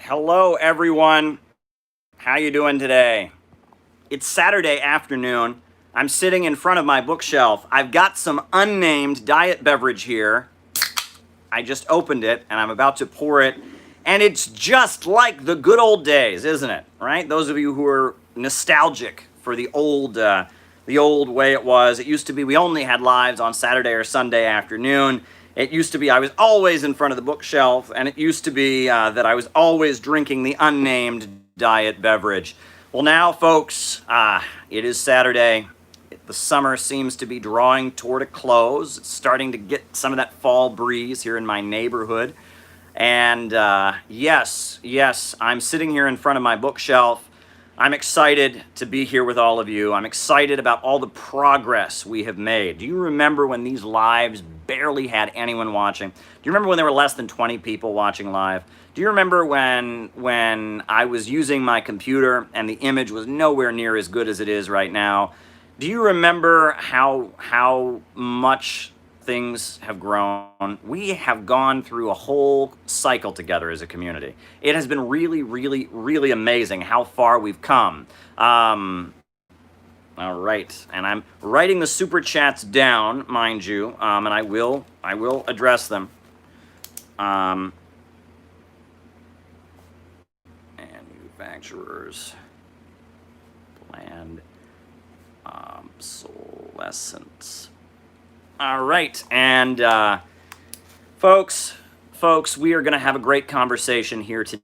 Hello, everyone. How you doing today? It's Saturday afternoon. I'm sitting in front of my bookshelf. I've got some unnamed diet beverage here. I just opened it and I'm about to pour it. And it's just like the good old days, isn't it? Right? Those of you who are nostalgic for the old way it was. It used to be we only had lives on Saturday or Sunday afternoon. It used to be I was always in front of the bookshelf, and it used to be that I was always drinking the unnamed diet beverage. Well, now, folks, it is Saturday. The summer seems to be drawing toward a close. It's starting to get some of that fall breeze here in my neighborhood. And yes, I'm sitting here in front of my bookshelf. I'm excited to be here with all of you. I'm excited about all the progress we have made. Do you remember when these lives barely had anyone watching? Do you remember when there were less than 20 people watching live? Do you remember when I was using my computer and the image was nowhere near as good as it is right now? Do you remember how much things have grown? We have gone through a whole cycle together as a community. It has been really amazing how far we've come. All right, and I'm writing the super chats down, mind you, and I will address them. Manufacturers, planned obsolescence. All right, and folks, we are going to have a great conversation here today.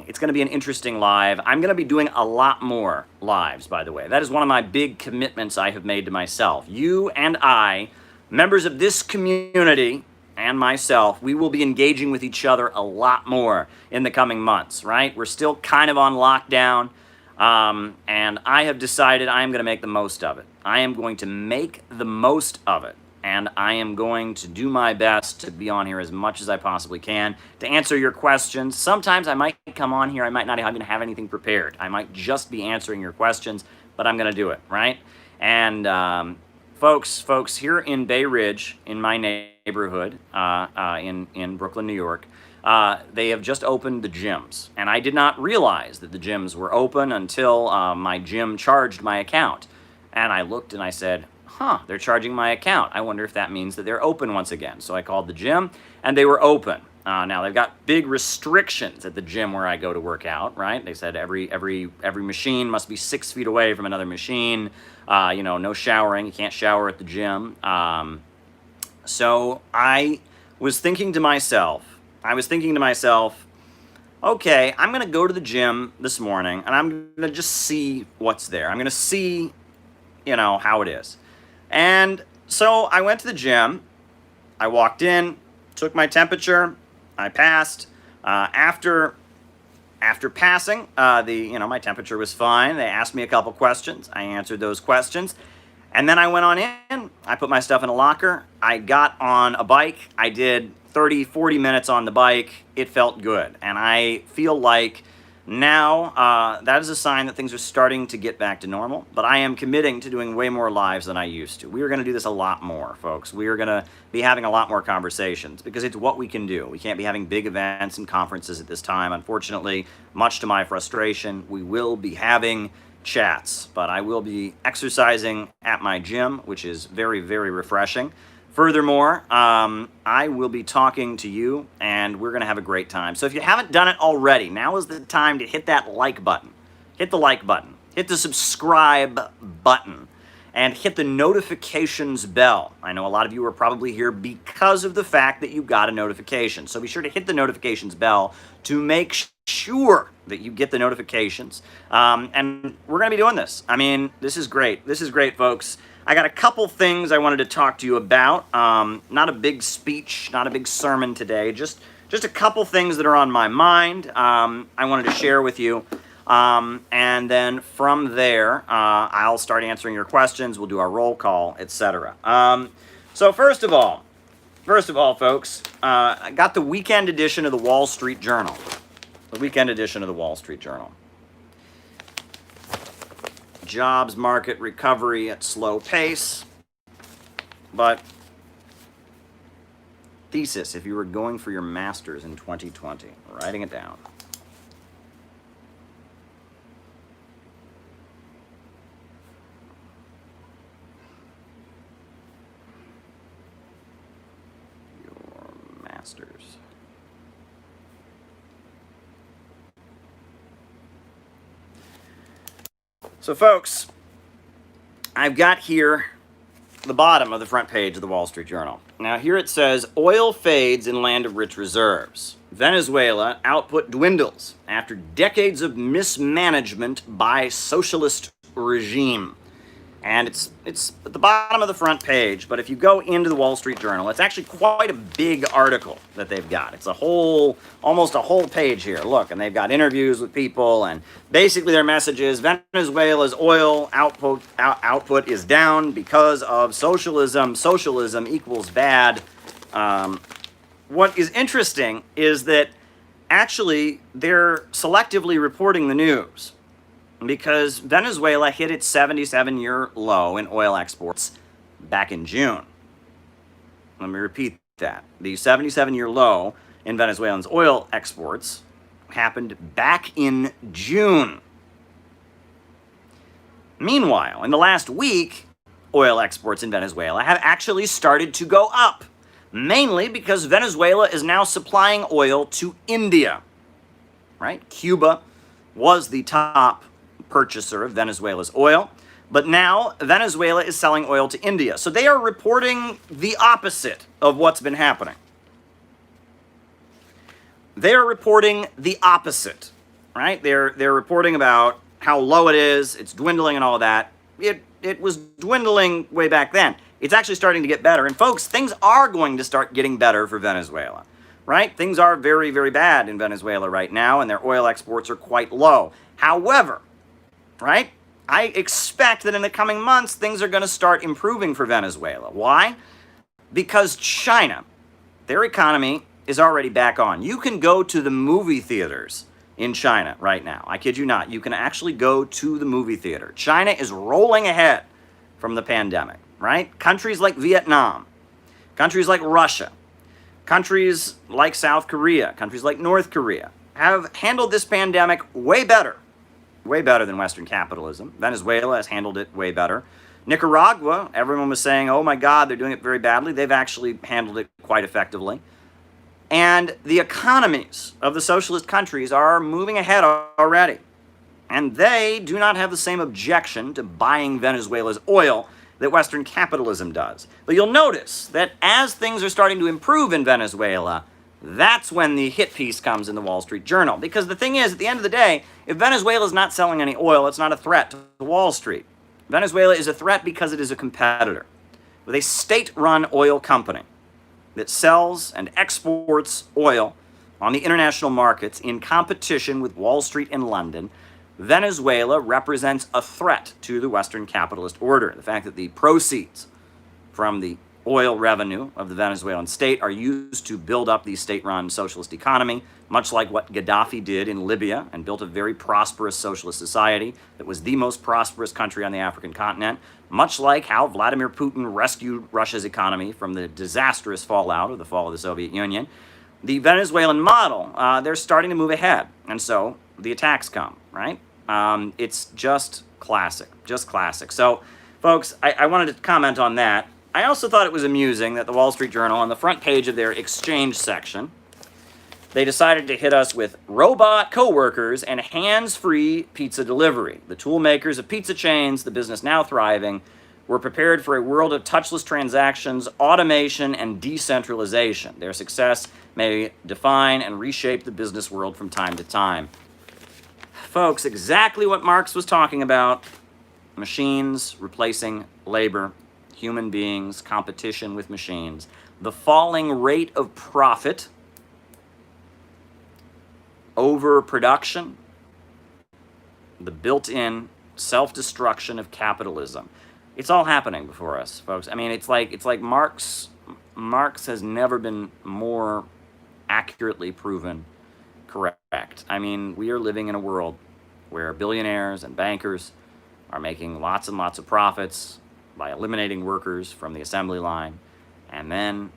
It's going to be an interesting live. I'm going to be doing a lot more lives, by the way. That is one of my big commitments I have made to myself. You and I, members of this community, and myself, we will be engaging with each other a lot more in the coming months, right? We're still kind of on lockdown, and I have decided I am going to make the most of it. I am going to make the most of it. And I am going to do my best to be on here as much as I possibly can to answer your questions. Sometimes I might come on here, I might not even have anything prepared. I might just be answering your questions, but I'm going to do it, right? And folks, here in Bay Ridge, in my neighborhood, in Brooklyn, New York, they have just opened the gyms. And I did not realize that the gyms were open until my gym charged my account. And I looked and I said, they're charging my account. I wonder if that means that they're open once again. So I called the gym, and they were open. Now they've got big restrictions at the gym where I go to work out. Right? They said every machine must be 6 feet away from another machine. No showering. You can't shower at the gym. So I was thinking to myself, okay, I'm going to go to the gym this morning, and I'm going to just see what's there. I'm going to see, how it is. And so I went to the gym, I walked in, took my temperature, I passed. After passing, my temperature was fine. They asked me a couple questions. I answered those questions. And then I went on in, I put my stuff in a locker, I got on a bike, I did 30, 40 minutes on the bike. It felt good. And I feel like now, that is a sign that things are starting to get back to normal, but I am committing to doing way more lives than I used to. We are going to do this a lot more, folks. We are going to be having a lot more conversations because it's what we can do. We can't be having big events and conferences at this time. Unfortunately, much to my frustration, we will be having chats, but I will be exercising at my gym, which is very refreshing. Furthermore, I will be talking to you, and we're going to have a great time. So if you haven't done it already, now is the time to hit that like button. Hit the like button. Hit the subscribe button. And hit the notifications bell. I know a lot of you are probably here because of the fact that you got a notification. So be sure to hit the notifications bell to make sure that you get the notifications. And we're going to be doing this. I mean, this is great. This is great, folks. I got a couple things I wanted to talk to you about. Not a big speech, not a big sermon today. Just a couple things that are on my mind I wanted to share with you. And then from there, I'll start answering your questions. We'll do our roll call, etc. So first of all, folks, I got the weekend edition of the Wall Street Journal. The weekend edition of the Wall Street Journal. Jobs market recovery at slow pace. But thesis, if you were going for your master's in 2020, writing it down. So, folks, I've got here the bottom of the front page of the Wall Street Journal. Now, here it says, oil fades in land of rich reserves. Venezuela output dwindles after decades of mismanagement by socialist regime. And it's at the bottom of the front page, but if you go into the Wall Street Journal, it's actually quite a big article that they've got. It's almost a whole page here. Look, and they've got interviews with people, and basically their message is Venezuela's oil output is down because of socialism. Socialism equals bad. What is interesting is that actually they're selectively reporting the news, because Venezuela hit its 77-year low in oil exports back in June. Let me repeat that. The 77-year low in Venezuelans' oil exports happened back in June. Meanwhile, in the last week, oil exports in Venezuela have actually started to go up, mainly because Venezuela is now supplying oil to India, right? Cuba was the top purchaser of Venezuela's oil, but now Venezuela is selling oil to India. So they are reporting the opposite of what's been happening. They are reporting the opposite, right? They're reporting about how low it is, it's dwindling and all of that. It was dwindling way back then. It's actually starting to get better. And folks, things are going to start getting better for Venezuela, right? Things are very, very bad in Venezuela right now, and their oil exports are quite low. However, right, I expect that in the coming months, things are going to start improving for Venezuela. Why? Because China, their economy is already back on. You can go to the movie theaters in China right now. I kid you not. You can actually go to the movie theater. China is rolling ahead from the pandemic, right? Countries like Vietnam, countries like Russia, countries like South Korea, countries like North Korea have handled this pandemic way better than Western capitalism. Venezuela has handled it way better. Nicaragua, everyone was saying, oh my God, they're doing it very badly. They've actually handled it quite effectively. And the economies of the socialist countries are moving ahead already. And they do not have the same objection to buying Venezuela's oil that Western capitalism does. But you'll notice that as things are starting to improve in Venezuela, that's when the hit piece comes in the Wall Street Journal. Because the thing is, at the end of the day, if Venezuela is not selling any oil, it's not a threat to Wall Street. Venezuela is a threat because it is a competitor with a state-run oil company that sells and exports oil on the international markets in competition with Wall Street and London. Venezuela represents a threat to the Western capitalist order. The fact that the proceeds from the oil revenue of the Venezuelan state are used to build up the state-run socialist economy, much like what Gaddafi did in Libya and built a very prosperous socialist society that was the most prosperous country on the African continent, much like how Vladimir Putin rescued Russia's economy from the disastrous fallout of the fall of the Soviet Union. The Venezuelan model, they're starting to move ahead, and so the attacks come, right? It's just classic. So, folks, I wanted to comment on that. I also thought it was amusing that the Wall Street Journal, on the front page of their exchange section, they decided to hit us with robot coworkers and hands-free pizza delivery. The tool makers of pizza chains, the business now thriving, were prepared for a world of touchless transactions, automation, and decentralization. Their success may define and reshape the business world from time to time. Folks, exactly what Marx was talking about. Machines replacing labor, human beings, competition with machines, the falling rate of profit, overproduction, the built-in self-destruction of capitalism. It's all happening before us, folks. I mean, it's like Marx has never been more accurately proven correct. I mean, we are living in a world where billionaires and bankers are making lots and lots of profits by eliminating workers from the assembly line, and then,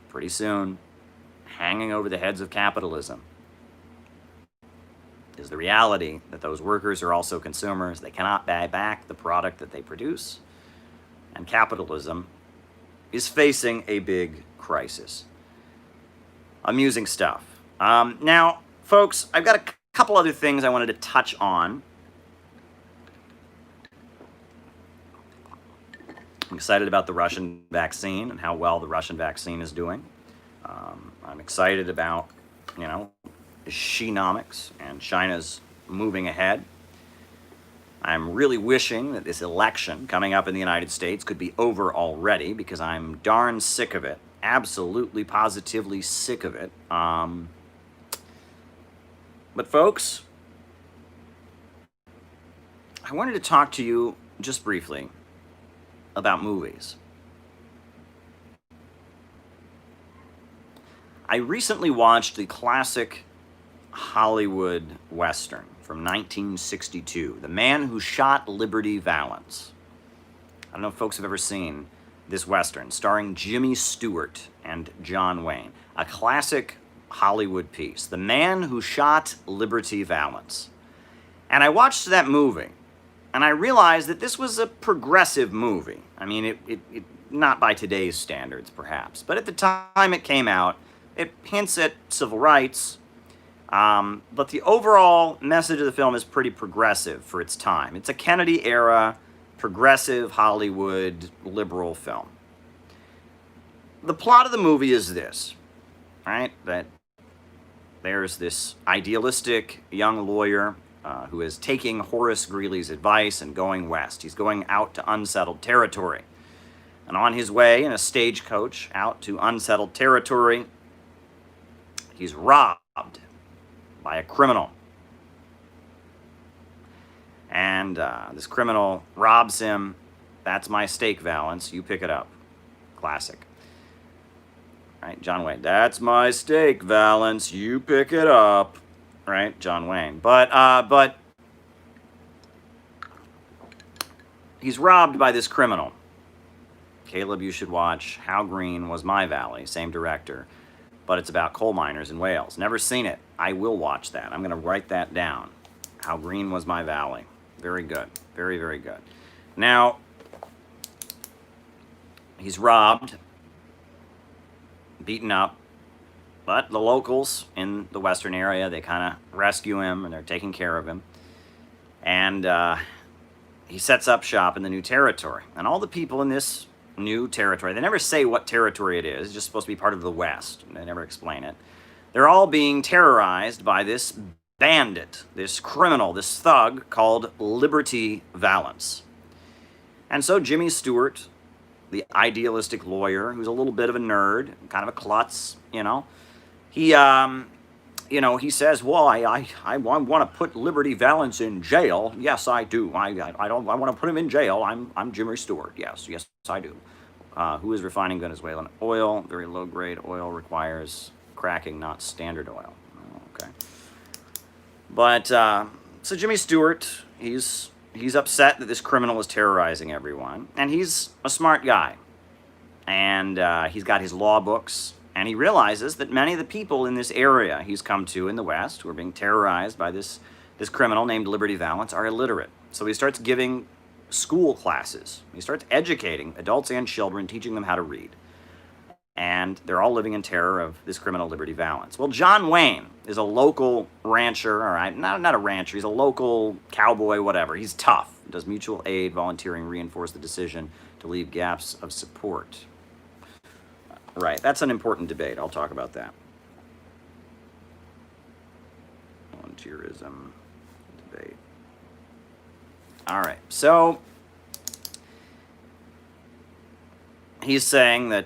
pretty soon, hanging over the heads of capitalism is the reality that those workers are also consumers. They cannot buy back the product that they produce, and capitalism is facing a big crisis. Amusing stuff. Now, folks, I've got a couple other things I wanted to touch on I'm excited about the Russian vaccine and how well the Russian vaccine is doing. I'm excited about, Shenomics and China's moving ahead. I'm really wishing that this election coming up in the United States could be over already, because I'm darn sick of it. Absolutely, positively sick of it. But folks, I wanted to talk to you just briefly about movies. I recently watched the classic Hollywood Western from 1962, The Man Who Shot Liberty Valance. I don't know if folks have ever seen this Western, starring Jimmy Stewart and John Wayne. A classic Hollywood piece, The Man Who Shot Liberty Valance. And I watched that movie, and I realized that this was a progressive movie. I mean, it not by today's standards, perhaps, but at the time it came out, it hints at civil rights, but the overall message of the film is pretty progressive for its time. It's a Kennedy-era, progressive Hollywood liberal film. The plot of the movie is this, right? That there's this idealistic young lawyer who is taking Horace Greeley's advice and going west. He's going out to unsettled territory. And on his way in a stagecoach out to unsettled territory, he's robbed by a criminal. And this criminal robs him. That's my stake, Valance. You pick it up. Classic. Right, John Wayne. That's my stake, Valance. You pick it up. Right, John Wayne. But he's robbed by this criminal. Caleb, you should watch How Green Was My Valley. Same director. But it's about coal miners in Wales. Never seen it. I will watch that. I'm going to write that down. How Green Was My Valley. Very good. Very, very good. Now, he's robbed, beaten up, but the locals in the western area, they kind of rescue him, and they're taking care of him. And he sets up shop in the new territory. And all the people in this new territory, they never say what territory it is. It's just supposed to be part of the West. They never explain it. They're all being terrorized by this bandit, this criminal, this thug called Liberty Valance. And so Jimmy Stewart, the idealistic lawyer, who's a little bit of a nerd, kind of a klutz, he says, well, I want to put Liberty Valance in jail. Yes, I do. I want to put him in jail. I'm Jimmy Stewart. Yes, I do. Who is refining Venezuelan oil? Very low-grade oil, requires cracking, not standard oil. Okay. But, so Jimmy Stewart, he's upset that this criminal is terrorizing everyone. And he's a smart guy. And he's got his law books. And he realizes that many of the people in this area he's come to in the West, who are being terrorized by this criminal named Liberty Valance, are illiterate. So he starts giving school classes. He starts educating adults and children, teaching them how to read. And they're all living in terror of this criminal Liberty Valance. Well, John Wayne is a local rancher, all right, not a rancher, he's a local cowboy, whatever. He's tough, does mutual aid, volunteering, reinforce the decision to leave gaps of support. Right, that's an important debate. I'll talk about that. Volunteerism debate. All right, so he's saying that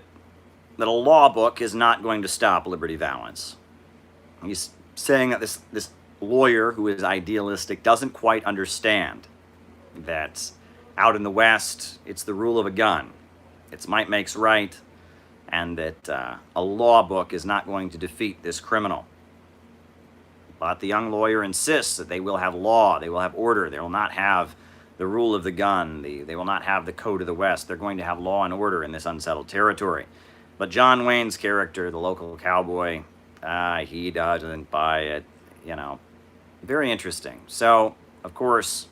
a law book is not going to stop Liberty Valance. He's saying that this lawyer who is idealistic doesn't quite understand that out in the West, it's the rule of a gun. It's might makes right, and that a law book is not going to defeat this criminal. But the young lawyer insists that they will have law, they will have order, they will not have the rule of the gun, they will not have the code of the West. They're going to have law and order in this unsettled territory. But John Wayne's character, the local cowboy, he doesn't buy it, Very interesting. So, of course,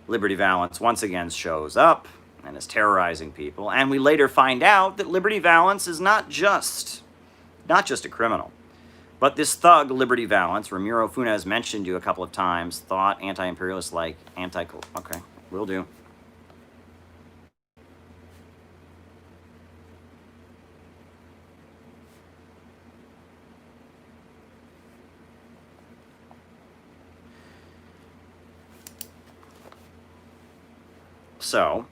Liberty Valance once again shows up and is terrorizing people. And we later find out that Liberty Valance is not just a criminal. But this thug, Liberty Valance, Ramiro Funes mentioned you a couple of times, thought anti-imperialist like okay, will do. So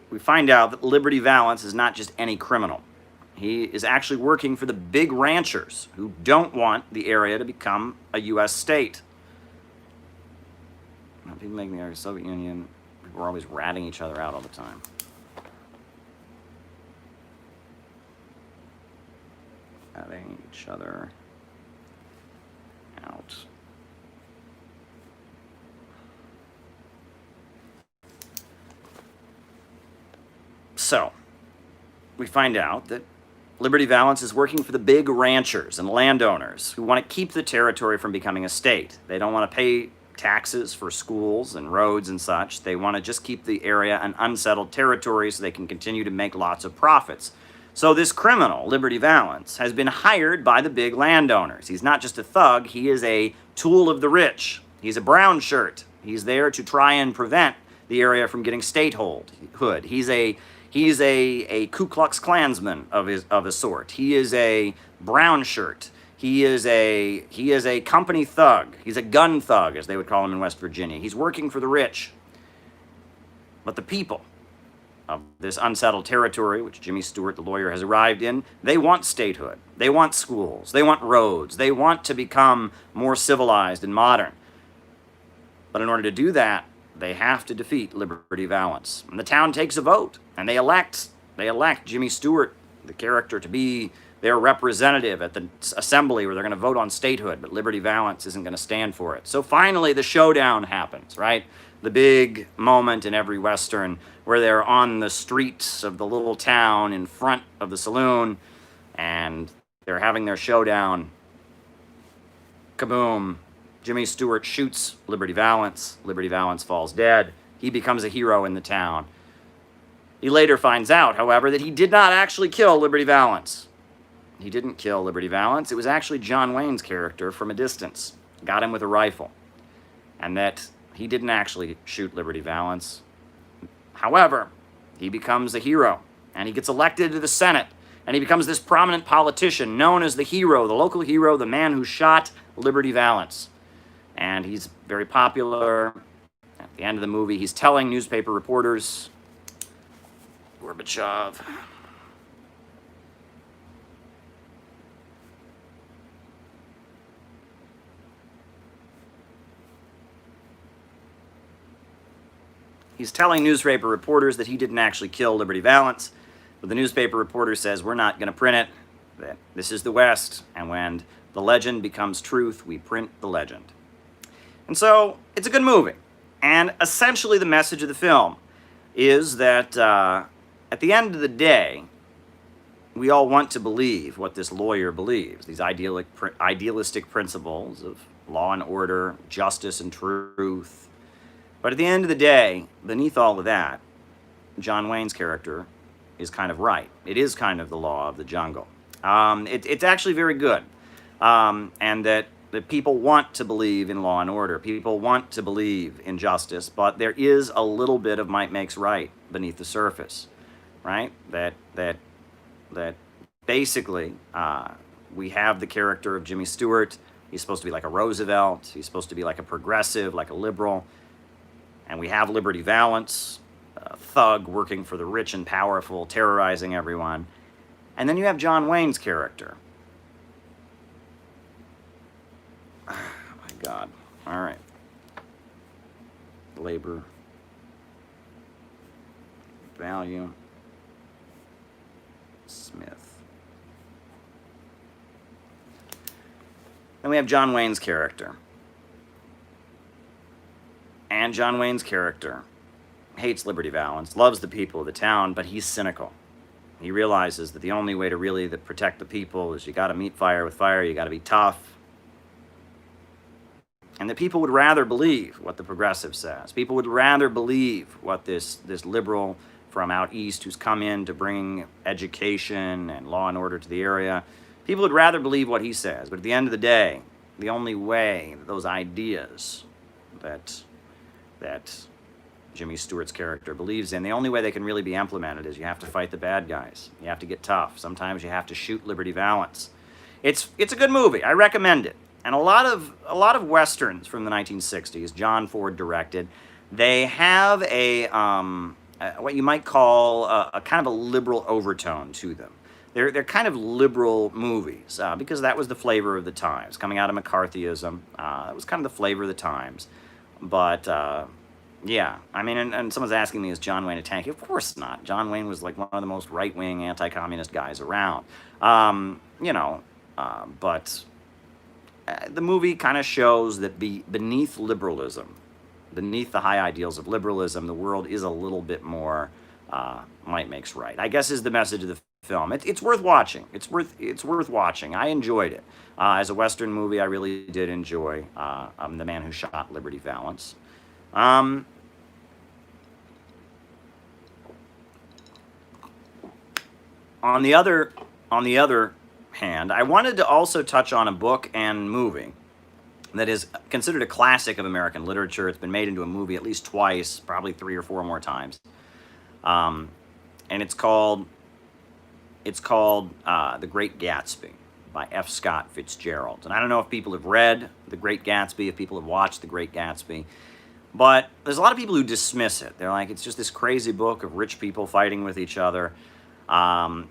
we find out that Liberty Valance is not just any criminal. He is actually working for the big ranchers who don't want the area to become a U.S. state. People making the Soviet Union, people are always ratting each other out all the time. Ratting each other out. So, we find out that Liberty Valance is working for the big ranchers and landowners who want to keep the territory from becoming a state. They don't want to pay taxes for schools and roads and such. They want to just keep the area an unsettled territory so they can continue to make lots of profits. So this criminal, Liberty Valance, has been hired by the big landowners. He's not just a thug, he is a tool of the rich. He's a brown shirt. He's there to try and prevent the area from getting statehood. He's a Ku Klux Klansman of a sort. He is a brown shirt. He is a company thug. He's a gun thug, as they would call him in West Virginia. He's working for the rich. But the people of this unsettled territory, which Jimmy Stewart, the lawyer, has arrived in, they want statehood. They want schools. They want roads. They want to become more civilized and modern. But in order to do that, they have to defeat Liberty Valance. And the town takes a vote, and they elect Jimmy Stewart, the character, to be their representative at the assembly where they're going to vote on statehood, but Liberty Valance isn't going to stand for it. So finally the showdown happens, right? The big moment in every Western where they're on the streets of the little town in front of the saloon, and they're having their showdown. Kaboom. Jimmy Stewart shoots Liberty Valance. Liberty Valance falls dead. He becomes a hero in the town. He later finds out, however, that he did not actually kill Liberty Valance. He didn't kill Liberty Valance. It was actually John Wayne's character from a distance. Got him with a rifle. And that he didn't actually shoot Liberty Valance. However, he becomes a hero. And he gets elected to the Senate. And he becomes this prominent politician known as the hero, the local hero, the man who shot Liberty Valance. And he's very popular. At the end of the movie, he's telling newspaper reporters, Gorbachev, he's telling newspaper reporters that he didn't actually kill Liberty Valance, but the newspaper reporter says, we're not going to print it, that this is the West, and when the legend becomes truth, we print the legend. And so, it's a good movie. And essentially the message of the film is that at the end of the day, we all want to believe what this lawyer believes, these idealistic principles of law and order, justice and truth. But at the end of the day, beneath all of that, John Wayne's character is kind of right. It is kind of the law of the jungle. It's actually very good. And that people want to believe in law and order. People want to believe in justice, but there is a little bit of might makes right beneath the surface, right? That basically we have the character of Jimmy Stewart. He's supposed to be like a Roosevelt. He's supposed to be like a progressive, like a liberal. And we have Liberty Valance, a thug working for the rich and powerful, terrorizing everyone. And then you have John Wayne's character. Oh my God. All right. Labor. Value. Smith. Then we have John Wayne's character. And John Wayne's character hates Liberty Valance, loves the people of the town, but he's cynical. He realizes that the only way to really protect the people is you got to meet fire with fire, you got to be tough. And that people would rather believe what the progressive says. People would rather believe what this liberal from out east who's come in to bring education and law and order to the area, people would rather believe what he says. But at the end of the day, the only way those ideas that Jimmy Stewart's character believes in, the only way they can really be implemented is you have to fight the bad guys. You have to get tough. Sometimes you have to shoot Liberty Valance. It's a good movie. I recommend it. And a lot of westerns from the 1960s, John Ford directed, they have what you might call a kind of a liberal overtone to them. They're kind of liberal movies because that was the flavor of the times. Coming out of McCarthyism, that was kind of the flavor of the times. But yeah, I mean, and someone's asking me, is John Wayne a tank? Of course not. John Wayne was like one of the most right-wing anti-communist guys around. But the movie kind of shows that beneath liberalism, beneath the high ideals of liberalism, the world is a little bit more might makes right, I guess, is the message of the film. It's worth watching. It's worth watching. I enjoyed it. As a Western movie, I really did enjoy The Man Who Shot Liberty Valance. On the other hand, I wanted to also touch on a book and movie that is considered a classic of American literature. It's been made into a movie at least twice, probably 3 or 4 more times. And it's called The Great Gatsby by F. Scott Fitzgerald. And I don't know if people have read The Great Gatsby, if people have watched The Great Gatsby, but there's a lot of people who dismiss it. They're like, it's just this crazy book of rich people fighting with each other.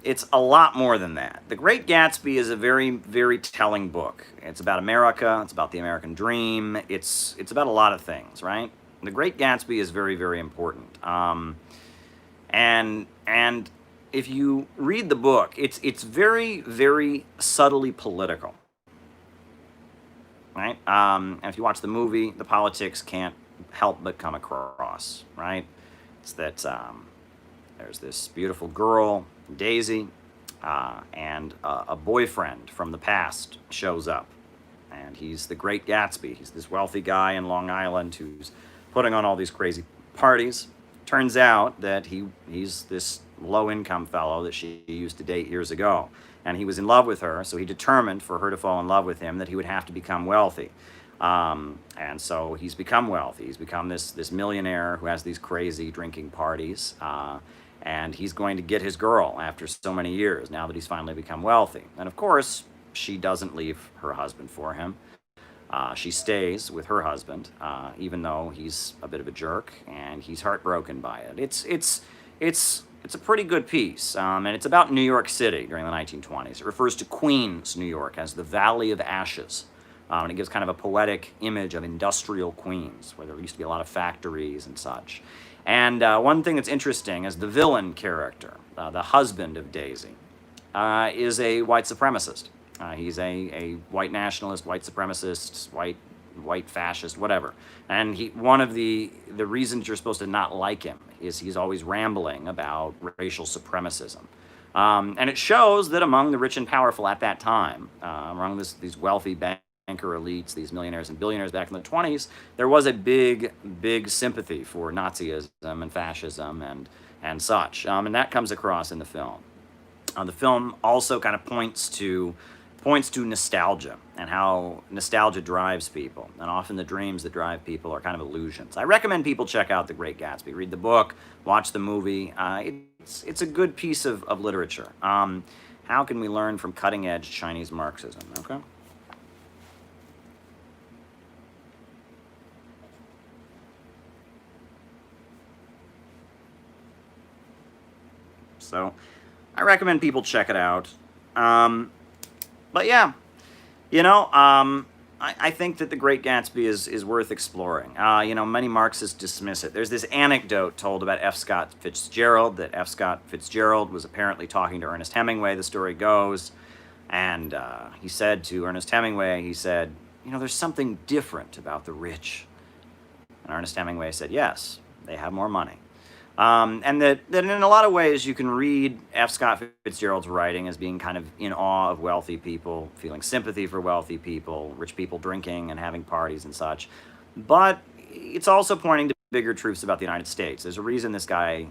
It's a lot more than that. The Great Gatsby is a very, very telling book. It's about America. It's about the American dream. It's about a lot of things, right? The Great Gatsby is very, very important. And if you read the book, it's very, very subtly political, right? And if you watch the movie, the politics can't help but come across, right? It's that there's this beautiful girl, Daisy, and a boyfriend from the past shows up. And he's the Great Gatsby. He's this wealthy guy in Long Island who's putting on all these crazy parties. Turns out that he's this low-income fellow that she used to date years ago. And he was in love with her, so he determined for her to fall in love with him that he would have to become wealthy. And so he's become wealthy. He's become this millionaire who has these crazy drinking parties. And he's going to get his girl after so many years, now that he's finally become wealthy. And of course, she doesn't leave her husband for him. She stays with her husband, even though he's a bit of a jerk, and he's heartbroken by it. It's a pretty good piece, and it's about New York City during the 1920s. It refers to Queens, New York, as the Valley of Ashes. And it gives kind of a poetic image of industrial Queens, where there used to be a lot of factories and such. And one thing that's interesting is the villain character, the husband of Daisy, is a white supremacist. He's a white nationalist, white supremacist, white fascist, whatever. And one of the reasons you're supposed to not like him is he's always rambling about racial supremacism. And it shows that among the rich and powerful at that time, among these wealthy banker elites, these millionaires and billionaires back in the 20s, there was a big, big sympathy for Nazism and fascism and such. And that comes across in the film. The film also kind of points to nostalgia and how nostalgia drives people. And often the dreams that drive people are kind of illusions. I recommend people check out The Great Gatsby. Read the book, watch the movie. It's a good piece of literature. How can we learn from cutting-edge Chinese Marxism? Okay. So I recommend people check it out. But yeah, I think that The Great Gatsby is worth exploring. Many Marxists dismiss it. There's this anecdote told about F. Scott Fitzgerald, that F. Scott Fitzgerald was apparently talking to Ernest Hemingway, the story goes, and he said to Ernest Hemingway, there's something different about the rich. And Ernest Hemingway said, yes, they have more money. And that in a lot of ways you can read F. Scott Fitzgerald's writing as being kind of in awe of wealthy people, feeling sympathy for wealthy people, rich people drinking and having parties and such. But it's also pointing to bigger truths about the United States. There's a reason this guy,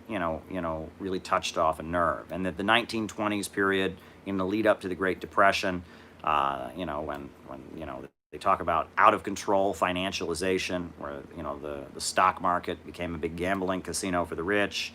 really touched off a nerve. And that the 1920s period, in the lead up to the Great Depression, when they talk about out-of-control financialization, where the stock market became a big gambling casino for the rich.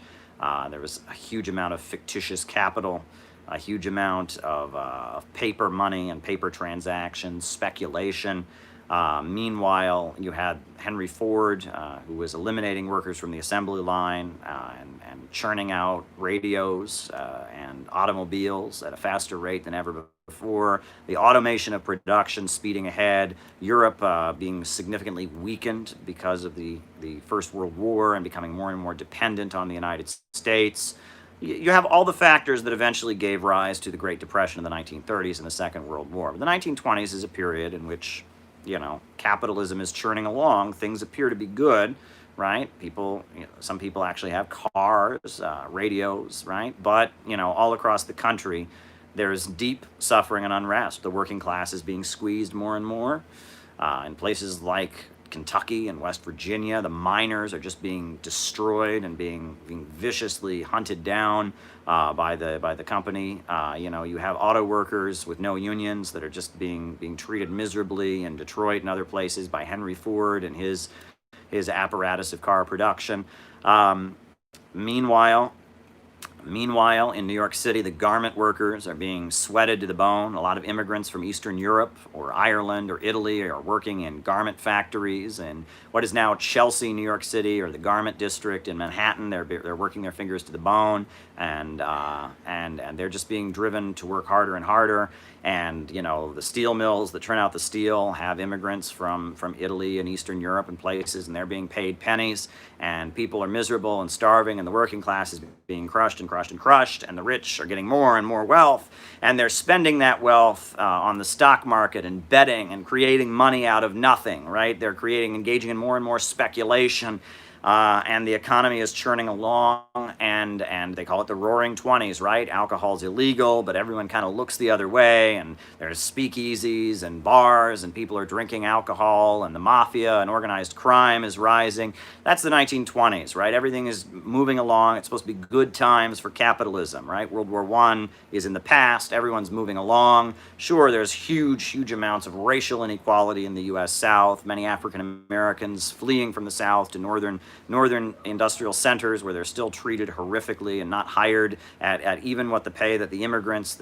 There was a huge amount of fictitious capital. a huge amount of paper money and paper transactions, speculation. Meanwhile, you had Henry Ford, who was eliminating workers from the assembly line and churning out radios and automobiles at a faster rate than ever before. The automation of production speeding ahead. Europe being significantly weakened because of the First World War and becoming more and more dependent on the United States. You have all the factors that eventually gave rise to the Great Depression in the 1930s and the Second World War. But the 1920s is a period in which, capitalism is churning along. Things appear to be good, right? People, some people actually have cars, radios, right? But, all across the country, there's deep suffering and unrest. The working class is being squeezed more and more. In places like Kentucky and West Virginia, the miners are just being destroyed and being viciously hunted down by the company. You have auto workers with no unions that are just being treated miserably in Detroit and other places by Henry Ford and his apparatus of car production. Meanwhile, in New York City, the garment workers are being sweated to the bone. A lot of immigrants from Eastern Europe or Ireland or Italy are working in garment factories in what is now Chelsea, New York City, or the garment district in Manhattan. They're working their fingers to the bone, and they're just being driven to work harder and harder. And the steel mills that turn out the steel have immigrants from Italy and Eastern Europe and places, and they're being paid pennies, and people are miserable and starving, and the working class is being crushed and crushed and crushed, and the rich are getting more and more wealth, and they're spending that wealth on the stock market and betting and creating money out of nothing, right? They're engaging in more and more speculation. And the economy is churning along, and they call it the Roaring '20s, right? Alcohol's illegal, but everyone kind of looks the other way, and there's speakeasies and bars, and people are drinking alcohol, and the mafia and organized crime is rising. That's the 1920s, right? Everything is moving along. It's supposed to be good times for capitalism, right? World War I is in the past. Everyone's moving along. Sure, there's huge amounts of racial inequality in the U.S. South. Many African Americans fleeing from the South to northern industrial centers where they're still treated horrifically and not hired at even what the pay that the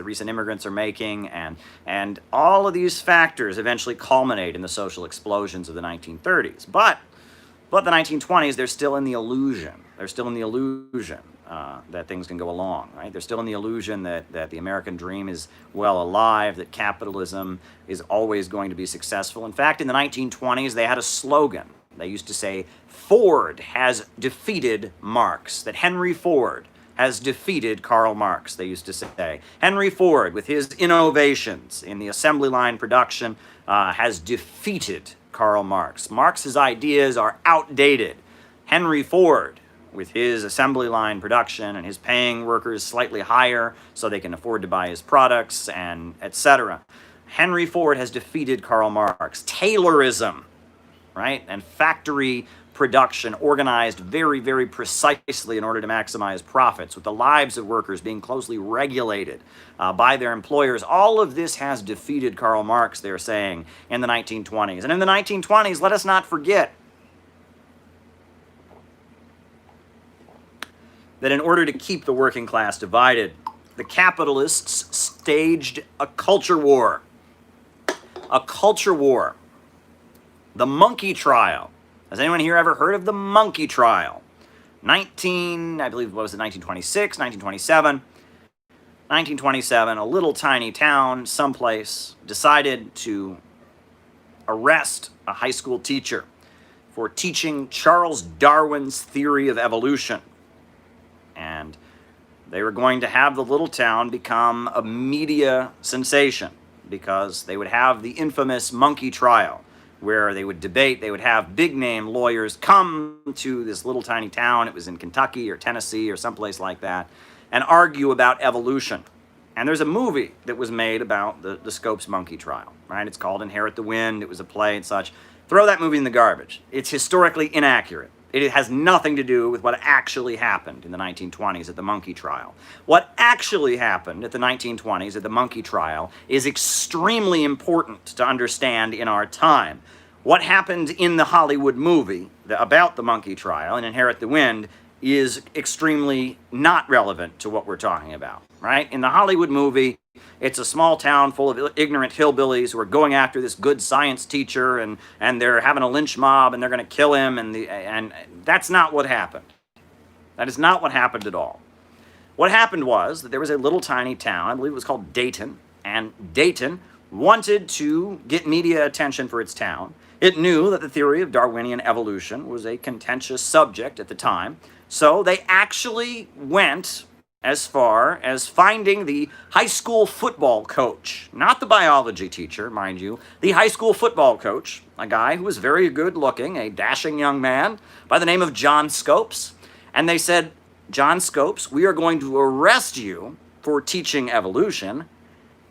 recent immigrants are making, and all of these factors eventually culminate in the social explosions of the 1930s. But the 1920s, they're still in the illusion. They're still in the illusion that things can go along, right? They're still in the illusion that the American dream is well alive, that capitalism is always going to be successful. In fact, in the 1920s, they had a slogan. They used to say, Ford has defeated Marx, that Henry Ford has defeated Karl Marx, they used to say. Henry Ford, with his innovations in the assembly line production, has defeated Karl Marx. Marx's ideas are outdated. Henry Ford, with his assembly line production and his paying workers slightly higher so they can afford to buy his products, and etc. Henry Ford has defeated Karl Marx. Taylorism, right? And factory production organized very, very precisely in order to maximize profits, with the lives of workers being closely regulated by their employers. All of this has defeated Karl Marx, they're saying, in the 1920s. And in the 1920s, let us not forget that in order to keep the working class divided, the capitalists staged a culture war. A culture war. The monkey trial. Has anyone here ever heard of the monkey trial? 1926, 1927. 1927, a little tiny town someplace decided to arrest a high school teacher for teaching Charles Darwin's theory of evolution. And they were going to have the little town become a media sensation because they would have the infamous monkey trial, where they would debate. They would have big-name lawyers come to this little tiny town. It was in Kentucky or Tennessee or someplace like that, and argue about evolution. And there's a movie that was made about the Scopes monkey trial, right? It's called Inherit the Wind. It was a play and such. Throw that movie in the garbage. It's historically inaccurate. It has nothing to do with what actually happened in the 1920s at the monkey trial. What actually happened at the 1920s at the monkey trial is extremely important to understand in our time. What happened in the Hollywood movie about the monkey trial and Inherit the Wind is extremely not relevant to what we're talking about, right? In the Hollywood movie, it's a small town full of ignorant hillbillies who are going after this good science teacher, and they're having a lynch mob, and they're going to kill him, and that's not what happened. That is not what happened at all. What happened was that there was a little tiny town, I believe it was called Dayton, and Dayton wanted to get media attention for its town. It knew that the theory of Darwinian evolution was a contentious subject at the time, so they actually went as far as finding the high school football coach, not the biology teacher, mind you, the high school football coach, a guy who was very good looking, a dashing young man by the name of John Scopes. And they said, John Scopes, we are going to arrest you for teaching evolution,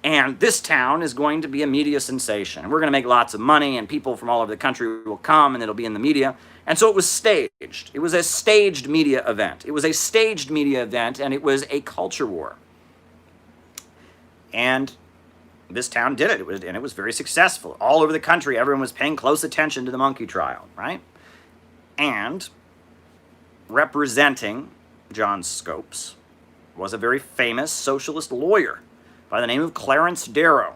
and this town is going to be a media sensation. And we're going to make lots of money, and people from all over the country will come, and it'll be in the media. And so it was staged. It was a staged media event. It was a staged media event, and it was a culture war. And this town did it. And it was very successful. All over the country, everyone was paying close attention to the monkey trial, right? And representing John Scopes was a very famous socialist lawyer by the name of Clarence Darrow.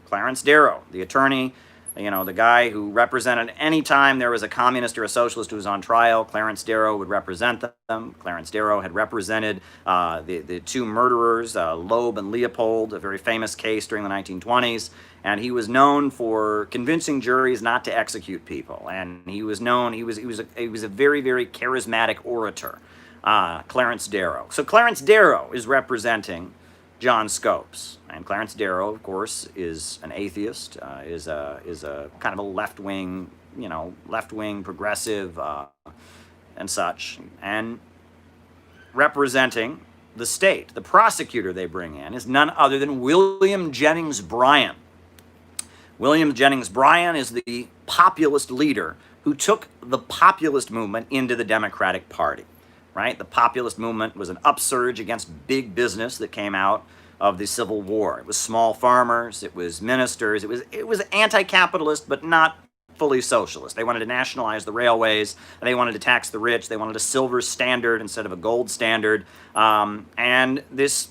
Clarence Darrow, the attorney, the guy who represented any time there was a communist or a socialist who was on trial, Clarence Darrow would represent them. Clarence Darrow had represented the two murderers, Loeb and Leopold, a very famous case during the 1920s, and he was known for convincing juries not to execute people. And he was a very, very charismatic orator, Clarence Darrow. So Clarence Darrow is representing John Scopes, and Clarence Darrow, of course, is an atheist, is a kind of a left-wing progressive, and such, and representing the state. The prosecutor they bring in is none other than William Jennings Bryan. William Jennings Bryan is the populist leader who took the populist movement into the Democratic Party. Right? The populist movement was an upsurge against big business that came out of the Civil War. It was small farmers, it was ministers, it was anti-capitalist, but not fully socialist. They wanted to nationalize the railways, they wanted to tax the rich, they wanted a silver standard instead of a gold standard. And this,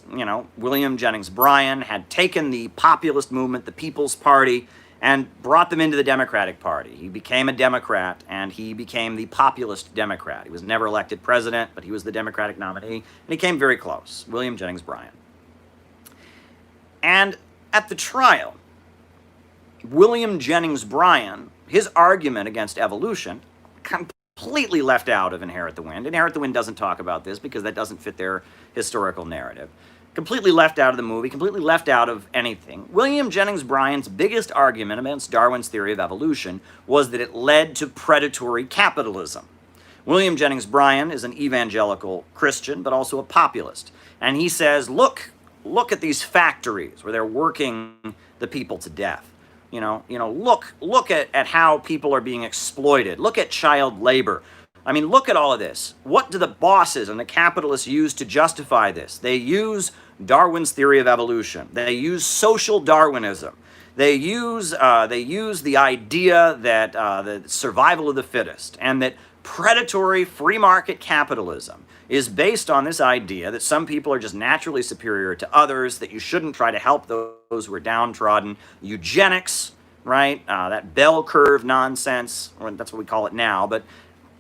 William Jennings Bryan had taken the populist movement, the People's Party, and brought them into the Democratic Party. He became a Democrat, and he became the populist Democrat. He was never elected president, but he was the Democratic nominee, and he came very close, William Jennings Bryan. And at the trial, William Jennings Bryan, his argument against evolution, completely left out of Inherit the Wind. Inherit the Wind doesn't talk about this because that doesn't fit their historical narrative. Completely left out of the movie, completely left out of anything. William Jennings Bryan's biggest argument against Darwin's theory of evolution was that it led to predatory capitalism. William Jennings Bryan is an evangelical Christian, but also a populist. And he says, look at these factories where they're working the people to death. Look at how people are being exploited. Look at child labor. I mean, look at all of this. What do the bosses and the capitalists use to justify this? They use Darwin's theory of evolution. They use social Darwinism. They use the idea that the survival of the fittest, and that predatory free market capitalism is based on this idea that some people are just naturally superior to others, that you shouldn't try to help those who are downtrodden. Eugenics, right? That bell curve nonsense, or that's what we call it now, but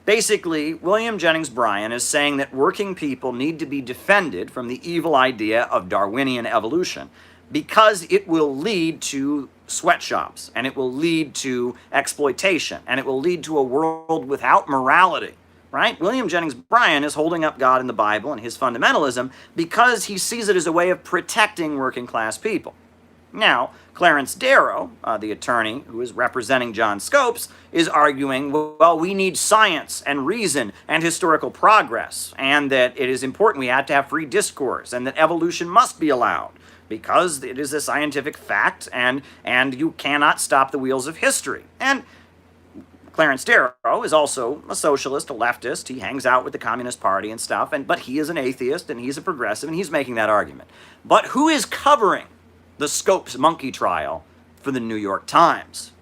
basically, William Jennings Bryan is saying that working people need to be defended from the evil idea of Darwinian evolution because it will lead to sweatshops, and it will lead to exploitation, and it will lead to a world without morality, right? William Jennings Bryan is holding up God and the Bible and his fundamentalism because he sees it as a way of protecting working class people. Now, Clarence Darrow, the attorney who is representing John Scopes, is arguing, well, we need science and reason and historical progress, and that it is important we have to have free discourse, and that evolution must be allowed because it is a scientific fact, and you cannot stop the wheels of history. And Clarence Darrow is also a socialist, a leftist. He hangs out with the Communist Party and stuff, but he is an atheist, and he's a progressive, and he's making that argument. But who is covering the Scopes monkey trial for the New York Times?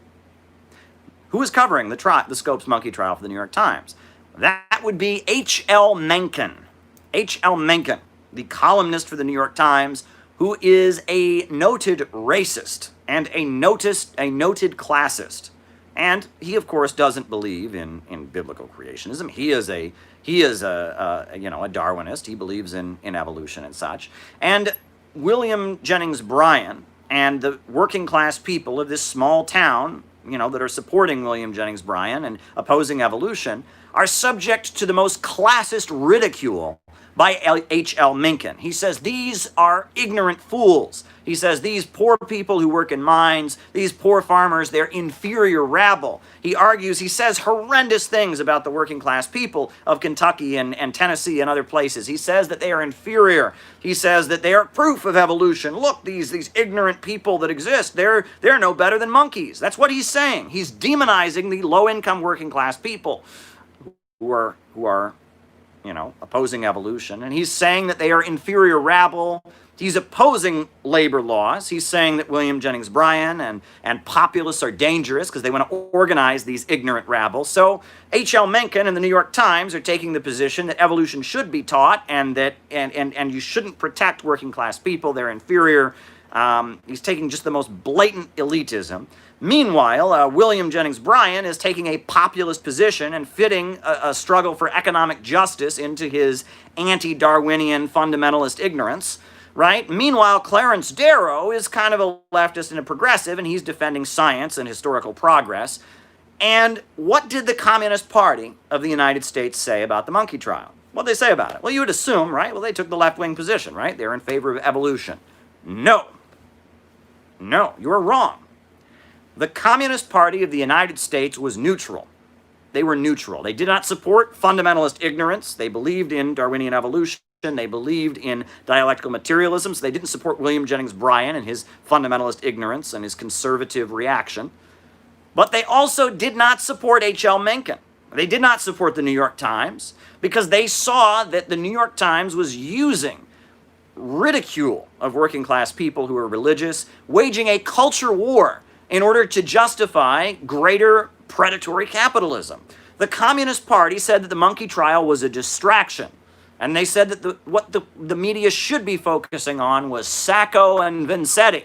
Who is covering the Scopes monkey trial for the New York Times? That would be H.L. Mencken. H.L. Mencken, the columnist for the New York Times, who is a noted racist and a noted classist. And he, of course, doesn't believe in biblical creationism. He is a Darwinist. He believes in evolution and such. And William Jennings Bryan and the working class people of this small town, that are supporting William Jennings Bryan and opposing evolution, are subject to the most classist ridicule by H.L. Mencken. He says these are ignorant fools. He says these poor people who work in mines, these poor farmers, they're inferior rabble. He argues, he says horrendous things about the working class people of Kentucky and Tennessee and other places. He says that they are inferior. He says that they are proof of evolution. Look, these ignorant people that exist, they're no better than monkeys. That's what he's saying. He's demonizing the low-income working class people who are opposing evolution. And he's saying that they are inferior rabble. He's opposing labor laws. He's saying that William Jennings Bryan and populists are dangerous because they want to organize these ignorant rabble. So H.L. Mencken and the New York Times are taking the position that evolution should be taught and that and you shouldn't protect working class people. They're inferior. He's taking just the most blatant elitism. Meanwhile, William Jennings Bryan is taking a populist position and fitting a struggle for economic justice into his anti-Darwinian fundamentalist ignorance, right? Meanwhile, Clarence Darrow is kind of a leftist and a progressive, and he's defending science and historical progress. And what did the Communist Party of the United States say about the monkey trial? What did they say about it? Well, you would assume, right? Well, they took the left-wing position, right? They're in favor of evolution. No, you're wrong. The Communist Party of the United States was neutral. They were neutral. They did not support fundamentalist ignorance. They believed in Darwinian evolution. They believed in dialectical materialism, so they didn't support William Jennings Bryan and his fundamentalist ignorance and his conservative reaction. But they also did not support H.L. Mencken. They did not support the New York Times because they saw that the New York Times was using ridicule of working class people who are religious, waging a culture war in order to justify greater predatory capitalism. The Communist Party said that the monkey trial was a distraction. And they said that what the media should be focusing on was Sacco and Vanzetti,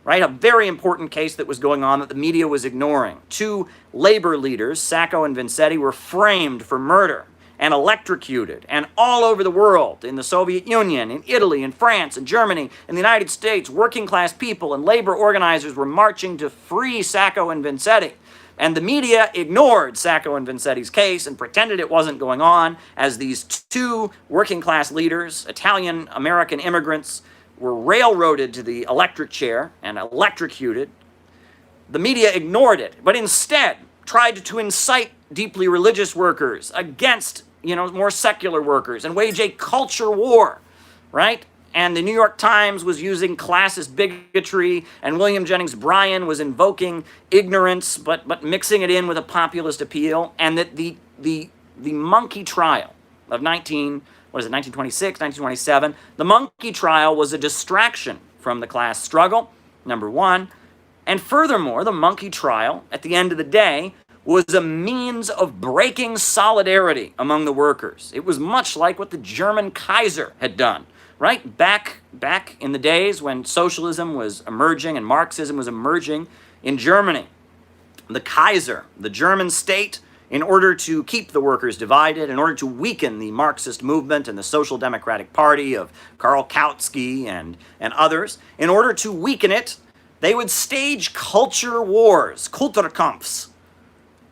right? A very important case that was going on that the media was ignoring. Two labor leaders, Sacco and Vanzetti, were framed for murder and electrocuted, and all over the world, in the Soviet Union, in Italy, in France, in Germany, in the United States, working class people and labor organizers were marching to free Sacco and Vanzetti. And the media ignored Sacco and Vanzetti's case and pretended it wasn't going on as these two working class leaders, Italian-American immigrants, were railroaded to the electric chair and electrocuted. The media ignored it, but instead tried to incite deeply religious workers against more secular workers and wage a culture war, right? And the New York Times was using classist bigotry, and William Jennings Bryan was invoking ignorance, but mixing it in with a populist appeal, and that the monkey trial of 1926, 1927, the monkey trial was a distraction from the class struggle, number one. And furthermore, the monkey trial, at the end of the day, was a means of breaking solidarity among the workers. It was much like what the German Kaiser had done, right? Back in the days when socialism was emerging and Marxism was emerging in Germany. The Kaiser, the German state, in order to keep the workers divided, in order to weaken the Marxist movement and the Social Democratic Party of Karl Kautsky and others, in order to weaken it, they would stage culture wars, Kulturkampfs,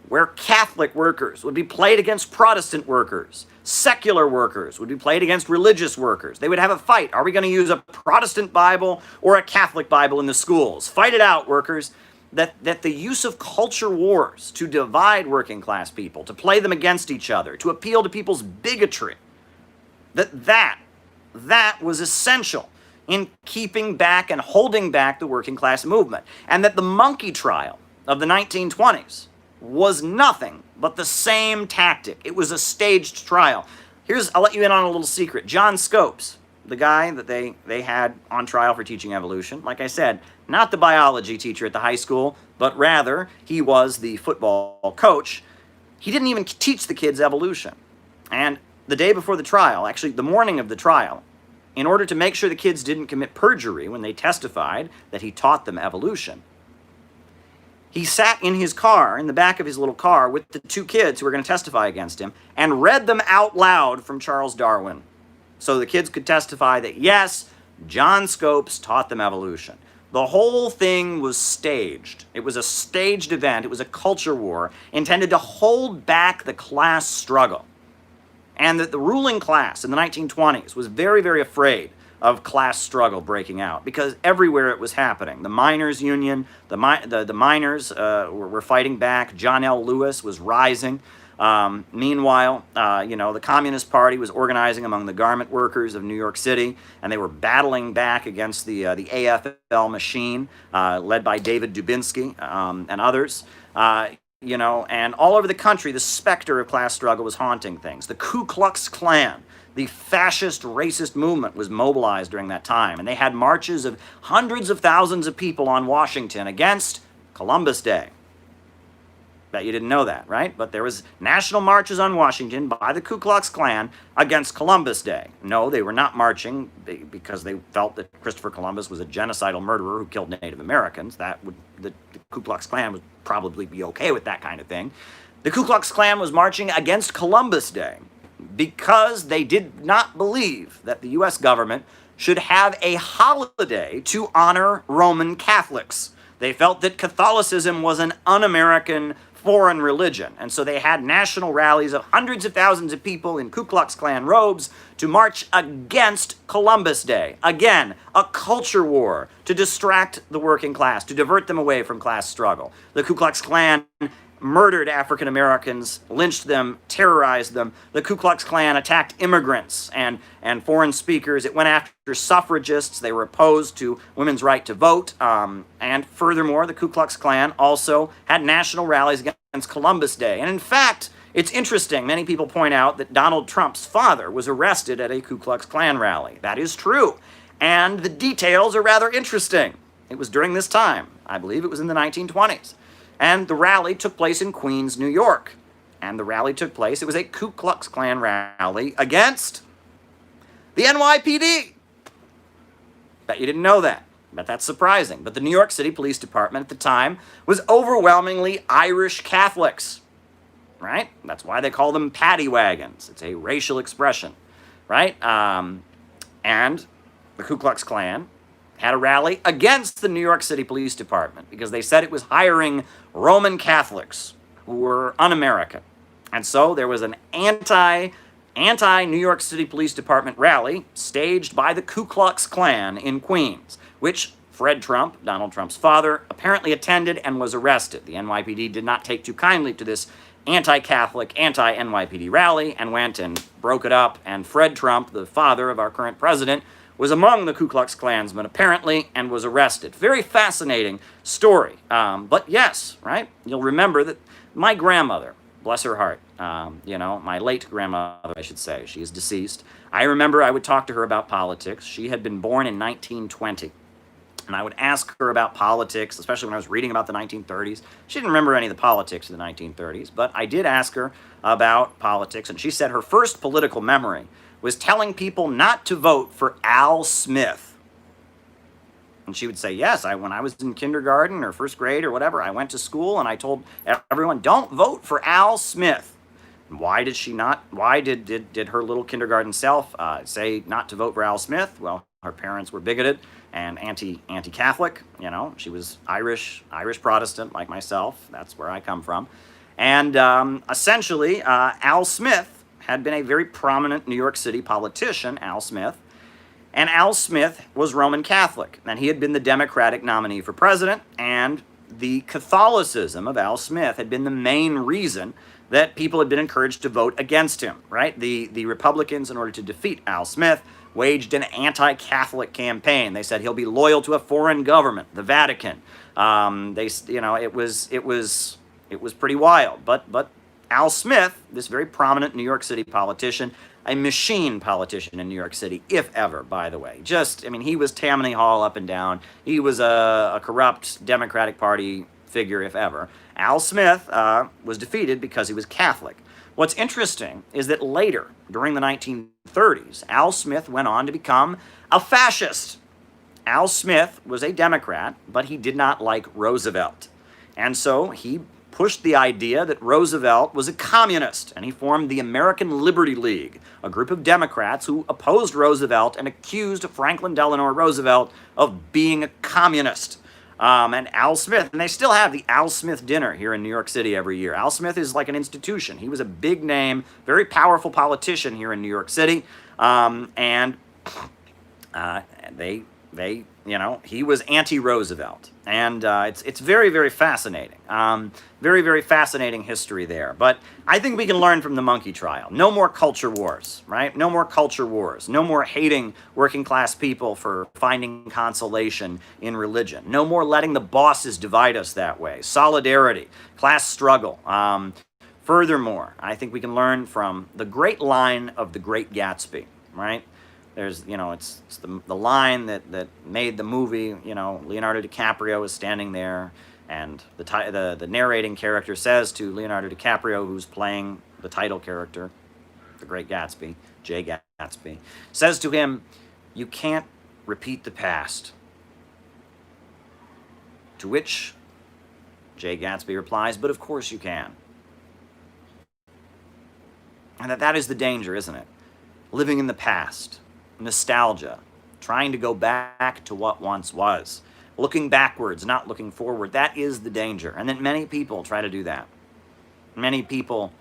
where Catholic workers would be played against Protestant workers. Secular workers would be played against religious workers. They would have a fight. Are we going to use a Protestant Bible or a Catholic Bible in the schools? Fight it out, workers. That the use of culture wars to divide working class people, to play them against each other, to appeal to people's bigotry, that was essential in keeping back and holding back the working class movement. And that the monkey trial of the 1920s was nothing but the same tactic. It was a staged trial. I'll let you in on a little secret. John Scopes, the guy that they had on trial for teaching evolution, like I said, not the biology teacher at the high school, but rather he was the football coach. he didn't even teach the kids evolution. And the day before the trial, actually the morning of the trial, in order to make sure the kids didn't commit perjury when they testified that he taught them evolution, he sat in his car, in the back of his little car, with the two kids who were going to testify against him, and read them out loud from Charles Darwin. So the kids could testify that, yes, John Scopes taught them evolution. The whole thing was staged. It was a staged event. It was a culture war intended to hold back the class struggle. And that the ruling class in the 1920s was very, very afraid of class struggle breaking out because everywhere it was happening. The miners' union, the miners were fighting back. John L. Lewis was rising. Meanwhile, the Communist Party was organizing among the garment workers of New York City, and they were battling back against the AFL machine, led by David Dubinsky and others. And all over the country, the specter of class struggle was haunting things. The Ku Klux Klan, the fascist, racist movement, was mobilized during that time, and they had marches of hundreds of thousands of people on Washington against Columbus Day. Bet you didn't know that, right? But there was national marches on Washington by the Ku Klux Klan against Columbus Day. No, they were not marching because they felt that Christopher Columbus was a genocidal murderer who killed Native Americans. The Ku Klux Klan would probably be okay with that kind of thing. The Ku Klux Klan was marching against Columbus Day because they did not believe that the U.S. government should have a holiday to honor Roman Catholics. They felt that Catholicism was an un-American foreign religion, and so they had national rallies of hundreds of thousands of people in Ku Klux Klan robes to march against Columbus Day. Again, a culture war to distract the working class, to divert them away from class struggle. The Ku Klux Klan murdered African Americans, lynched them, terrorized them. The Ku Klux Klan attacked immigrants and foreign speakers. It went after suffragists. They were opposed to women's right to vote. And furthermore, the Ku Klux Klan also had national rallies against Columbus Day. And in fact, it's interesting. Many people point out that Donald Trump's father was arrested at a Ku Klux Klan rally. That is true. And the details are rather interesting. It was during this time. I believe it was in the 1920s. And the rally took place in Queens, New York. And the rally took place, it was a Ku Klux Klan rally against the NYPD. Bet you didn't know that. Bet that's surprising. But the New York City Police Department at the time was overwhelmingly Irish Catholics, right? That's why they call them paddy wagons. It's a racial expression, right? And the Ku Klux Klan had a rally against the New York City Police Department because they said it was hiring Roman Catholics who were un-American. And so there was an anti-New York City Police Department rally staged by the Ku Klux Klan in Queens, which Fred Trump, Donald Trump's father, apparently attended and was arrested. The NYPD did not take too kindly to this anti-Catholic, anti-NYPD rally and went and broke it up. And Fred Trump, the father of our current president, was among the Ku Klux Klansmen, apparently, and was arrested. Very fascinating story. But yes, right? You'll remember that my grandmother, bless her heart, my late grandmother, I should say, she is deceased. I remember I would talk to her about politics. She had been born in 1920. And I would ask her about politics, especially when I was reading about the 1930s. She didn't remember any of the politics of the 1930s, but I did ask her about politics, and she said her first political memory was telling people not to vote for Al Smith. And she would say, yes, when I was in kindergarten or first grade or whatever, I went to school and I told everyone, don't vote for Al Smith. And why did she not? Why did her little kindergarten self say not to vote for Al Smith? Well, her parents were bigoted and anti-Catholic. She was Irish Protestant like myself. That's where I come from. And essentially, Al Smith had been a very prominent New York City politician, Al Smith. And Al Smith was Roman Catholic, and he had been the Democratic nominee for president, and the Catholicism of Al Smith had been the main reason that people had been encouraged to vote against him, right? The Republicans, in order to defeat Al Smith, waged an anti-Catholic campaign. They said he'll be loyal to a foreign government, the Vatican. It was pretty wild, but Al Smith, this very prominent New York City politician, a machine politician in New York City, if ever, by the way. He was Tammany Hall up and down. He was a corrupt Democratic Party figure, if ever. Al Smith was defeated because he was Catholic. What's interesting is that later, during the 1930s, Al Smith went on to become a fascist. Al Smith was a Democrat, but he did not like Roosevelt. And so he pushed the idea that Roosevelt was a communist, and he formed the American Liberty League, a group of Democrats who opposed Roosevelt and accused Franklin Delano Roosevelt of being a communist. And Al Smith, and they still have the Al Smith dinner here in New York City every year. Al Smith is like an institution. He was a big name, very powerful politician here in New York City, and he was anti-Roosevelt, and it's very, very fascinating. Very, very fascinating history there. But I think we can learn from the monkey trial. No more culture wars, right? No more culture wars. No more hating working class people for finding consolation in religion. No more letting the bosses divide us that way. Solidarity, class struggle. Furthermore, I think we can learn from the great line of the Great Gatsby, right? There's, it's the line that made the movie. Leonardo DiCaprio is standing there, and the narrating character says to Leonardo DiCaprio, who's playing the title character, the Great Gatsby, Jay Gatsby, says to him, "You can't repeat the past." To which Jay Gatsby replies, "But of course you can." And that is the danger, isn't it? Living in the past. Nostalgia, trying to go back to what once was, looking backwards, not looking forward. That is the danger. And then many people try to do that. Many people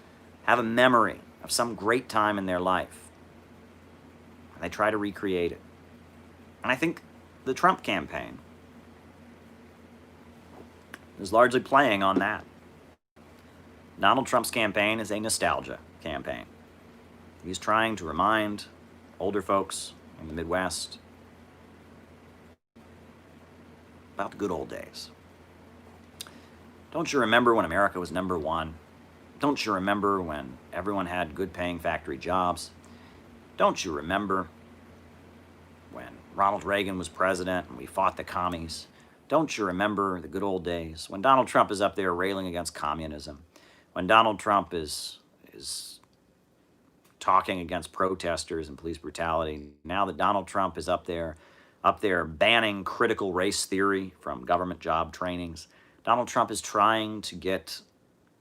have a memory of some great time in their life, and they try to recreate it. And I think the Trump campaign is largely playing on that. Donald Trump's campaign is a nostalgia campaign. He's trying to remind older folks in the Midwest about the good old days. Don't you remember when America was number one? Don't you remember when everyone had good paying factory jobs? Don't you remember when Ronald Reagan was president and we fought the commies? Don't you remember the good old days when Donald Trump is up there railing against communism? When Donald Trump is talking against protesters and police brutality. Now that Donald Trump is up there banning critical race theory from government job trainings, Donald Trump is trying to get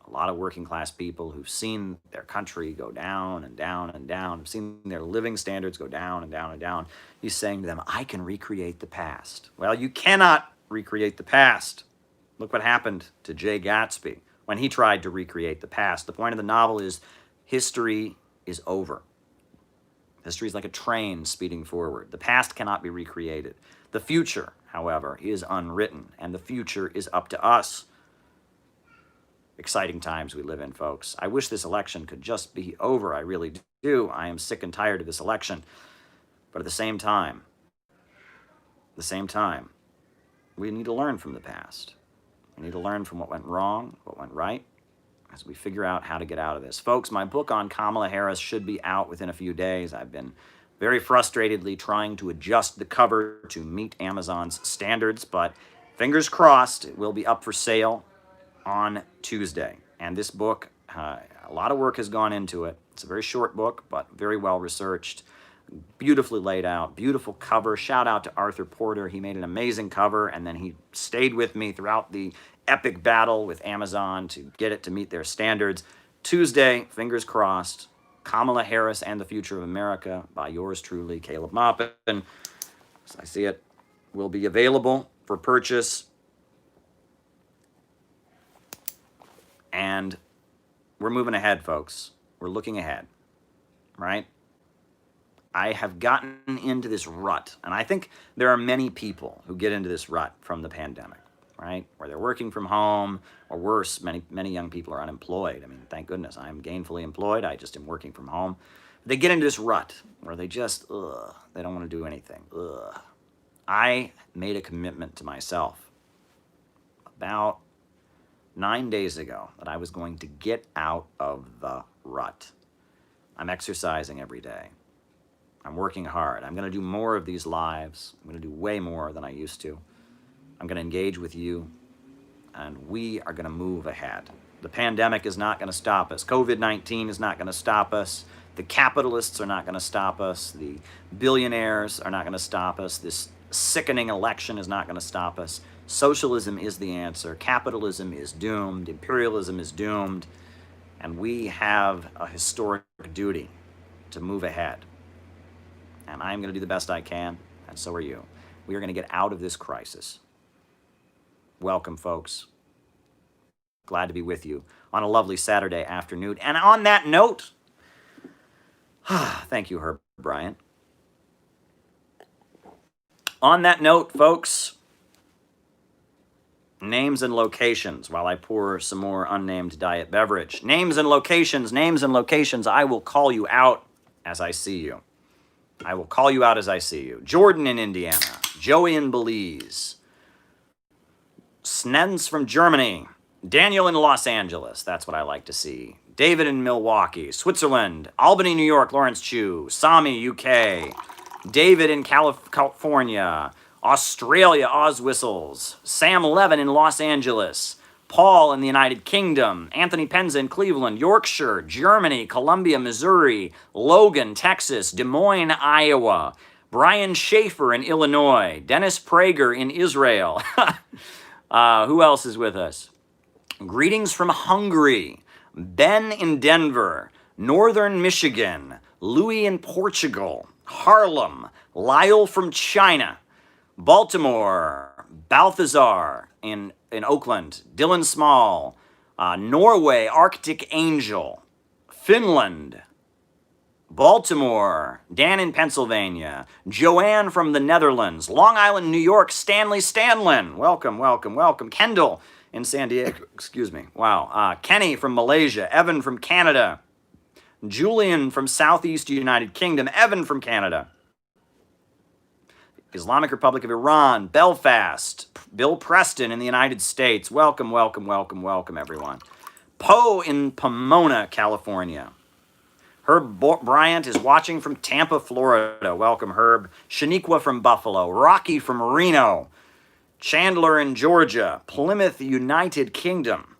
a lot of working class people who've seen their country go down and down and down, have seen their living standards go down and down and down. He's saying to them, I can recreate the past. Well, you cannot recreate the past. Look what happened to Jay Gatsby when he tried to recreate the past. The point of the novel is history is over. History is like a train speeding forward. The past cannot be recreated. The future, however, is unwritten, and the future is up to us. Exciting times we live in, folks. I wish this election could just be over. I really do. I am sick and tired of this election. But at the same time, we need to learn from the past. We need to learn from what went wrong, what went right, as we figure out how to get out of this. Folks, my book on Kamala Harris should be out within a few days. I've been very frustratedly trying to adjust the cover to meet Amazon's standards, but fingers crossed, it will be up for sale on Tuesday. And this book, a lot of work has gone into it. It's a very short book, but very well researched, beautifully laid out, beautiful cover. Shout out to Arthur Porter. He made an amazing cover, and then he stayed with me throughout the epic battle with Amazon to get it to meet their standards. Tuesday, fingers crossed, Kamala Harris and the Future of America by yours truly, Caleb Maupin. As I see it, will be available for purchase. And we're moving ahead, folks. We're looking ahead, right? I have gotten into this rut, and I think there are many people who get into this rut from the pandemic, right? Where they're working from home, or worse, many young people are unemployed. I mean, thank goodness I'm gainfully employed. I just am working from home. They get into this rut where they just, they don't want to do anything. I made a commitment to myself about 9 days ago that I was going to get out of the rut. I'm exercising every day. I'm working hard. I'm going to do more of these lives. I'm going to do way more than I used to. I'm going to engage with you. and we are going to move ahead. The pandemic is not going to stop us. COVID-19 is not going to stop us. The capitalists are not going to stop us. The billionaires are not going to stop us. This sickening election is not going to stop us. Socialism is the answer. Capitalism is doomed. Imperialism is doomed. And we have a historic duty to move ahead. And I'm going to do the best I can, and so are you. We are going to get out of this crisis. Welcome, folks. Glad to be with you on a lovely Saturday afternoon. And on that note, thank you, Herb Bryan. On that note, folks, names and locations, while I pour some more unnamed diet beverage. Names and locations, I will call you out as I see you. I will call you out as I see you. Jordan in Indiana, Joey in Belize, Snens from Germany, Daniel in Los Angeles, that's what I like to see. David in Milwaukee, Switzerland, Albany, New York, Lawrence Chu, Sami, UK, David in California, Australia, Oz Whistles, Sam Levin in Los Angeles, Paul in the United Kingdom, Anthony Penza in Cleveland, Yorkshire, Germany, Columbia, Missouri, Logan, Texas, Des Moines, Iowa, Brian Schaefer in Illinois, Dennis Prager in Israel. Who else is with us? Greetings from Hungary, Ben in Denver, Northern Michigan, Louis in Portugal, Harlem, Lyle from China, Baltimore, Balthazar in Oakland, Dylan Small, Norway, Arctic Angel, Finland, Baltimore, Dan in Pennsylvania, Joanne from the Netherlands, Long Island, New York, Stanley Stanlin. Welcome, welcome, welcome. Kendall in San Diego, excuse me. Wow. Kenny from Malaysia, Evan from Canada, Julian from Southeast United Kingdom, Evan from Canada, Islamic Republic of Iran, Belfast, Bill Preston in the United States. Welcome, welcome, welcome, welcome, everyone. Poe in Pomona, California. Herb Bryant is watching from Tampa, Florida. Welcome, Herb. Shaniqua from Buffalo. Rocky from Reno. Chandler in Georgia. Plymouth, United Kingdom.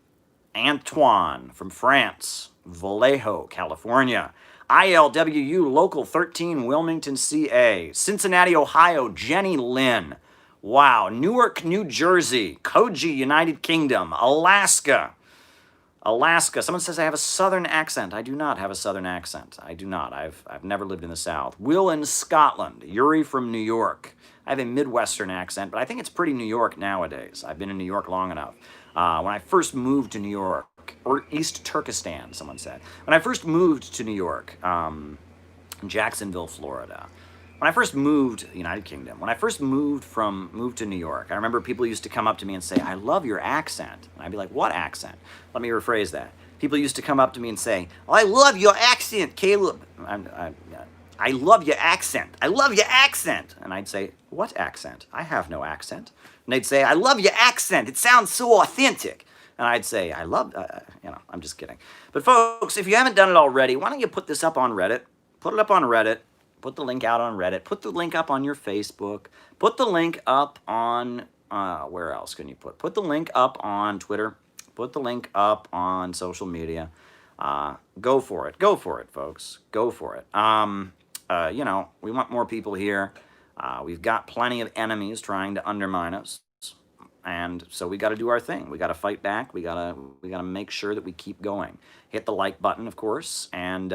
Antoine from France. Vallejo, California. ILWU Local 13, Wilmington, CA. Cincinnati, Ohio, Jenny Lynn. Wow. Newark, New Jersey. Koji, United Kingdom. Alaska. Someone says I have a southern accent. I do not have a southern accent. I do not. I've never lived in the South. Will in Scotland. Yuri from New York. I have a Midwestern accent, but I think it's pretty New York nowadays. I've been in New York long enough. When I first moved to New York, or East Turkestan, someone said. When I first moved to New York, Jacksonville, Florida. When I first moved, United Kingdom, when I first moved to New York, I remember people used to come up to me and say, I love your accent. And I'd be like, what accent? Let me rephrase that. People used to come up to me and say, I love your accent, Caleb. I love your accent. I love your accent. And I'd say, what accent? I have no accent. And they'd say, I love your accent. It sounds so authentic. And I'd say, I love, I'm just kidding. But folks, if you haven't done it already, why don't you put this up on Reddit? Put it up on Reddit. Put the link out on Reddit. Put the link up on your Facebook. Put the link up on, where else can you put? Put the link up on Twitter. Put the link up on social media. Go for it. Go for it, folks. Go for it. We want more people here. We've got plenty of enemies trying to undermine us. And so we got to do our thing. We got to fight back. We got to make sure that we keep going. Hit the like button, of course, and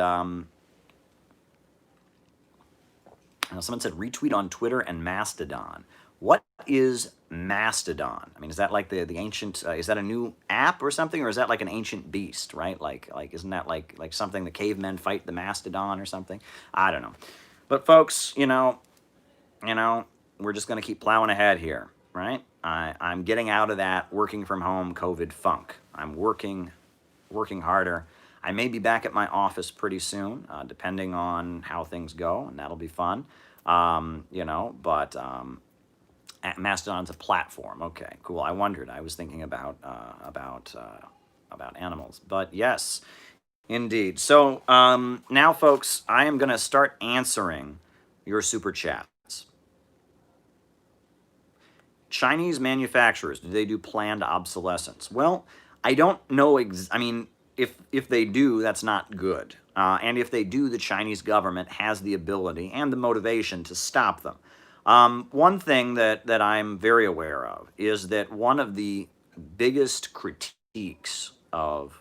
someone said retweet on Twitter and Mastodon. What is Mastodon? I mean, is that like the ancient? Is that a new app or something, or is that like an ancient beast? Right? Like isn't that like something the cavemen fight the mastodon or something? I don't know. But folks, we're just gonna keep plowing ahead here, right? I'm getting out of that working from home COVID funk. I'm working harder. I may be back at my office pretty soon, depending on how things go, and that'll be fun. But Mastodon's a platform. Okay, cool. I wondered. I was thinking about animals, but yes, indeed. So now, folks, I am going to start answering your super chats. Chinese manufacturers, do they do planned obsolescence? Well, I don't know. I mean, if they do, that's not good. And if they do, the Chinese government has the ability and the motivation to stop them. One thing that I'm very aware of is that one of the biggest critiques of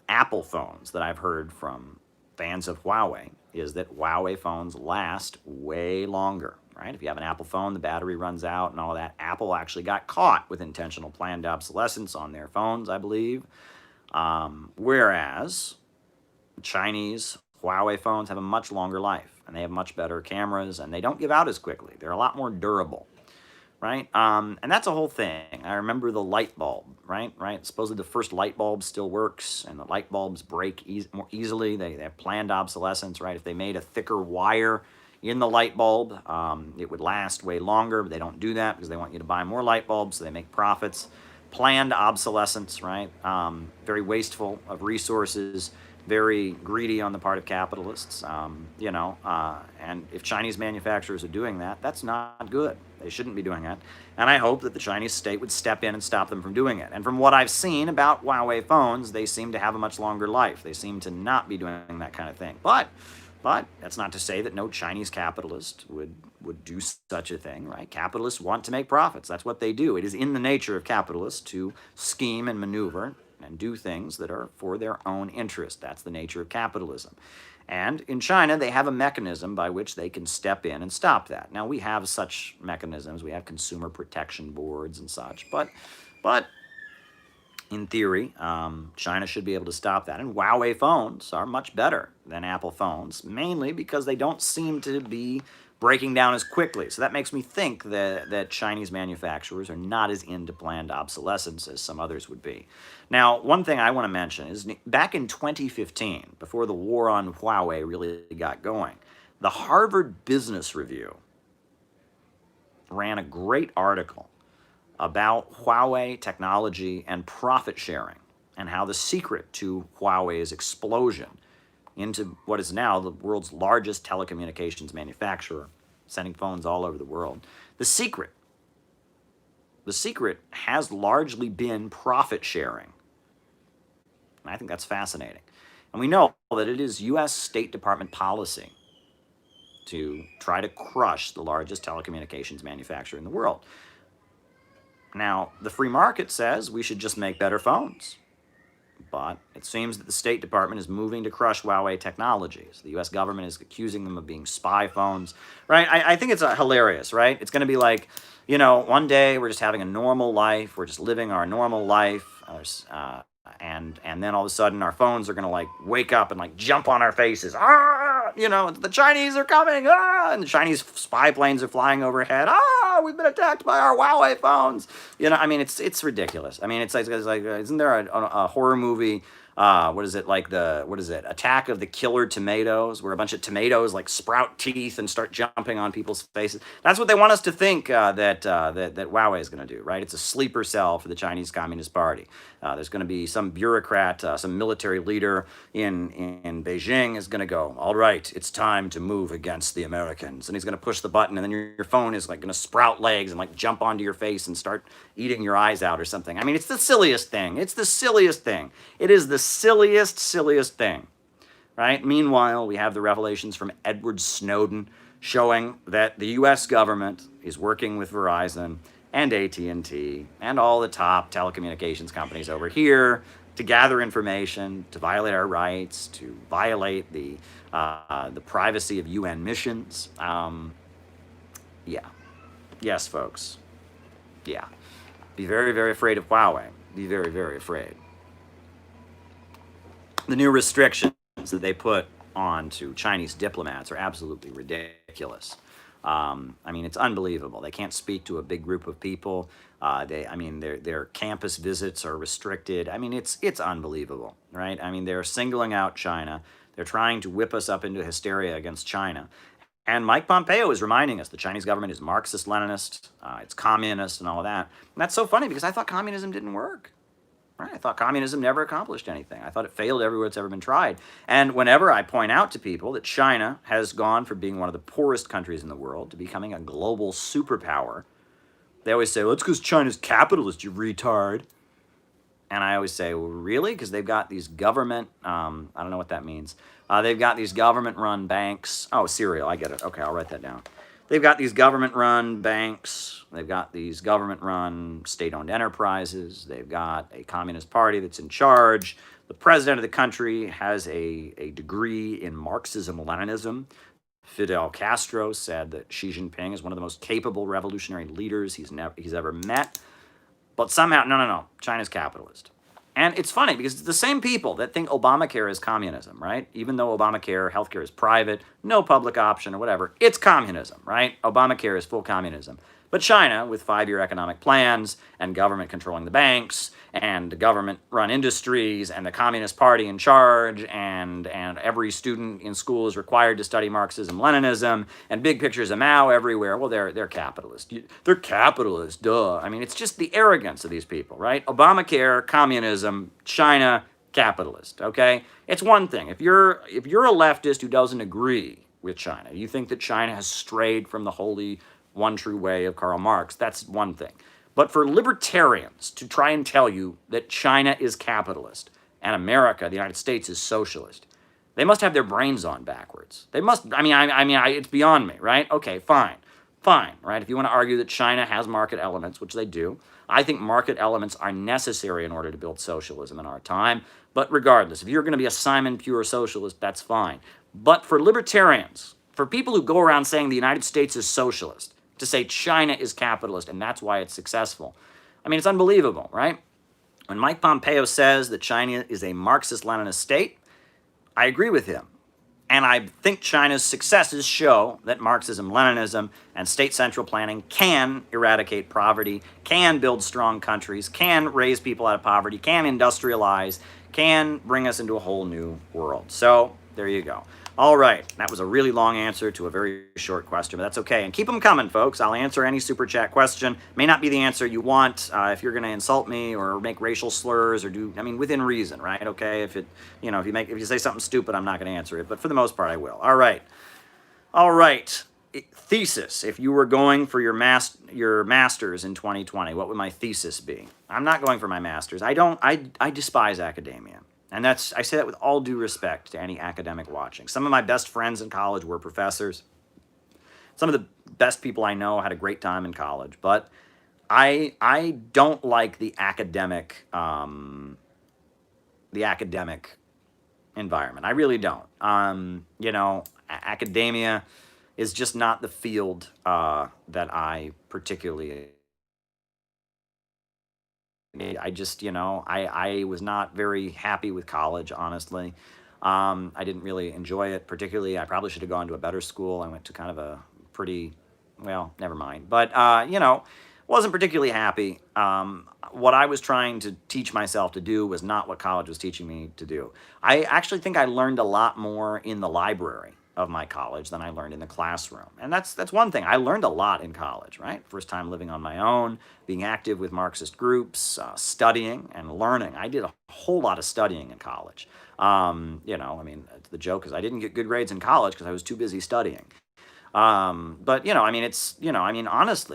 Apple phones that I've heard from fans of Huawei is that Huawei phones last way longer, right? If you have an Apple phone, the battery runs out and all that. Apple actually got caught with intentional planned obsolescence on their phones, I believe. Whereas Chinese Huawei phones have a much longer life, and they have much better cameras, and they don't give out as quickly. They're a lot more durable, right? And that's a whole thing. I remember the light bulb, right? Supposedly the first light bulb still works, and the light bulbs break more easily. They have planned obsolescence, right? If they made a thicker wire in the light bulb, it would last way longer, but they don't do that because they want you to buy more light bulbs, so they make profits. Planned obsolescence, right? Very wasteful of resources, very greedy on the part of capitalists, and if Chinese manufacturers are doing that, that's not good. They shouldn't be doing that. And I hope that the Chinese state would step in and stop them from doing it. And from what I've seen about Huawei phones, they seem to have a much longer life. They seem to not be doing that kind of thing. But that's not to say that no Chinese capitalist would do such a thing, right? Capitalists want to make profits. That's what they do. It is in the nature of capitalists to scheme and maneuver and do things that are for their own interest. That's the nature of capitalism. And in China, they have a mechanism by which they can step in and stop that. Now, we have such mechanisms. We have consumer protection boards and such. But in theory, China should be able to stop that. And Huawei phones are much better than Apple phones, mainly because they don't seem to be breaking down as quickly. So that makes me think that Chinese manufacturers are not as into planned obsolescence as some others would be. Now, one thing I want to mention is back in 2015, before the war on Huawei really got going, the Harvard Business Review ran a great article about Huawei technology and profit sharing and how the secret to Huawei's explosion into what is now the world's largest telecommunications manufacturer, sending phones all over the world. The secret has largely been profit sharing. And I think that's fascinating. And we know that it is U.S. State Department policy to try to crush the largest telecommunications manufacturer in the world. Now, the free market says we should just make better phones. But it seems that the State Department is moving to crush Huawei technologies. The U.S. government is accusing them of being spy phones, right? I think it's hilarious, right? It's going to be like, one day we're just having a normal life. We're just living our normal life. And then all of a sudden our phones are going to wake up and jump on our faces. The Chinese are coming. And the Chinese spy planes are flying overhead. We've been attacked by our Huawei phones. It's ridiculous. It's like isn't there a horror movie? Attack of the Killer Tomatoes, where a bunch of tomatoes sprout teeth and start jumping on people's faces. That's what they want us to think that Huawei is going to do, right? It's a sleeper cell for the Chinese Communist Party. There's going to be some bureaucrat, some military leader in Beijing is going to go, all right, it's time to move against the Americans. And he's going to push the button, and then your phone is going to sprout legs and jump onto your face and start eating your eyes out or something. It's the silliest thing. It's the silliest thing. It is the silliest thing, right? Meanwhile, we have the revelations from Edward Snowden showing that the U.S. government is working with Verizon and AT&T and all the top telecommunications companies over here to gather information, to violate our rights, to violate the privacy of UN missions. Yes, folks. Yeah. Be very, very afraid of Huawei. Be very, very afraid. The new restrictions that they put on to Chinese diplomats are absolutely ridiculous. It's unbelievable. They can't speak to a big group of people. Their campus visits are restricted. It's unbelievable, right? They're singling out China. They're trying to whip us up into hysteria against China. And Mike Pompeo is reminding us the Chinese government is Marxist-Leninist, it's communist and all of that. And that's so funny because I thought communism didn't work. Right? I thought communism never accomplished anything. I thought it failed everywhere it's ever been tried. And whenever I point out to people that China has gone from being one of the poorest countries in the world to becoming a global superpower, They always say, well, it's because China's capitalist, you retard. And I always say, well, really? Because they've got these government, I don't know what that means. They've got these government-run banks. Oh, cereal, I get it. Okay, I'll write that down. They've got these government-run banks. They've got these government-run state-owned enterprises. They've got a communist party that's in charge. The president of the country has a degree in Marxism-Leninism. Fidel Castro said that Xi Jinping is one of the most capable revolutionary leaders he's ever met. But somehow, no, China's capitalist. And it's funny because it's the same people that think Obamacare is communism, right? Even though Obamacare, healthcare is private, no public option or whatever, it's communism, right? Obamacare is full communism. But China, with 5-year economic plans and government controlling the banks and government-run industries and the Communist Party in charge and every student in school is required to study Marxism-Leninism and big pictures of Mao everywhere, well, they're capitalist. They're capitalist, duh. I mean, it's just the arrogance of these people, right? Obamacare, communism, China, capitalist, okay? It's one thing. If you're a leftist who doesn't agree with China, you think that China has strayed from the holy one true way of Karl Marx, that's one thing. But for libertarians to try and tell you that China is capitalist and America, the United States, is socialist, they must have their brains on backwards. They must, it's beyond me, right? Okay, fine, right? If you want to argue that China has market elements, which they do, I think market elements are necessary in order to build socialism in our time. But regardless, if you're going to be a Simon Pure socialist, that's fine. But for libertarians, for people who go around saying the United States is socialist, to say China is capitalist and that's why it's successful. I mean, it's unbelievable, right? When Mike Pompeo says that China is a Marxist-Leninist state, I agree with him. And I think China's successes show that Marxism-Leninism and state central planning can eradicate poverty, can build strong countries, can raise people out of poverty, can industrialize, can bring us into a whole new world. So there you go. All right, that was a really long answer to a very short question, but that's okay. And keep them coming, folks. I'll answer any super chat question. May not be the answer you want if you're going to insult me or make racial slurs or within reason, right? Okay, if you say something stupid, I'm not going to answer it, but for the most part, I will. All right. Thesis. If you were going for your master's in 2020, what would my thesis be? I'm not going for my master's. I despise academia. And I say that with all due respect to any academic watching. Some of my best friends in college were professors. Some of the best people I know had a great time in college. But I don't like the academic environment. I really don't. Academia is just not the field that I particularly. I was not very happy with college, honestly. I didn't really enjoy it particularly. I probably should have gone to a better school. I went to kind of a pretty, well, never mind. But, wasn't particularly happy. What I was trying to teach myself to do was not what college was teaching me to do. I actually think I learned a lot more in the library of my college than I learned in the classroom. And that's one thing. I learned a lot in college, right? First time living on my own, being active with Marxist groups, studying and learning. I did a whole lot of studying in college. The joke is I didn't get good grades in college because I was too busy studying. Honestly,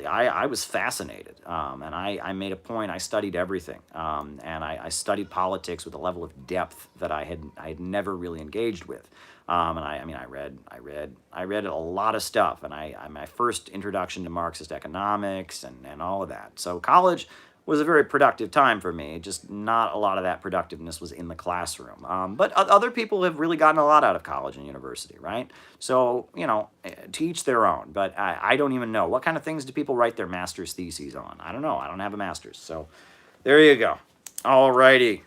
I was fascinated, and I made a point. I studied everything, and I studied politics with a level of depth that I had never really engaged with. I read a lot of stuff, and my first introduction to Marxist economics and all of that. So college was a very productive time for me. Just not a lot of that productiveness was in the classroom. But other people have really gotten a lot out of college and university, right? So, to each their own. But I don't even know. What kind of things do people write their master's theses on? I don't know. I don't have a master's. So there you go. All righty.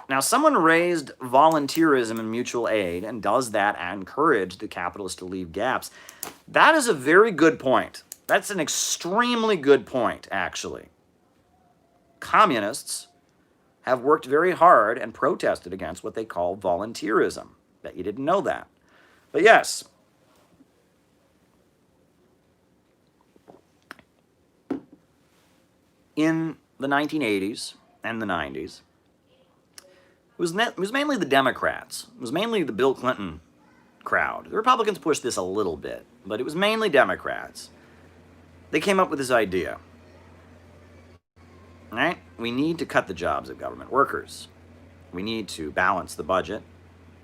Now, someone raised volunteerism and mutual aid and does that and encourage the capitalists to leave gaps. That is a very good point. That's an extremely good point, actually. Communists have worked very hard and protested against what they call volunteerism. Bet you didn't know that. But yes. In the 1980s and the 90s, it was mainly the Democrats. It was mainly the Bill Clinton crowd. The Republicans pushed this a little bit, but it was mainly Democrats they came up with this idea. Right? We need to cut the jobs of government workers. We need to balance the budget.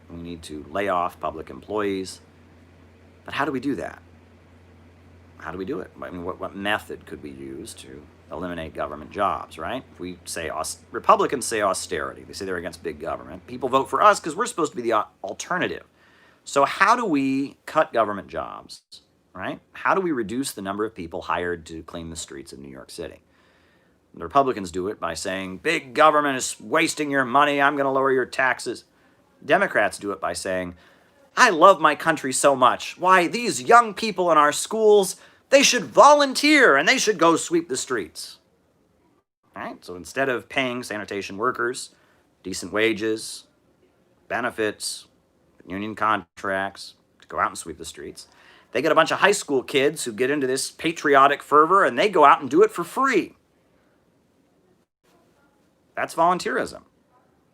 We need to lay off public employees. But how do we do that? How do we do it? I mean, what method could we use to eliminate government jobs, right? If we say, Republicans say austerity. They say they're against big government. People vote for us because we're supposed to be the alternative. So how do we cut government jobs, right? How do we reduce the number of people hired to clean the streets of New York City? The Republicans do it by saying, big government is wasting your money, I'm going to lower your taxes. Democrats do it by saying, I love my country so much. Why, these young people in our schools, they should volunteer and they should go sweep the streets. Right? So instead of paying sanitation workers decent wages, benefits, union contracts to go out and sweep the streets, they get a bunch of high school kids who get into this patriotic fervor and they go out and do it for free. That's volunteerism,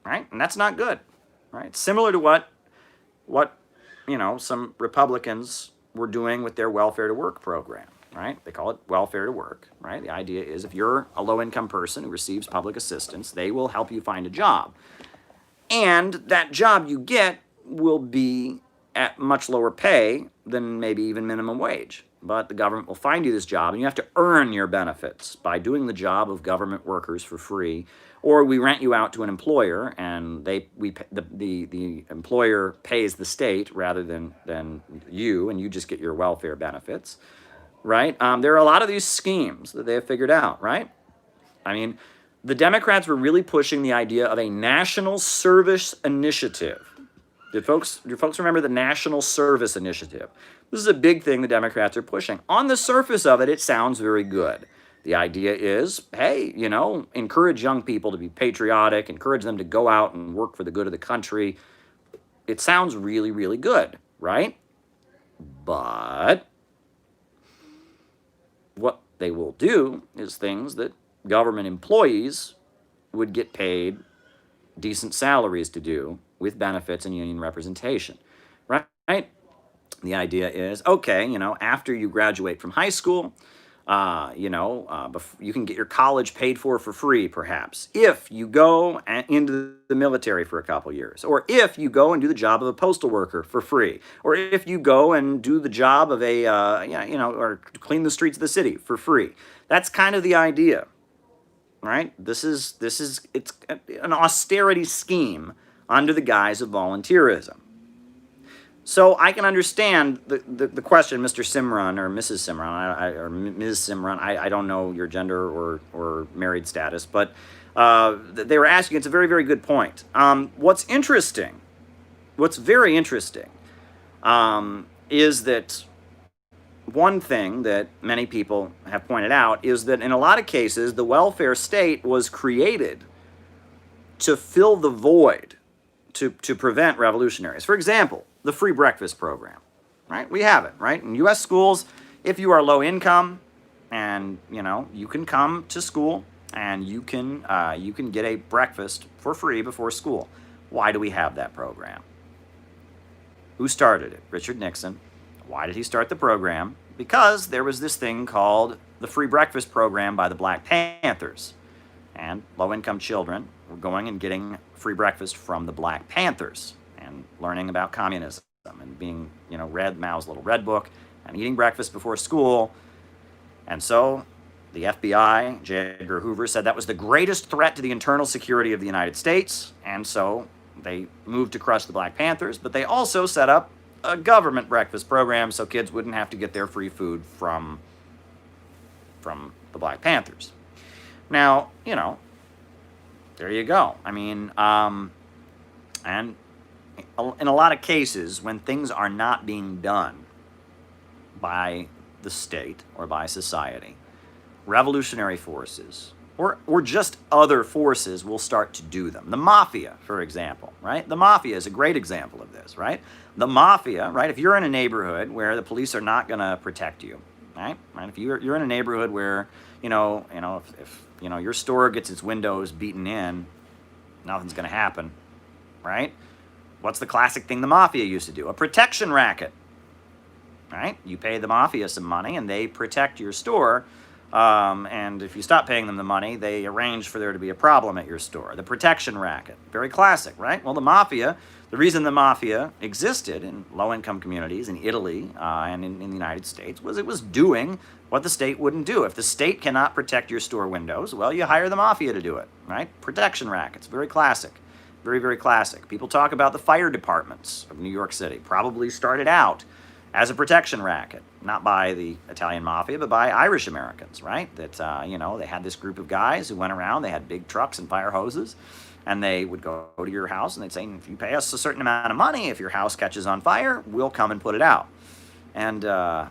right? And that's not good, right? Similar to what some Republicans were doing with their welfare to work program, right? They call it welfare to work, right? The idea is if you're a low-income person who receives public assistance, they will help you find a job. And that job you get will be at much lower pay than maybe even minimum wage. But the government will find you this job, and you have to earn your benefits by doing the job of government workers for free. Or we rent you out to an employer, and the employer pays the state rather than you, and you just get your welfare benefits, right? There are a lot of these schemes that they have figured out, right? I mean, the Democrats were really pushing the idea of a national service initiative. Do folks remember the National Service Initiative? This is a big thing the Democrats are pushing. On the surface of it, it sounds very good. The idea is, hey, encourage young people to be patriotic, encourage them to go out and work for the good of the country. It sounds really, really good, right? But what they will do is things that government employees would get paid decent salaries to do with benefits and union representation, right? The idea is, okay, after you graduate from high school, you can get your college paid for free, perhaps, if you go into the military for a couple years, or if you go and do the job of a postal worker for free, or if you go and do the job of or clean the streets of the city for free. That's kind of the idea, right? It's an austerity scheme under the guise of volunteerism. So I can understand the question, Mr. Simran or Mrs. Simran, or Ms. Simran. I don't know your gender or married status, but they were asking. It's a very, very good point. What's very interesting, is that one thing that many people have pointed out is that in a lot of cases, the welfare state was created to fill the void, to prevent revolutionaries. For example, the free breakfast program, right? We have it, right? In U.S. schools, if you are low income and, you can come to school and you can get a breakfast for free before school. Why do we have that program? Who started it? Richard Nixon. Why did he start the program? Because there was this thing called the free breakfast program by the Black Panthers. And low-income children were going and getting free breakfast from the Black Panthers and learning about communism and being, read Mao's little red book and eating breakfast before school. And so the FBI, J. Edgar Hoover, said that was the greatest threat to the internal security of the United States. And so they moved to crush the Black Panthers, but they also set up a government breakfast program so kids wouldn't have to get their free food from the Black Panthers. Now, there you go. I mean, and in a lot of cases, when things are not being done by the state or by society, revolutionary forces or just other forces will start to do them. The mafia, for example, right? The mafia is a great example of this, right? The mafia, right? If you're in a neighborhood where the police are not going to protect you, right? If you're in a neighborhood where, if your store gets its windows beaten in, nothing's going to happen, right? What's the classic thing the mafia used to do? A protection racket. right? You pay the mafia some money and they protect your store. And if you stop paying them the money, they arrange for there to be a problem at your store. The protection racket, very classic, right? Well, the reason the mafia existed in low-income communities in Italy and in the United States was it was doing what the state wouldn't do. If the state cannot protect your store windows, well, you hire the mafia to do it, right? Protection rackets, very classic. Very, very classic. People talk about the fire departments of New York City. Probably started out as a protection racket, not by the Italian mafia, but by Irish Americans, right? That, they had this group of guys who went around, they had big trucks and fire hoses, and they would go to your house and they'd say, if you pay us a certain amount of money, if your house catches on fire, we'll come and put it out. And, if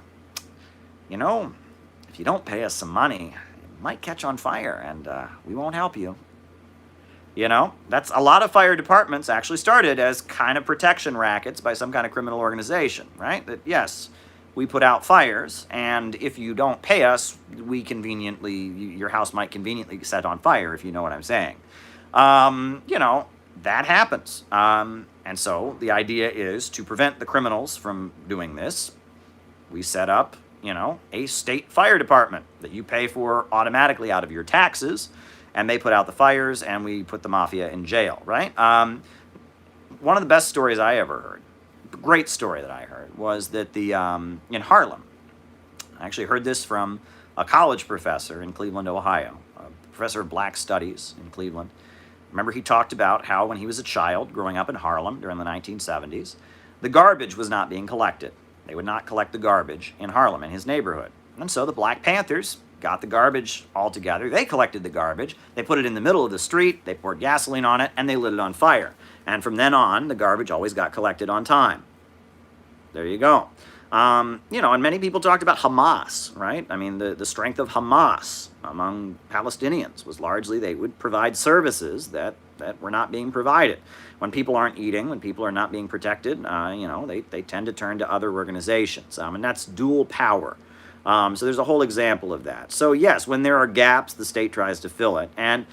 you don't pay us some money, it might catch on fire and we won't help you. That's a lot of fire departments actually started as kind of protection rackets by some kind of criminal organization, right? That, yes, we put out fires, and if you don't pay us, your house might conveniently set on fire, if you know what I'm saying. That happens. And so the idea is to prevent the criminals from doing this, we set up, a state fire department that you pay for automatically out of your taxes, and they put out the fires, and we put the mafia in jail, right? One of the best stories I ever heard, a great story that I heard, was that in Harlem, I actually heard this from a college professor in Cleveland, Ohio, a professor of black studies in Cleveland. Remember, he talked about how when he was a child growing up in Harlem during the 1970s, the garbage was not being collected. They would not collect the garbage in Harlem, in his neighborhood. And so the Black Panthers got the garbage all together. They collected the garbage. They put it in the middle of the street. They poured gasoline on it, and they lit it on fire. And from then on, the garbage always got collected on time. There you go. And many people talked about Hamas, right? I mean, the strength of Hamas among Palestinians was largely they would provide services that were not being provided. When people aren't eating, when people are not being protected, they tend to turn to other organizations. And that's dual power. So there's a whole example of that. So yes, when there are gaps, the state tries to fill it. And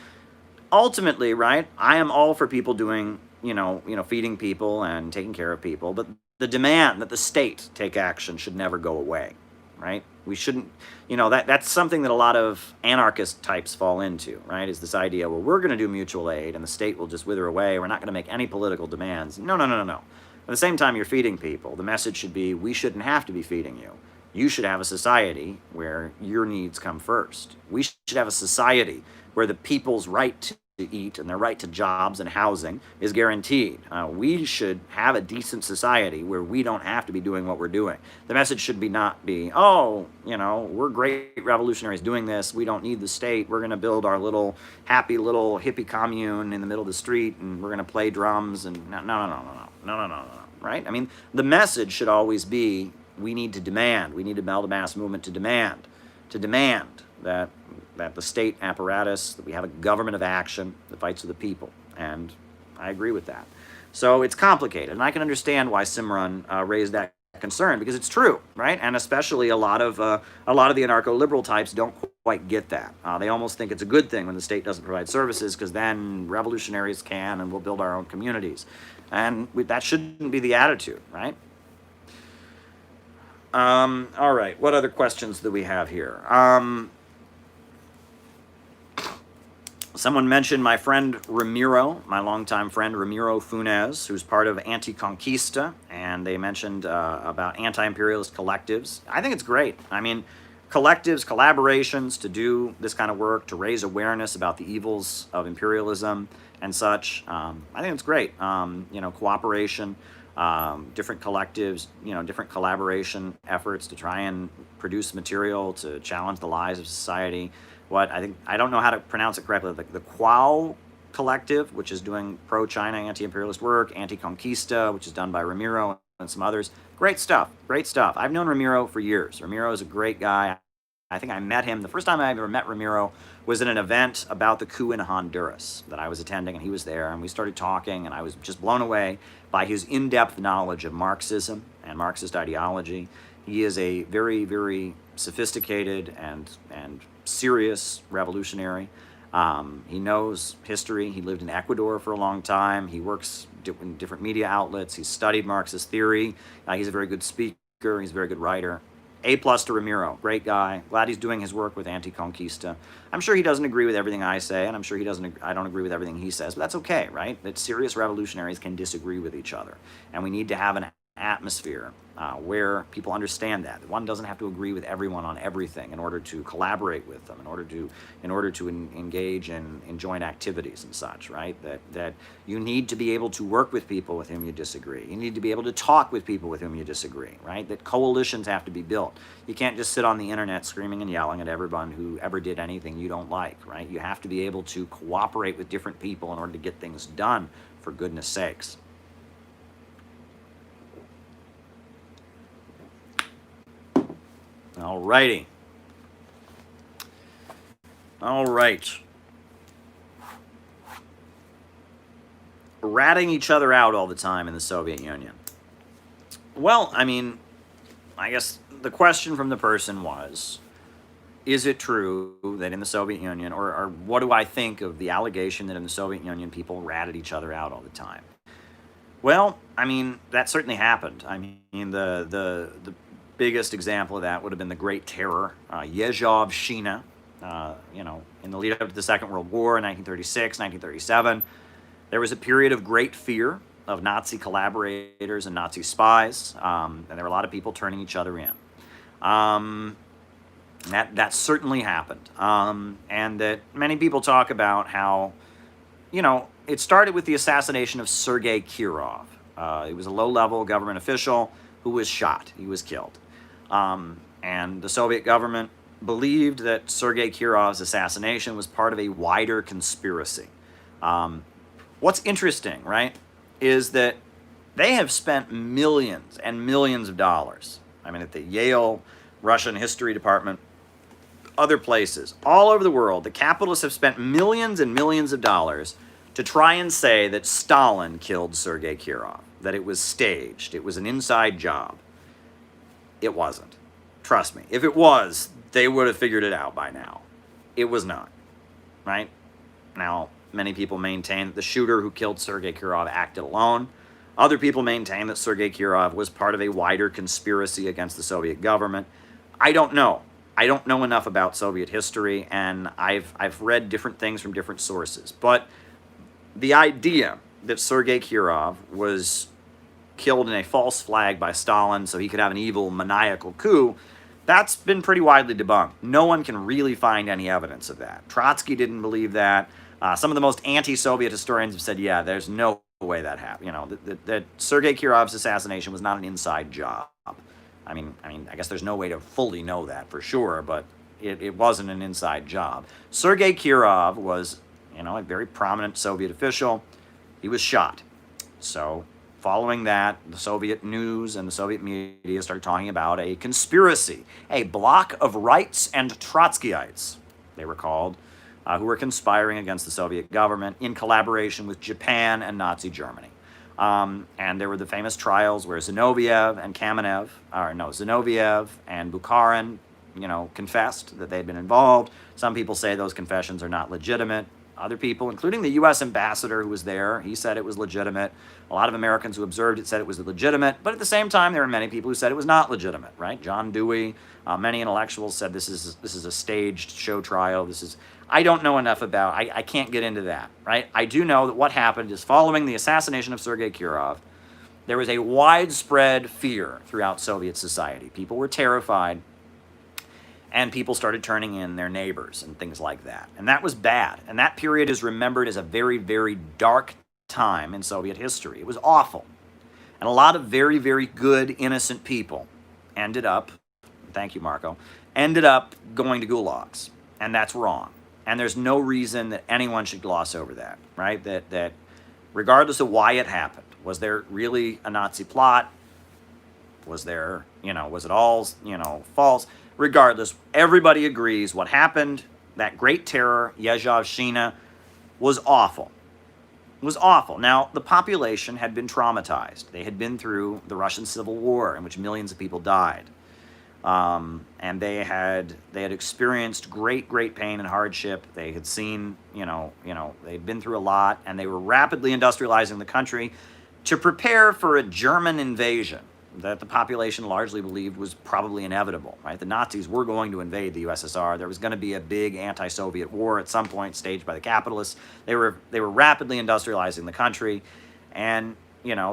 ultimately, right, I am all for people doing, feeding people and taking care of people. But the demand that the state take action should never go away, right? We shouldn't, that's something that a lot of anarchist types fall into, right? Is this idea, well, we're going to do mutual aid and the state will just wither away. We're not going to make any political demands. No. At the same time you're feeding people, the message should be, we shouldn't have to be feeding you. You should have a society where your needs come first. We should have a society where the people's right to eat and their right to jobs and housing is guaranteed. We should have a decent society where we don't have to be doing what we're doing. The message should not be, we're great revolutionaries doing this. We don't need the state. We're going to build our little happy little hippie commune in the middle of the street and we're going to play drums and no. Right? I mean, the message should always be, we need to demand. We need to build a mass movement to demand that the state apparatus, that we have a government of action that fights for the people. And I agree with that. So it's complicated, and I can understand why Simran raised that concern, because it's true, right? And especially a lot of the anarcho-liberal types don't quite get that. They almost think it's a good thing when the state doesn't provide services, because then revolutionaries can, and we'll build our own communities. And that shouldn't be the attitude, right? All right, what other questions do we have here? Someone mentioned my friend Ramiro, my longtime friend Ramiro Funes, who's part of Anticonquista, and they mentioned about anti-imperialist collectives. I think it's great. I mean, collectives, collaborations to do this kind of work, to raise awareness about the evils of imperialism and such. I think it's great. Cooperation, different collectives, different collaboration efforts to try and produce material to challenge the lies of society. I don't know how to pronounce it correctly, the Quao Collective, which is doing pro-China, anti-imperialist work, Anticonquista, which is done by Ramiro and some others. Great stuff. I've known Ramiro for years. Ramiro is a great guy. I think I met him, the first time I ever met Ramiro was at an event about the coup in Honduras that I was attending, and he was there, and we started talking, and I was just blown away by his in-depth knowledge of Marxism and Marxist ideology. He is a very, very sophisticated and serious revolutionary. He knows history. He lived in Ecuador for a long time. He works in different media outlets. He's studied Marxist theory. He's a very good speaker. He's a very good writer. A+ to Ramiro, great guy. Glad he's doing his work with Anti-Conquista. I'm sure he doesn't agree with everything I say, and I'm sure I don't agree with everything he says, but that's okay, right? That serious revolutionaries can disagree with each other, and we need to have an atmosphere where people understand that one doesn't have to agree with everyone on everything in order to collaborate with them, in order to engage in joint activities and such, right? That you need to be able to work with people with whom you disagree. You need to be able to talk with people with whom you disagree, right? That coalitions have to be built. You can't just sit on the internet screaming and yelling at everyone who ever did anything you don't like, right? You have to be able to cooperate with different people in order to get things done, for goodness sakes. Alrighty. All right. Ratting each other out all the time in the Soviet Union. Well, I mean, I guess the question from the person was, is it true that in the Soviet Union, or what do I think of the allegation that in the Soviet Union people ratted each other out all the time? Well, I mean, that certainly happened. I mean, the biggest example of that would have been the Great Terror, Yezhov-Shina, in the lead up to the Second World War in 1936, 1937. There was a period of great fear of Nazi collaborators and Nazi spies, and there were a lot of people turning each other in. That certainly happened, and that many people talk about how, it started with the assassination of Sergei Kirov. He was a low-level government official who was shot. He was killed. And the Soviet government believed that Sergei Kirov's assassination was part of a wider conspiracy. What's interesting, right, is that they have spent millions and millions of dollars. I mean, at the Yale Russian History Department, other places, all over the world, the capitalists have spent millions and millions of dollars to try and say that Stalin killed Sergei Kirov, that it was staged, it was an inside job. It wasn't. Trust me. If it was, they would have figured it out by now. It was not, right? Now, many people maintain that the shooter who killed Sergei Kirov acted alone. Other people maintain that Sergei Kirov was part of a wider conspiracy against the Soviet government. I don't know. I don't know enough about Soviet history, and I've read different things from different sources. But the idea that Sergei Kirov was killed in a false flag by Stalin so he could have an evil, maniacal coup, that's been pretty widely debunked. No one can really find any evidence of that. Trotsky didn't believe that. Some of the most anti-Soviet historians have said, yeah, there's no way that happened. That Sergei Kirov's assassination was not an inside job. I mean, I guess there's no way to fully know that for sure, but it wasn't an inside job. Sergei Kirov was, a very prominent Soviet official. He was shot. So following that, the Soviet news and the Soviet media started talking about a conspiracy, a block of rights and Trotskyites, they were called, who were conspiring against the Soviet government in collaboration with Japan and Nazi Germany. And there were the famous trials where Zinoviev and Bukharin, confessed that they'd been involved. Some people say those confessions are not legitimate. Other people, including the U.S. ambassador who was there, he said it was legitimate. A lot of Americans who observed it said it was legitimate, but at the same time, there were many people who said it was not legitimate, right? John Dewey, many intellectuals said this is a staged show trial. I don't know enough about, I can't get into that, right? I do know that what happened is following the assassination of Sergei Kirov, there was a widespread fear throughout Soviet society. People were terrified, and people started turning in their neighbors and things like that. And that was bad. And that period is remembered as a very, very dark time in Soviet history. It was awful. And a lot of very, very good, innocent people ended up, thank you, Marco, ended up going to gulags. And that's wrong. And there's no reason that anyone should gloss over that, right? That regardless of why it happened, was there really a Nazi plot? Was there, was it all, false? Regardless, everybody agrees what happened, that Great Terror, Yezhov-Shina, was awful. It was awful. Now, the population had been traumatized. They had been through the Russian Civil War, in which millions of people died. And they had experienced great, great pain and hardship. They had seen, they'd been through a lot, and they were rapidly industrializing the country to prepare for a German invasion. that the population largely believed was probably inevitable, right? The Nazis were going to invade the USSR. There was going to be a big anti-Soviet war at some point staged by the capitalists. They were rapidly industrializing the country. And,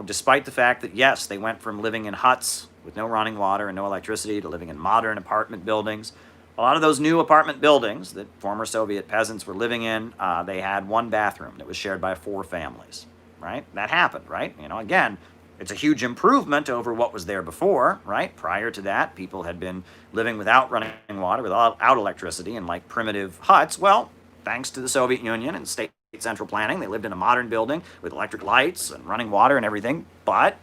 despite the fact that, yes, they went from living in huts with no running water and no electricity to living in modern apartment buildings, a lot of those new apartment buildings that former Soviet peasants were living in, they had one bathroom that was shared by 4 families, right? That happened, right? Again, it's a huge improvement over what was there before, right? Prior to that, people had been living without running water, without electricity, in like primitive huts. Well, thanks to the Soviet Union and state central planning, they lived in a modern building with electric lights and running water and everything, but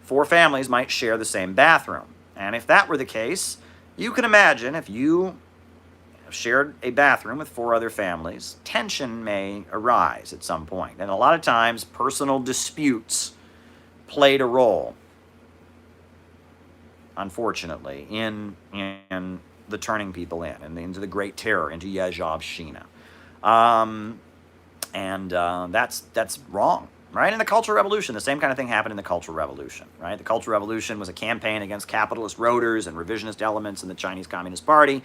4 families might share the same bathroom. And if that were the case, you can imagine if you shared a bathroom with 4 other families, tension may arise at some point. And a lot of times, personal disputes played a role, unfortunately, in the turning people in, and into the Great Terror, into Yezhovshchina. That's wrong, right? In the Cultural Revolution, the same kind of thing happened in the Cultural Revolution, right? The Cultural Revolution was a campaign against capitalist roaders and revisionist elements in the Chinese Communist Party,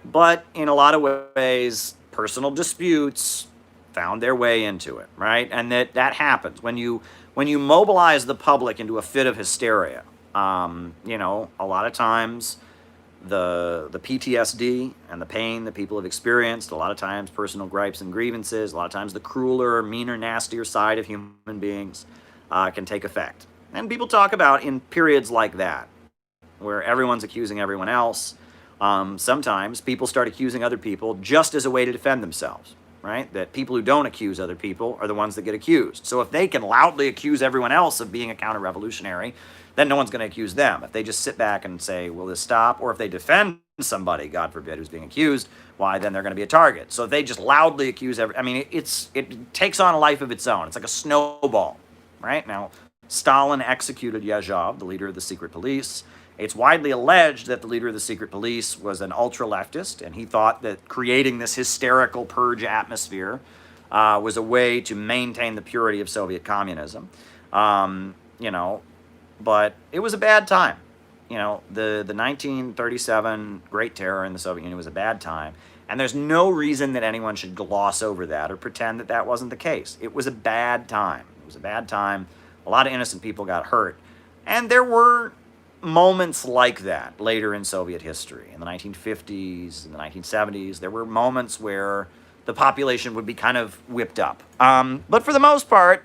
but in a lot of ways, personal disputes found their way into it, right? And that happens when you mobilize the public into a fit of hysteria. A lot of times the PTSD and the pain that people have experienced, a lot of times personal gripes and grievances, a lot of times the crueler, meaner, nastier side of human beings can take effect. And people talk about in periods like that, where everyone's accusing everyone else, sometimes people start accusing other people just as a way to defend themselves, right? That people who don't accuse other people are the ones that get accused. So if they can loudly accuse everyone else of being a counter-revolutionary, then no one's going to accuse them. If they just sit back and say, will this stop? Or if they defend somebody, God forbid, who's being accused, why, then they're going to be a target. So if they just loudly accuse it takes on a life of its own. It's like a snowball, right? Now, Stalin executed Yezhov, the leader of the secret police. It's widely alleged that the leader of the secret police was an ultra-leftist, and he thought that creating this hysterical purge atmosphere was a way to maintain the purity of Soviet communism. But it was a bad time. The 1937 Great Terror in the Soviet Union was a bad time, and there's no reason that anyone should gloss over that or pretend that that wasn't the case. It was a bad time. It was a bad time. A lot of innocent people got hurt, and there were moments like that later in Soviet history. In the 1950s, in the 1970s, there were moments where the population would be kind of whipped up. But for the most part,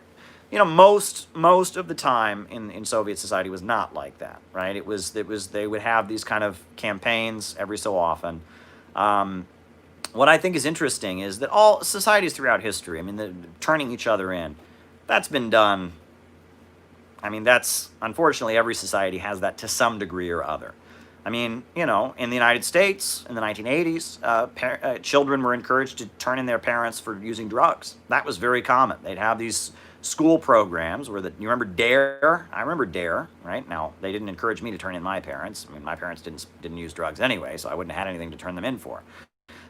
most of the time in Soviet society was not like that, right? It was they would have these kind of campaigns every so often. What I think is interesting is that all societies throughout history, turning each other in, that's been done. That's, unfortunately, every society has that to some degree or other. In the United States, in the 1980s, children were encouraged to turn in their parents for using drugs. That was very common. They'd have these school programs where you remember DARE? I remember DARE, right? Now, they didn't encourage me to turn in my parents. My parents didn't use drugs anyway, so I wouldn't have had anything to turn them in for.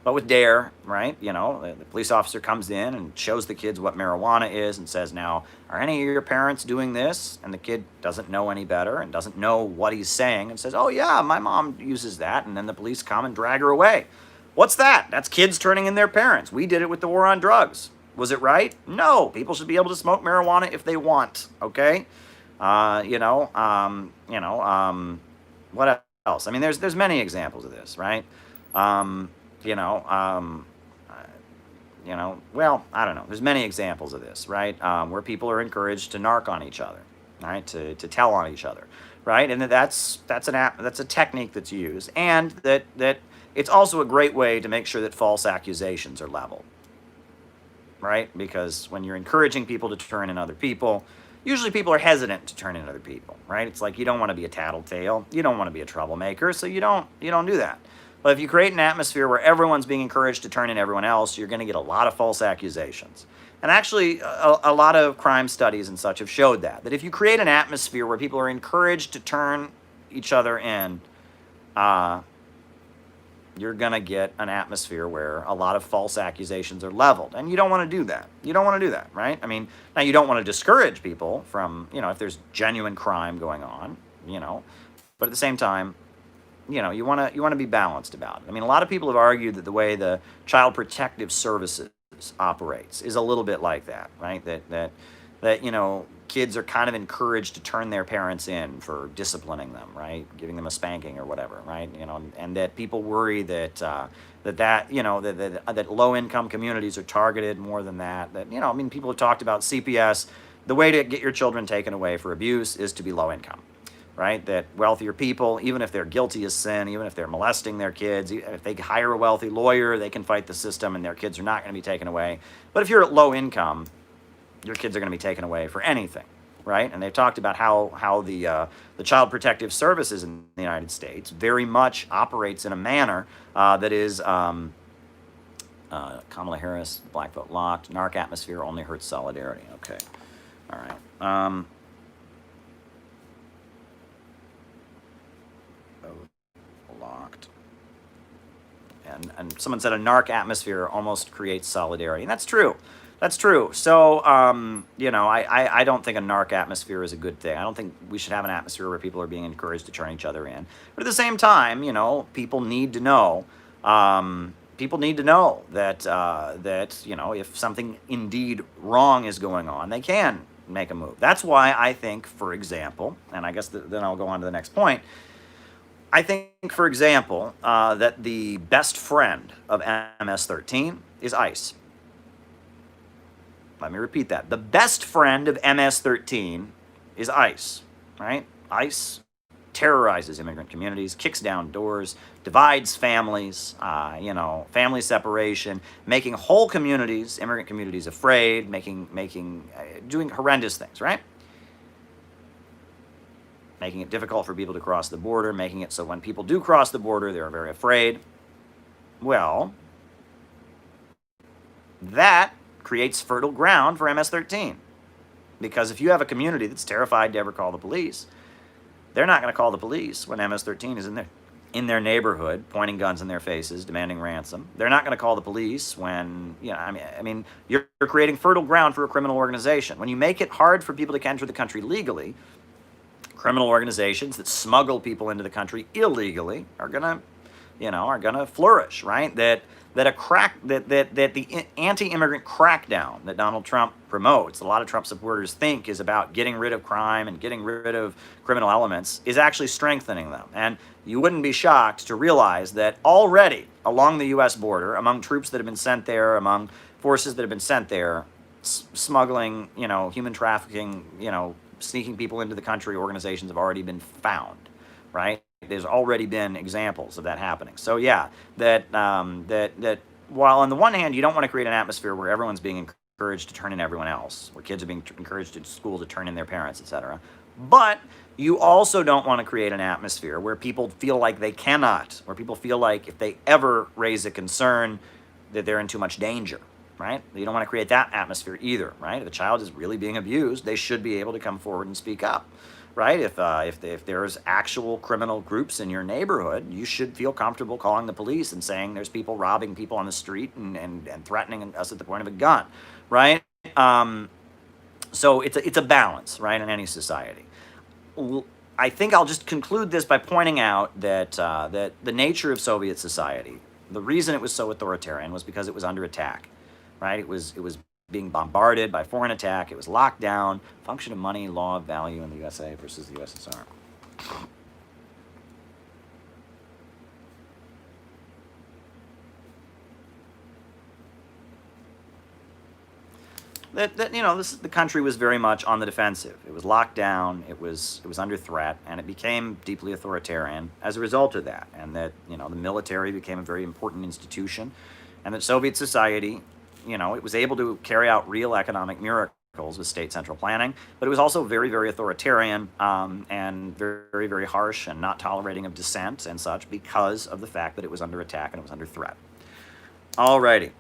But with DARE, right, the police officer comes in and shows the kids what marijuana is and says, now, are any of your parents doing this? And the kid doesn't know any better and doesn't know what he's saying and says, oh, yeah, my mom uses that. And then the police come and drag her away. What's that? That's kids turning in their parents. We did it with the war on drugs. Was it right? No. People should be able to smoke marijuana if they want, okay? What else? There's many examples of this, right? I don't know. There's many examples of this, right? Where people are encouraged to narc on each other, right? To tell on each other, right? And that's a technique that's used, and that it's also a great way to make sure that false accusations are leveled, right? Because when you're encouraging people to turn in other people, usually people are hesitant to turn in other people, right? It's like you don't want to be a tattletale, you don't want to be a troublemaker, so you don't do that. But if you create an atmosphere where everyone's being encouraged to turn in everyone else, you're going to get a lot of false accusations. And actually, a lot of crime studies and such have showed that if you create an atmosphere where people are encouraged to turn each other in, you're going to get an atmosphere where a lot of false accusations are leveled. And you don't want to do that. You don't want to do that, right? Now you don't want to discourage people from, if there's genuine crime going on, you know. But at the same time, you know, you want to be balanced about it. I mean, a lot of people have argued that the way the Child Protective Services operates is a little bit like that, right? That you know, kids are kind of encouraged to turn their parents in for disciplining them, right? Giving them a spanking or whatever, right? You know, and that people worry that you know, that low-income communities are targeted more than that. That, you know, I mean, people have talked about CPS. The way to get your children taken away for abuse is to be low income, right? That wealthier people, even if they're guilty of sin, even if they're molesting their kids, if they hire a wealthy lawyer, they can fight the system and their kids are not going to be taken away. But if you're at low income, your kids are going to be taken away for anything, right? And they've talked about how the Child Protective Services in the United States very much operates in a manner that is Kamala Harris, black vote locked, narc atmosphere only hurts solidarity. Okay, all right. Locked. And someone said a narc atmosphere almost creates solidarity. And that's true. That's true. So, you know, I don't think a narc atmosphere is a good thing. I don't think we should have an atmosphere where people are being encouraged to turn each other in. But at the same time, you know, people need to know. People need to know that, that, you know, if something indeed wrong is going on, they can make a move. That's why I think, for example, and I guess then I'll go on to the next point, I think, for example, that the best friend of MS-13 is ICE. Let me repeat that. The best friend of MS-13 is ICE, right? ICE terrorizes immigrant communities, kicks down doors, divides families, you know, family separation, making whole communities, immigrant communities, afraid, doing horrendous things, right? Making it difficult for people to cross the border, making it so when people do cross the border, they're very afraid. Well, that creates fertile ground for MS-13. Because if you have a community that's terrified to ever call the police, they're not going to call the police when MS-13 is in their neighborhood, pointing guns in their faces, demanding ransom. They're not going to call the police when, you know, I mean, you're creating fertile ground for a criminal organization. When you make it hard for people to enter the country legally, criminal organizations that smuggle people into the country illegally are gonna flourish, right? That the anti-immigrant crackdown that Donald Trump promotes, a lot of Trump supporters think is about getting rid of crime and getting rid of criminal elements, is actually strengthening them. And you wouldn't be shocked to realize that already along the U.S. border, among troops that have been sent there, among forces that have been sent there, smuggling, you know, human trafficking, you know, sneaking people into the country, organizations have already been found, right? There's already been examples of that happening. So yeah, that while on the one hand you don't want to create an atmosphere where everyone's being encouraged to turn in everyone else, where kids are being encouraged at school to turn in their parents, etc. But you also don't want to create an atmosphere where people feel like they cannot, where people feel like if they ever raise a concern that they're in too much danger. Right? You don't want to create that atmosphere either, right? If a child is really being abused, they should be able to come forward and speak up, right? If there's actual criminal groups in your neighborhood, you should feel comfortable calling the police and saying there's people robbing people on the street and threatening us at the point of a gun, right? So it's a balance, right, in any society. I think I'll just conclude this by pointing out that that the nature of Soviet society, the reason it was so authoritarian was because it was under attack. Right? It was being bombarded by foreign attack. It was locked down. Function of money, law of value in the USA versus the USSR. You know, the country was very much on the defensive. It was locked down. It was under threat, and it became deeply authoritarian as a result of that. And that, you know, the military became a very important institution, and that Soviet society, you know, it was able to carry out real economic miracles with state central planning, but it was also very, very authoritarian and very, very harsh and not tolerating of dissent and such because of the fact that it was under attack and it was under threat. Alrighty.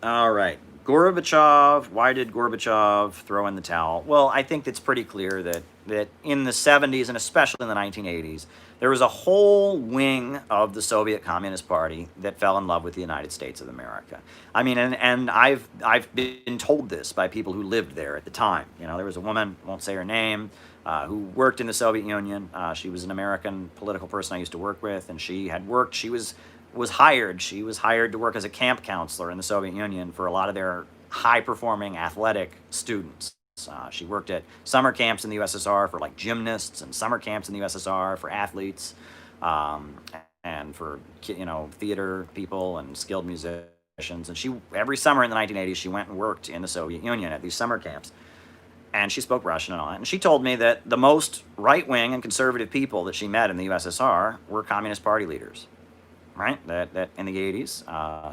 All right. Gorbachev, why did Gorbachev throw in the towel? Well, I think it's pretty clear that in the 70s and especially in the 1980s, there was a whole wing of the Soviet Communist Party that fell in love with the United States of America. I mean, and I've been told this by people who lived there at the time. You know, there was a woman, won't say her name, who worked in the Soviet Union. She was an American political person I used to work with, and she had worked. Was hired. She was hired to work as a camp counselor in the Soviet Union for a lot of their high-performing athletic students. She worked at summer camps in the USSR for like gymnasts, and summer camps in the USSR for athletes, and for theater people and skilled musicians. And she every summer in the 1980s she went and worked in the Soviet Union at these summer camps. And she spoke Russian and all that. And she told me that the most right-wing and conservative people that she met in the USSR were Communist Party leaders. Right? That in the 80s,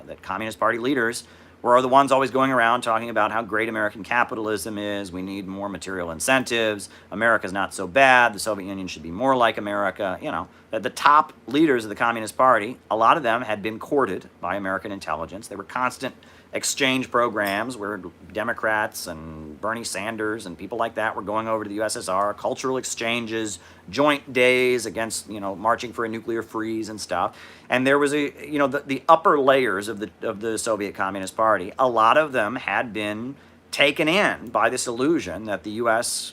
that Communist Party leaders were the ones always going around talking about how great American capitalism is. We need more material incentives. America's not so bad. The Soviet Union should be more like America. You know, that the top leaders of the Communist Party, a lot of them had been courted by American intelligence. There were constant exchange programs where Democrats and Bernie Sanders and people like that were going over to the USSR, cultural exchanges, joint days against, marching for a nuclear freeze and stuff. And there was the upper layers of the Soviet Communist Party, a lot of them had been taken in by this illusion that the US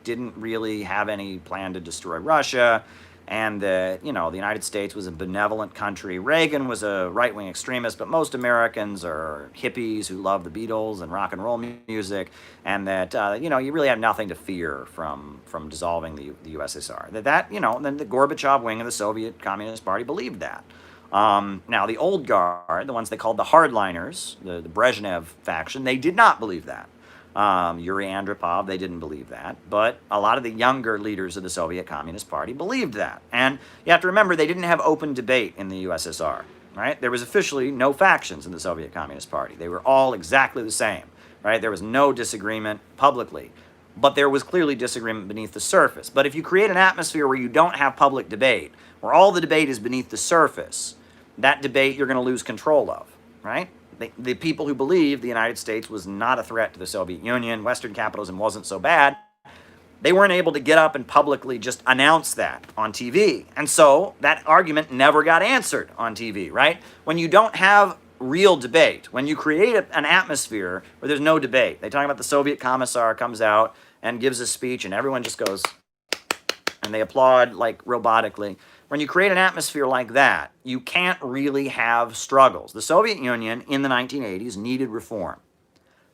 didn't really have any plan to destroy Russia, and that, the United States was a benevolent country. Reagan was a right-wing extremist, but most Americans are hippies who love the Beatles and rock and roll music, and that, you really have nothing to fear from dissolving the USSR. Then the Gorbachev wing of the Soviet Communist Party believed that. Now, the old guard, the ones they called the hardliners, the Brezhnev faction, they did not believe that. Yuri Andropov, they didn't believe that. But a lot of the younger leaders of the Soviet Communist Party believed that. And you have to remember, they didn't have open debate in the USSR, right? There was officially no factions in the Soviet Communist Party. They were all exactly the same, right? There was no disagreement publicly. But there was clearly disagreement beneath the surface. But if you create an atmosphere where you don't have public debate, where all the debate is beneath the surface, that debate you're going to lose control of, right? The people who believed the United States was not a threat to the Soviet Union, Western capitalism wasn't so bad, they weren't able to get up and publicly just announce that on TV. And so that argument never got answered on TV, right? When you don't have real debate, when you create an atmosphere where there's no debate, they talk about the Soviet commissar comes out and gives a speech and everyone just goes, and they applaud like robotically. When you create an atmosphere like that, you can't really have struggles. The Soviet Union in the 1980s needed reform.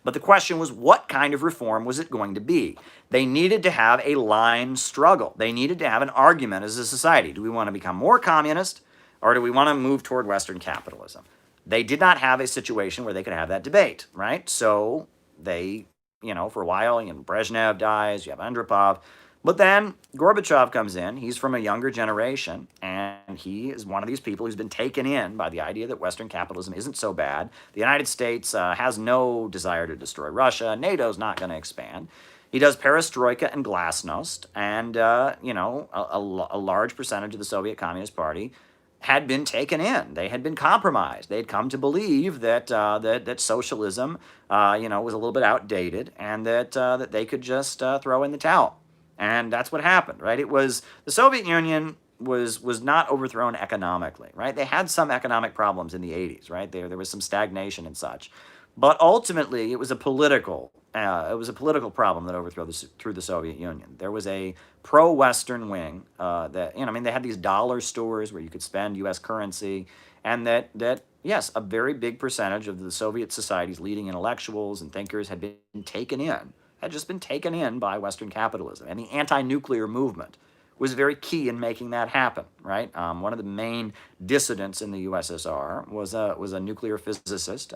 But the question was, what kind of reform was it going to be? They needed to have a line struggle. They needed to have an argument as a society. Do we want to become more communist, or do we want to move toward Western capitalism? They did not have a situation where they could have that debate, right? So they, for a while, Brezhnev dies, you have Andropov. But then Gorbachev comes in. He's from a younger generation, and he is one of these people who's been taken in by the idea that Western capitalism isn't so bad. The United States has no desire to destroy Russia. NATO's not going to expand. He does perestroika and glasnost, and a large percentage of the Soviet Communist Party had been taken in. They had been compromised. They had come to believe that that socialism, was a little bit outdated, and that they could just throw in the towel. And that's what happened, right? It was the Soviet Union was not overthrown economically, right? They had some economic problems in the 80s, right? There was some stagnation and such. But ultimately, it was a political problem that overthrew the Soviet Union. There was a pro-Western wing they had these dollar stores where you could spend U.S. currency, and that yes, a very big percentage of the Soviet society's leading intellectuals and thinkers had just been taken in by Western capitalism. And the anti-nuclear movement was very key in making that happen, right? One of the main dissidents in the USSR was a nuclear physicist,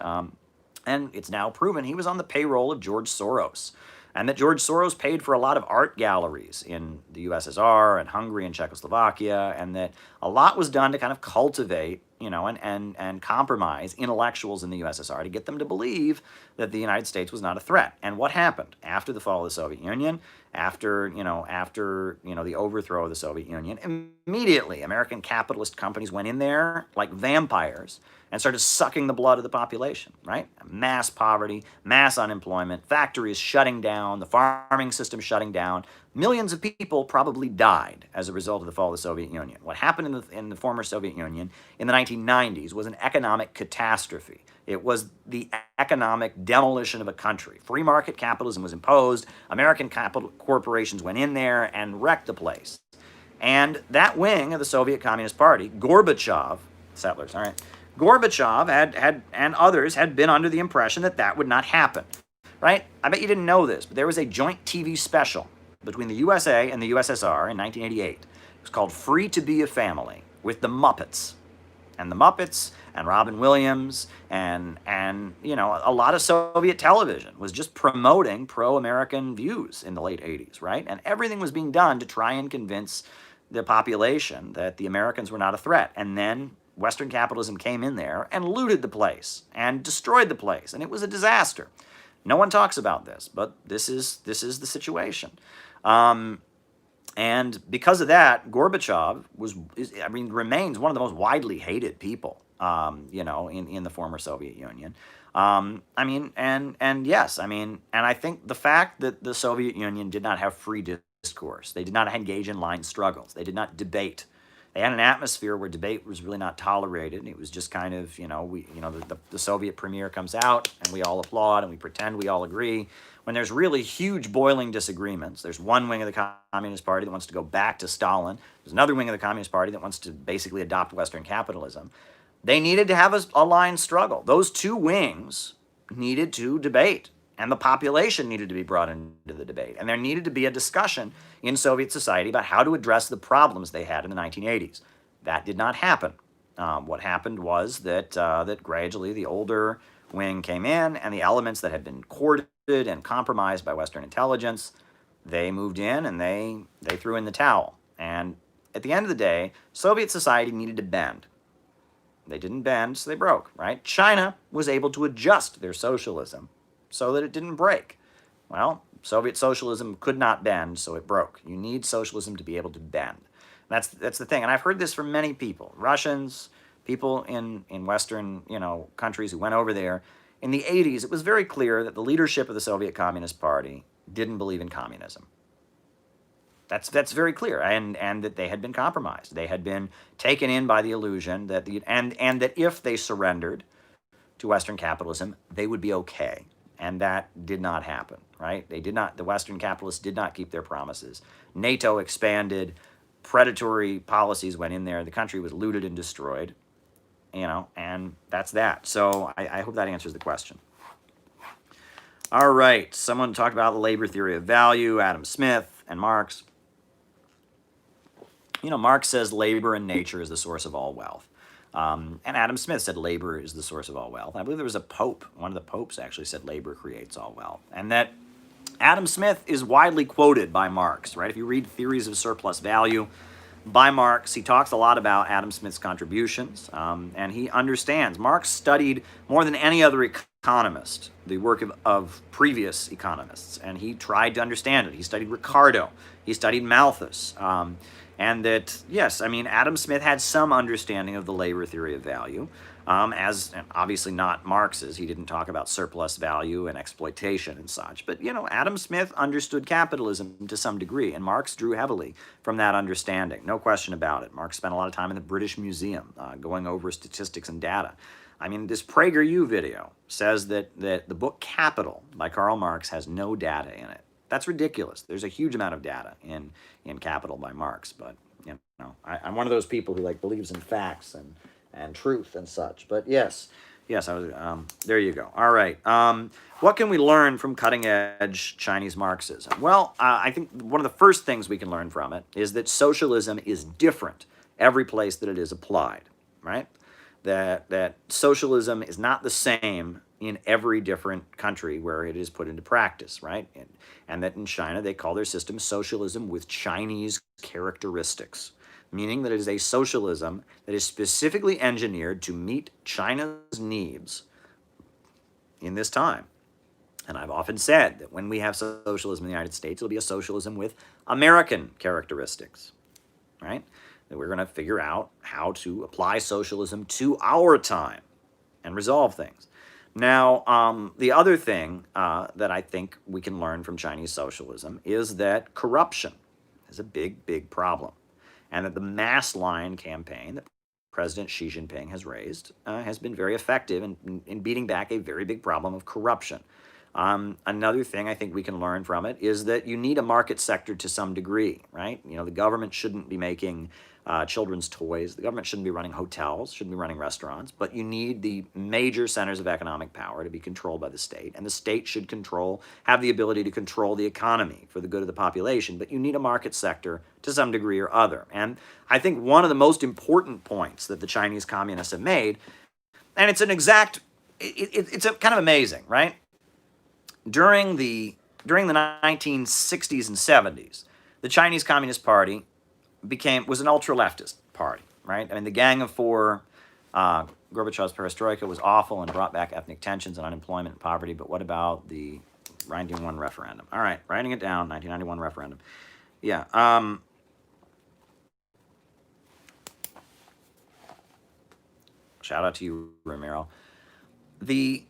and it's now proven he was on the payroll of George Soros, and that George Soros paid for a lot of art galleries in the USSR and Hungary and Czechoslovakia, and that a lot was done to kind of cultivate and compromise intellectuals in the USSR to get them to believe that the United States was not a threat. And what happened after the fall of the Soviet Union, after the overthrow of the Soviet Union? Immediately, American capitalist companies went in there like vampires and started sucking the blood of the population, right? Mass poverty, mass unemployment, factories shutting down, the farming system shutting down. Millions of people probably died as a result of the fall of the Soviet Union. What happened in the former Soviet Union in the 1990s was an economic catastrophe. It was the economic demolition of a country. Free market capitalism was imposed. American capital corporations went in there and wrecked the place. And that wing of the Soviet Communist Party, Gorbachev, settlers, all right, Gorbachev had and others had been under the impression that that would not happen, right? I bet you didn't know this, but there was a joint TV special between the USA and the USSR in 1988. It was called Free to Be a Family with the Muppets. And the Muppets and Robin Williams and a lot of Soviet television was just promoting pro-American views in the late 80s, right? And everything was being done to try and convince the population that the Americans were not a threat. And then Western capitalism came in there and looted the place and destroyed the place, and it was a disaster. No one talks about this, but this is the situation. And because of that, Gorbachev remains one of the most widely hated people, in the former Soviet Union. And I think the fact that the Soviet Union did not have free discourse, they did not engage in line struggles, they did not debate. They had an atmosphere where debate was really not tolerated, and it was just kind of, the Soviet premier comes out, and we all applaud, and we pretend we all agree. When there's really huge boiling disagreements, there's one wing of the Communist Party that wants to go back to Stalin. There's another wing of the Communist Party that wants to basically adopt Western capitalism. They needed to have a line struggle. Those two wings needed to debate, and the population needed to be brought into the debate. And there needed to be a discussion in Soviet society about how to address the problems they had in the 1980s. That did not happen. What happened was that gradually the older wing came in, and the elements that had been courted and compromised by Western intelligence, they moved in and they threw in the towel. And at the end of the day, Soviet society needed to bend. They didn't bend, so they broke, right? China was able to adjust their socialism so that it didn't break. Well, Soviet socialism could not bend, so it broke. You need socialism to be able to bend. That's the thing. And I've heard this from many people, Russians, people in Western countries who went over there. In the 80s, it was very clear that the leadership of the Soviet Communist Party didn't believe in communism. That's very clear, and that they had been compromised. They had been taken in by the illusion that and that if they surrendered to Western capitalism, they would be okay. And that did not happen, right? The Western capitalists did not keep their promises. NATO expanded, predatory policies went in there, the country was looted and destroyed, and that's that. So I hope that answers the question. All right, someone talked about the labor theory of value, Adam Smith and Marx. Marx says labor and nature is the source of all wealth. And Adam Smith said labor is the source of all wealth. I believe there was a pope, one of the popes actually said labor creates all wealth. And that Adam Smith is widely quoted by Marx, right? If you read Theories of Surplus Value by Marx, he talks a lot about Adam Smith's contributions, and he understands. Marx studied more than any other economist the work of previous economists, and he tried to understand it. He studied Ricardo, he studied Malthus, and that, yes, Adam Smith had some understanding of the labor theory of value, as obviously not Marx's. He didn't talk about surplus value and exploitation and such. But, Adam Smith understood capitalism to some degree, and Marx drew heavily from that understanding. No question about it. Marx spent a lot of time in the British Museum going over statistics and data. This PragerU video says that the book Capital by Karl Marx has no data in it. That's ridiculous. There's a huge amount of data in Capital by Marx, but I'm one of those people who believes in facts and truth and such. But yes, I was. There you go. All right. What can we learn from cutting-edge Chinese Marxism? Well, I think one of the first things we can learn from it is that socialism is different every place that it is applied. Right? That socialism is not the same in every different country where it is put into practice, right? And that in China, they call their system socialism with Chinese characteristics. meaning that it is a socialism that is specifically engineered to meet China's needs in this time. And I've often said that when we have socialism in the United States, it'll be a socialism with American characteristics, right? That we're going to figure out how to apply socialism to our time and resolve things. Now, the other thing that I think we can learn from Chinese socialism is that corruption is a big, big problem, and that the mass line campaign that President Xi Jinping has raised has been very effective in beating back a very big problem of corruption. Another thing I think we can learn from it is that you need a market sector to some degree, right? You know, the government shouldn't be making children's toys. The government shouldn't be running hotels, shouldn't be running restaurants, but you need the major centers of economic power to be controlled by the state, and the state should have the ability to control the economy for the good of the population, but you need a market sector to some degree or other. And I think one of the most important points that the Chinese communists have made, and it's it's kind of amazing, right? During the 1960s and 70s, the Chinese Communist Party was an ultra-leftist party, right? I mean, the Gang of Four, Gorbachev's perestroika was awful and brought back ethnic tensions and unemployment and poverty, but what about the 1991 referendum? All right, writing it down, 1991 referendum. Yeah. Shout out to you, Ramiro. The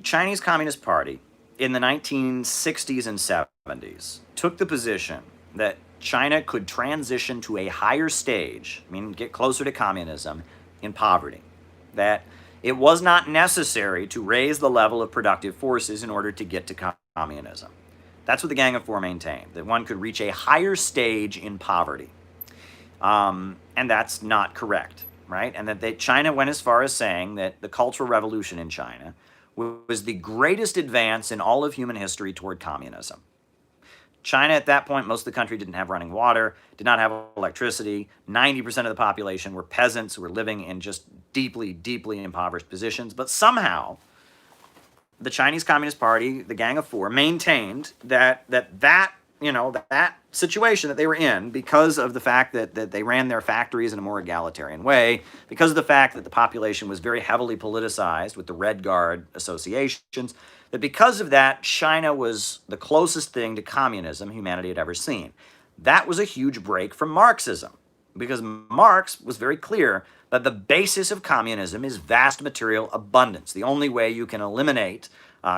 Chinese Communist Party in the 1960s and 70s took the position that China could transition to a higher stage, I mean, get closer to communism in poverty, that it was not necessary to raise the level of productive forces in order to get to communism. That's what the Gang of Four maintained, that one could reach a higher stage in poverty. And that's not correct, right? And that China went as far as saying that the Cultural Revolution in China was the greatest advance in all of human history toward communism. China, at that point, most of the country didn't have running water, did not have electricity. 90% of the population were peasants who were living in just deeply, deeply impoverished positions. But somehow, the Chinese Communist Party, the Gang of Four, maintained that situation that they were in, because of the fact that they ran their factories in a more egalitarian way, because of the fact that the population was very heavily politicized with the Red Guard associations, that because of that, China was the closest thing to communism humanity had ever seen. That was a huge break from Marxism, because Marx was very clear that the basis of communism is vast material abundance. The only way you can eliminate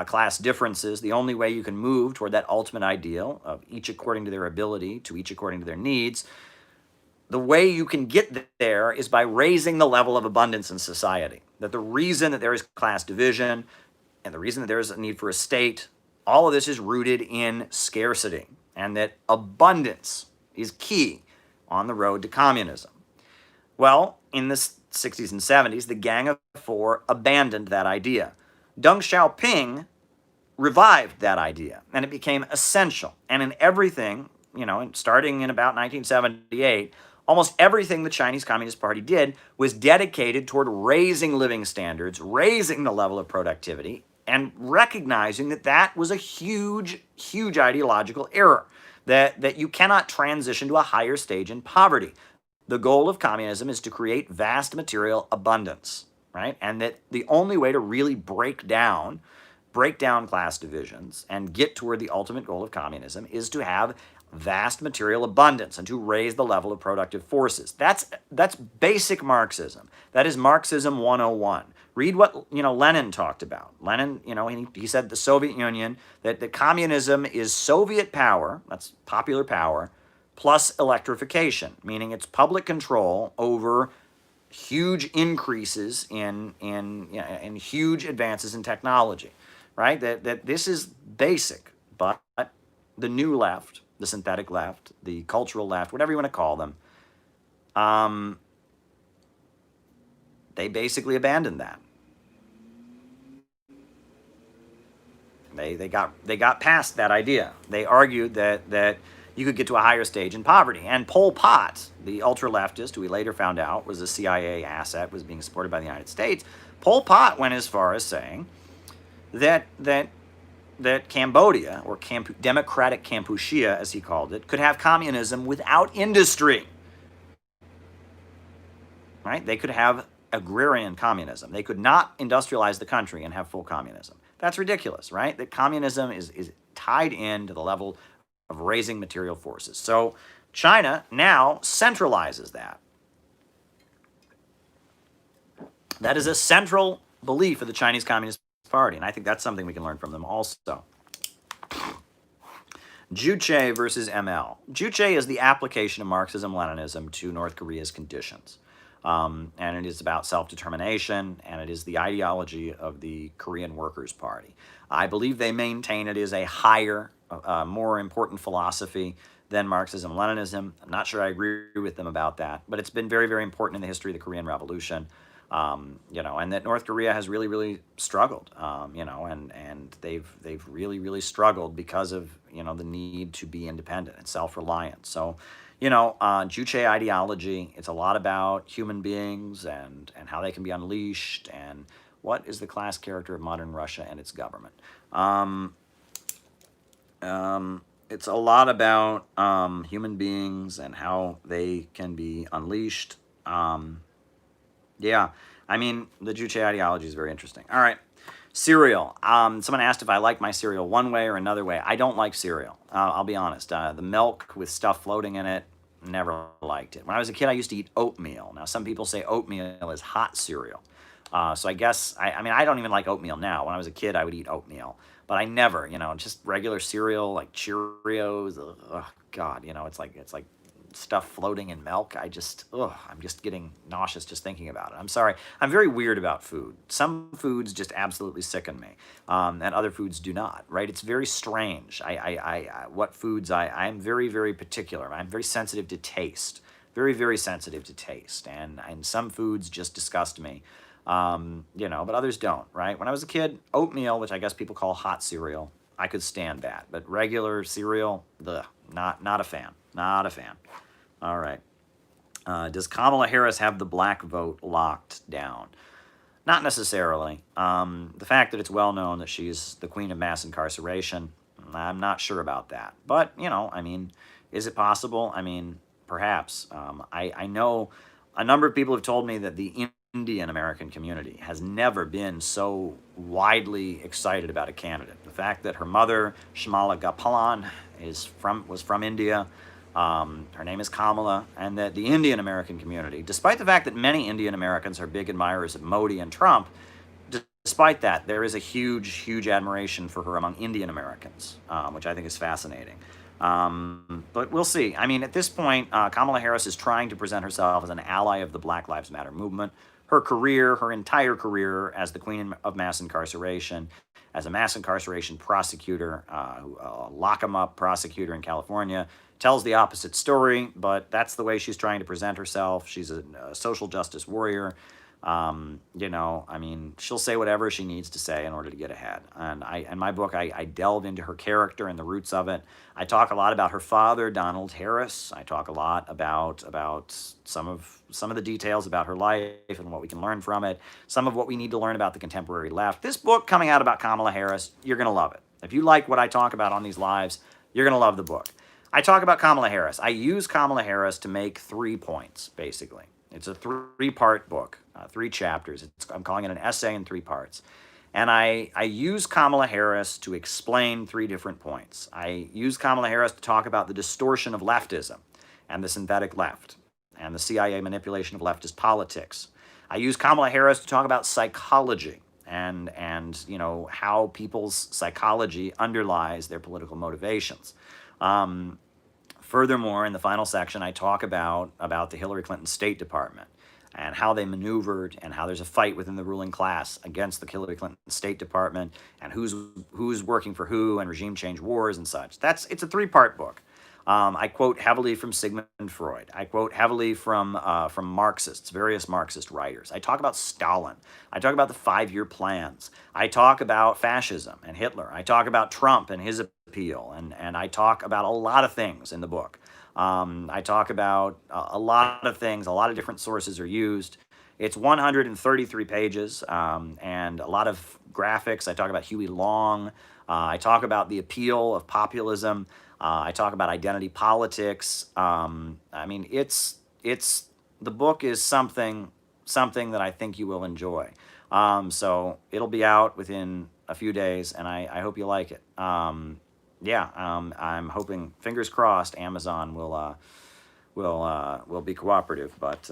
class differences, the only way you can move toward that ultimate ideal of each according to their ability, to each according to their needs, the way you can get there is by raising the level of abundance in society. That the reason that there is class division and the reason that there is a need for a state, all of this is rooted in scarcity, and that abundance is key on the road to communism. Well, in the 60s and 70s, the Gang of Four abandoned that idea. Deng Xiaoping revived that idea, and it became essential. And in everything, starting in about 1978, almost everything the Chinese Communist Party did was dedicated toward raising living standards, raising the level of productivity, and recognizing that that was a huge, huge ideological error, that you cannot transition to a higher stage in poverty. The goal of communism is to create vast material abundance, right? And that the only way to really break down class divisions and get toward the ultimate goal of communism is to have vast material abundance and to raise the level of productive forces. That's basic Marxism. That is Marxism 101. Read what Lenin talked about. Lenin, he said the Soviet Union, that communism is Soviet power, that's popular power, plus electrification, meaning it's public control over huge increases in huge advances in technology, right? That this is basic, but the new left, the synthetic left, the cultural left, whatever you want to call them, they basically abandoned that. They got past that idea. They argued that you could get to a higher stage in poverty. And Pol Pot, the ultra-leftist, who we later found out was a CIA asset, was being supported by the United States, Pol Pot went as far as saying that that Cambodia, or Democratic Kampuchea, as he called it, could have communism without industry. Right? They could have agrarian communism. They could not industrialize the country and have full communism. That's ridiculous, right? That communism is tied into the level of raising material forces. So China now centralizes that. That is a central belief of the Chinese Communist Party, and I think that's something we can learn from them also. Juche versus ML. Juche is the application of Marxism-Leninism to North Korea's conditions. And it is about self-determination, and it is the ideology of the Korean Workers' Party. I believe they maintain it is a higher, more important philosophy than Marxism-Leninism. I'm not sure I agree with them about that, but it's been very, very important in the history of the Korean Revolution. And that North Korea has really, really struggled, and they've really, really struggled because of, the need to be independent and self-reliant. So, Juche ideology, it's a lot about human beings and how they can be unleashed and what is the class character of modern Russia and its government. It's a lot about human beings and how they can be unleashed. Yeah, the Juche ideology is very interesting. All right, cereal. Someone asked if I like my cereal one way or another way. I don't like cereal. I'll be honest. The milk with stuff floating in it, never liked it. When I was a kid, I used to eat oatmeal. Now, some people say oatmeal is hot cereal. So I guess, I don't even like oatmeal now. When I was a kid, I would eat oatmeal. But I never, just regular cereal, like Cheerios. Oh, God, it's like stuff floating in milk. I'm just getting nauseous just thinking about it. I'm sorry. I'm very weird about food. Some foods just absolutely sicken me, and other foods do not, right? It's very strange. What foods I'm very, very particular. I'm very sensitive to taste. Very, very sensitive to taste. And some foods just disgust me, but others don't, right? When I was a kid, oatmeal, which I guess people call hot cereal, I could stand that. But regular cereal, not a fan. Not a fan. All right. Does Kamala Harris have the black vote locked down? Not necessarily. The fact that it's well known that she's the queen of mass incarceration, I'm not sure about that. But, is it possible? Perhaps. I know a number of people have told me that the Indian American community has never been so widely excited about a candidate. The fact that her mother, Shamala Gapalan, was from India, her name is Kamala, and that the Indian American community, despite the fact that many Indian Americans are big admirers of Modi and Trump, despite that, there is a huge, huge admiration for her among Indian Americans, which I think is fascinating. But we'll see. At this point, Kamala Harris is trying to present herself as an ally of the Black Lives Matter movement. Her entire career as the queen of mass incarceration, as a mass incarceration prosecutor, lock-em-up prosecutor in California, tells the opposite story, but that's the way she's trying to present herself. She's a social justice warrior. She'll say whatever she needs to say in order to get ahead. And in my book, I delve into her character and the roots of it. I talk a lot about her father, Donald Harris. I talk a lot about some of the details about her life and what we can learn from it. Some of what we need to learn about the contemporary left. This book coming out about Kamala Harris, you're going to love it. If you like what I talk about on these lives, you're going to love the book. I talk about Kamala Harris. I use Kamala Harris to make 3 points, basically. It's a 3-part book, 3 chapters. I'm calling it an essay in 3 parts. And I use Kamala Harris to explain 3 different points. I use Kamala Harris to talk about the distortion of leftism and the synthetic left and the CIA manipulation of leftist politics. I use Kamala Harris to talk about psychology and how people's psychology underlies their political motivations. Furthermore, in the final section, I talk about the Hillary Clinton State Department and how they maneuvered and how there's a fight within the ruling class against the Hillary Clinton State Department and who's working for who and regime change wars and such. It's a 3-part book. I quote heavily from Sigmund Freud. I quote heavily from Marxists, various Marxist writers. I talk about Stalin. I talk about the 5-year plans. I talk about fascism and Hitler. I talk about Trump and his appeal, and I talk about a lot of things in the book. I talk about a lot of things. A lot of different sources are used. It's 133 pages and a lot of graphics. I talk about Huey Long. I talk about the appeal of populism. I talk about identity politics. I mean, it's the book is something that I think you will enjoy. So it'll be out within a few days, and I hope you like it. I'm hoping, fingers crossed, Amazon will be cooperative. But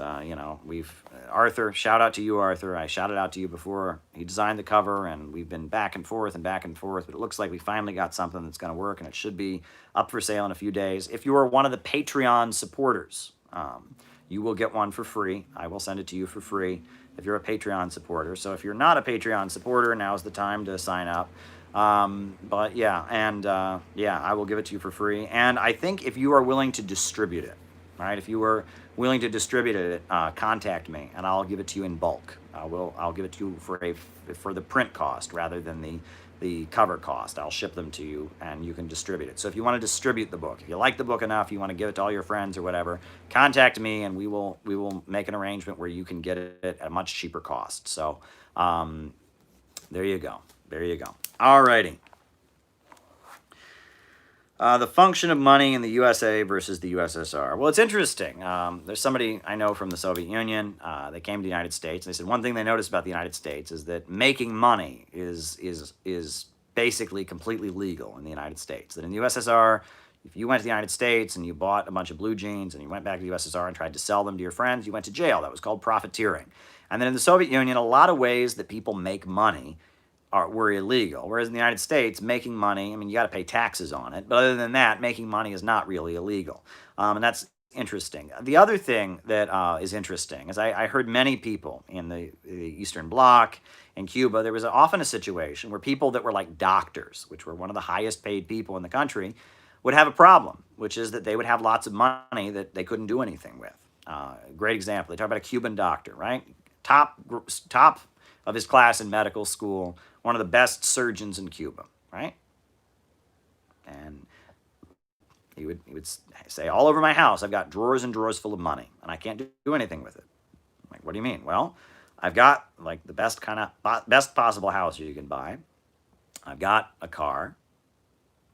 Arthur, shout out to you, Arthur. I shouted out to you before he designed the cover, and we've been back and forth, but it looks like we finally got something that's going to work, and it should be up for sale in a few days. If you are one of the Patreon supporters, you will get one for free. I will send it to you for free if you're a Patreon supporter. So if you're not a Patreon supporter, now's the time to sign up. I will give it to you for free. And I think if you are willing to distribute it, right? If you are willing to distribute it, contact me, and I'll give it to you in bulk. I'll give it to you for the print cost rather than the cover cost. I'll ship them to you, and you can distribute it. So if you want to distribute the book, if you like the book enough, you want to give it to all your friends or whatever, contact me, and we will make an arrangement where you can get it at a much cheaper cost. So there you go. All righty. The function of money in the USA versus the USSR. Well, it's interesting. There's somebody I know from the Soviet Union. They came to the United States. They said one thing they noticed about the United States is that making money is basically completely legal in the United States. That in the USSR, if you went to the United States and you bought a bunch of blue jeans and you went back to the USSR and tried to sell them to your friends, you went to jail. That was called profiteering. And then in the Soviet Union, a lot of ways that people make money were illegal. Whereas in the United States, making money, I mean, you got to pay taxes on it. But other than that, making money is not really illegal. And that's interesting. The other thing that is interesting is I heard many people in the Eastern Bloc, in Cuba, there was often a situation where people that were like doctors, which were one of the highest paid people in the country, would have a problem, which is that they would have lots of money that they couldn't do anything with. Great example. They talk about a Cuban doctor, right? Top of his class in medical school, one of the best surgeons in Cuba, right? And he would say, all over my house, I've got drawers and drawers full of money, and I can't do anything with it. I'm like, what do you mean? Well, I've got like the best possible house you can buy. I've got a car.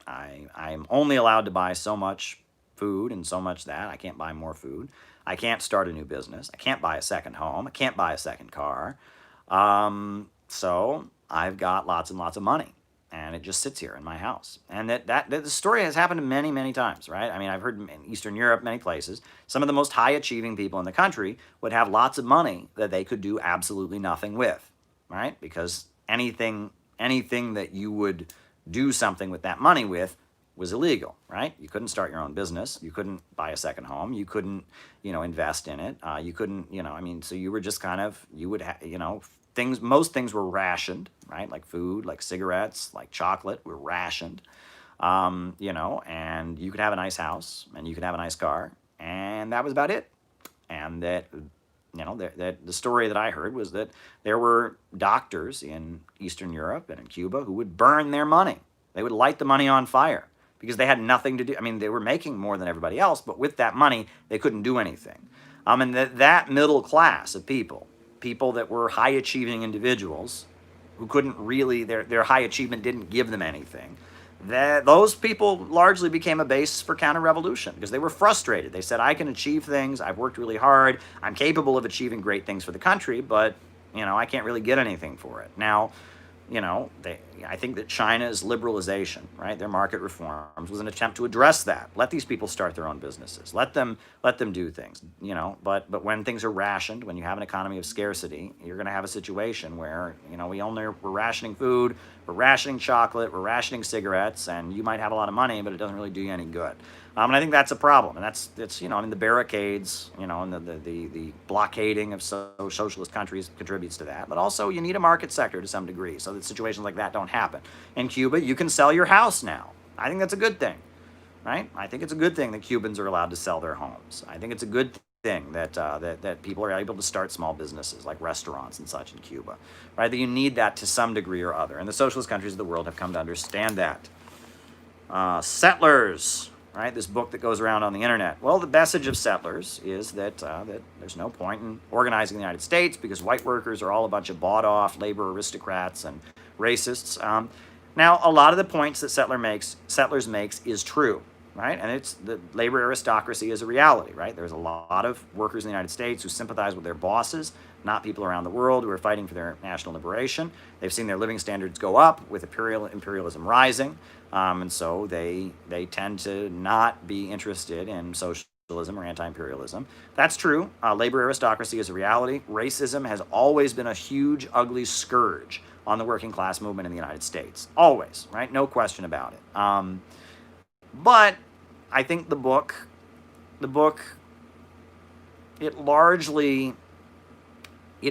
I'm only allowed to buy so much food and so much that. I can't buy more food. I can't start a new business. I can't buy a second home. I can't buy a second car. So I've got lots and lots of money, and it just sits here in my house. And that the story has happened many, many times, right? I mean, I've heard in Eastern Europe, many places, some of the most high-achieving people in the country would have lots of money that they could do absolutely nothing with, right? Because anything that you would do something with that money with was illegal, right? You couldn't start your own business. You couldn't buy a second home. You couldn't, invest in it. You couldn't, so you were just kind of, you would have, most things were rationed, right? Like food, like cigarettes, like chocolate were rationed, and you could have a nice house and you could have a nice car, and that was about it. And that, the story that I heard was that there were doctors in Eastern Europe and in Cuba who would burn their money. They would light the money on fire because they had nothing to do. I mean, they were making more than everybody else, but with that money, they couldn't do anything. And that middle class of people that were high-achieving individuals who couldn't really, their high achievement didn't give them anything, those people largely became a base for counter-revolution because they were frustrated. They said, I can achieve things, I've worked really hard, I'm capable of achieving great things for the country, but, I can't really get anything for it. Now, I think that China's liberalization, right, their market reforms was an attempt to address that. Let these people start their own businesses. Let them do things, but when things are rationed, when you have an economy of scarcity, you're going to have a situation where, we're rationing food, we're rationing chocolate, we're rationing cigarettes, and you might have a lot of money, but it doesn't really do you any good. And I think that's a problem, and that's the barricades, and the blockading of socialist countries contributes to that. But also, you need a market sector to some degree, so that situations like that don't happen. In Cuba, you can sell your house now. I think that's a good thing, right? I think it's a good thing that Cubans are allowed to sell their homes. I think it's a good thing that people are able to start small businesses like restaurants and such in Cuba, right? That you need that to some degree or other, and the socialist countries of the world have come to understand that. Settlers. right? This book that goes around on the internet. Well, the message of settlers is that there's no point in organizing the United States because white workers are all a bunch of bought-off labor aristocrats and racists. Now, a lot of the points that settlers makes is true, right? And it's the labor aristocracy is a reality, right? There's a lot of workers in the United States who sympathize with their bosses, not people around the world who are fighting for their national liberation. They've seen their living standards go up with imperialism rising, and so they tend to not be interested in socialism or anti-imperialism. That's true. Labor aristocracy is a reality. Racism has always been a huge, ugly scourge on the working class movement in the United States. Always, right? No question about it. But I think the book, it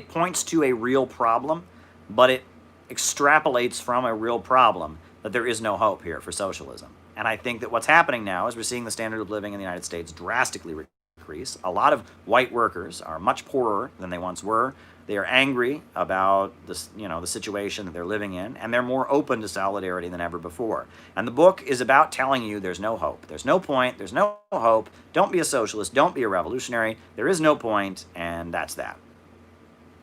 points to a real problem, but it extrapolates from a real problem that there is no hope here for socialism. And I think that what's happening now is we're seeing the standard of living in the United States drastically increase. A lot of white workers are much poorer than they once were. They are angry about this, the situation that they're living in, and they're more open to solidarity than ever before. And the book is about telling you there's no hope. There's no point. There's no hope. Don't be a socialist. Don't be a revolutionary. There is no point, and that's that.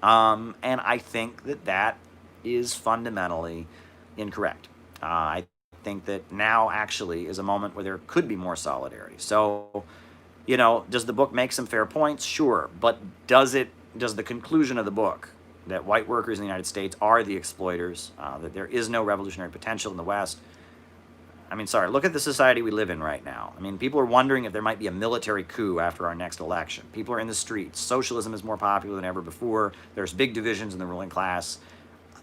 And I think that is fundamentally incorrect. I think that now actually is a moment where there could be more solidarity. So, does the book make some fair points? Sure. But does the conclusion of the book that white workers in the United States are the exploiters, that there is no revolutionary potential in the West? I mean, sorry, look at the society we live in right now. I mean, people are wondering if there might be a military coup after our next election. People are in the streets. Socialism is more popular than ever before. There's big divisions in the ruling class.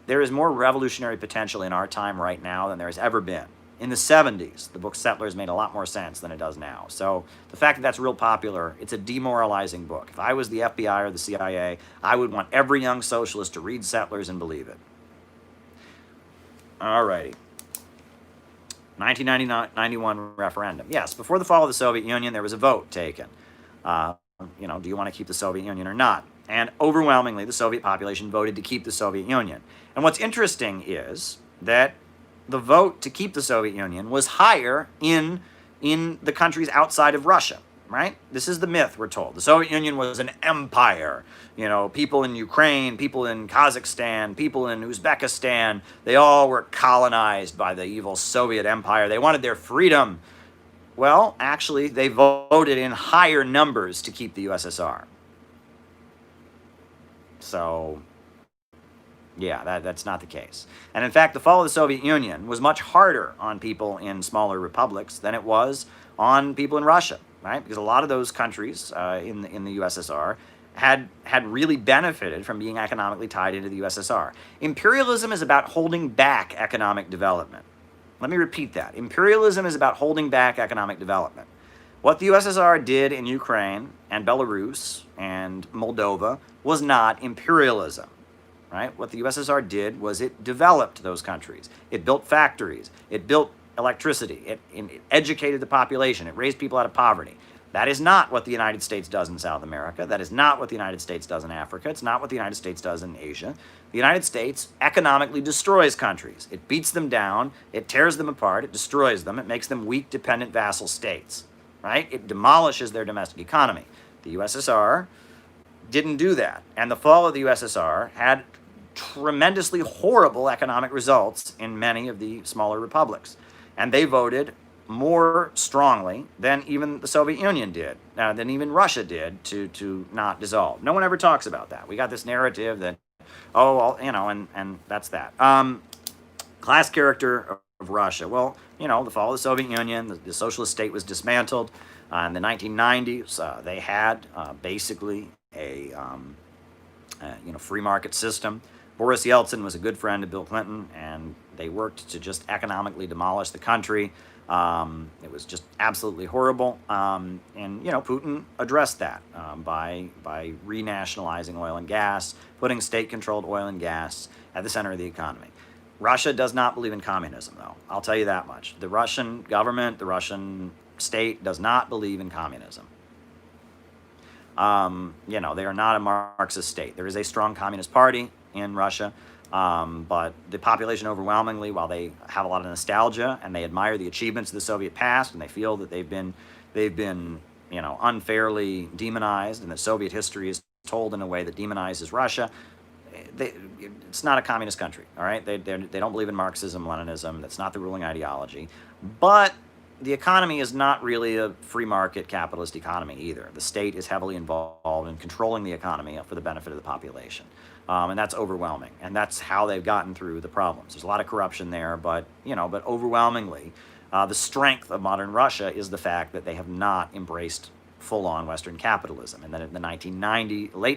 There is more revolutionary potential in our time right now than there has ever been. In the 70s, the book Settlers made a lot more sense than it does now. So the fact that that's real popular, it's a demoralizing book. If I was the FBI or the CIA, I would want every young socialist to read Settlers and believe it. All righty. 1991 referendum. Yes, before the fall of the Soviet Union, there was a vote taken. Do you want to keep the Soviet Union or not? And overwhelmingly, the Soviet population voted to keep the Soviet Union. And what's interesting is that the vote to keep the Soviet Union was higher in the countries outside of Russia, right? This is the myth we're told. The Soviet Union was an empire. People in Ukraine, people in Kazakhstan, people in Uzbekistan, they all were colonized by the evil Soviet Empire. They wanted their freedom. Well, actually, they voted in higher numbers to keep the USSR. So, yeah, that's not the case. And in fact, the fall of the Soviet Union was much harder on people in smaller republics than it was on people in Russia, right? Because a lot of those countries in the USSR had really benefited from being economically tied into the USSR. Imperialism is about holding back economic development. Let me repeat that. Imperialism is about holding back economic development. What the USSR did in Ukraine and Belarus and Moldova was not imperialism, right? What the USSR did was it developed those countries. It built factories. It built electricity. It educated the population. It raised people out of poverty. That is not what the United States does in South America. That is not what the United States does in Africa. It's not what the United States does in Asia. The United States economically destroys countries. It beats them down. It tears them apart. It destroys them. It makes them weak, dependent vassal states, right? It demolishes their domestic economy. The USSR didn't do that. And the fall of the USSR had tremendously horrible economic results in many of the smaller republics. And they voted more strongly than even the Soviet Union did, than even Russia did to not dissolve. No one ever talks about that. We got this narrative that, and that's that. Class character of Russia. Well, the fall of the Soviet Union, the socialist state was dismantled. In the 1990s, they had basically a free market system. Boris Yeltsin was a good friend of Bill Clinton, and they worked to just economically demolish the country. It was just absolutely horrible. And Putin addressed that by renationalizing oil and gas, putting state-controlled oil and gas at the center of the economy. Russia does not believe in communism, though. I'll tell you that much. The Russian government, the Russian state does not believe in communism. They are not a Marxist state. There is a strong communist party in Russia, But the population overwhelmingly, while they have a lot of nostalgia and they admire the achievements of the Soviet past, and they feel that they've been unfairly demonized, and that Soviet history is told in a way that demonizes Russia. It's not a communist country, all right? They don't believe in Marxism, Leninism. That's not the ruling ideology. But the economy is not really a free market capitalist economy either. The state is heavily involved in controlling the economy for the benefit of the population. And that's overwhelming. And that's how they've gotten through the problems. There's a lot of corruption there, but overwhelmingly, the strength of modern Russia is the fact that they have not embraced full-on Western capitalism. And then in the late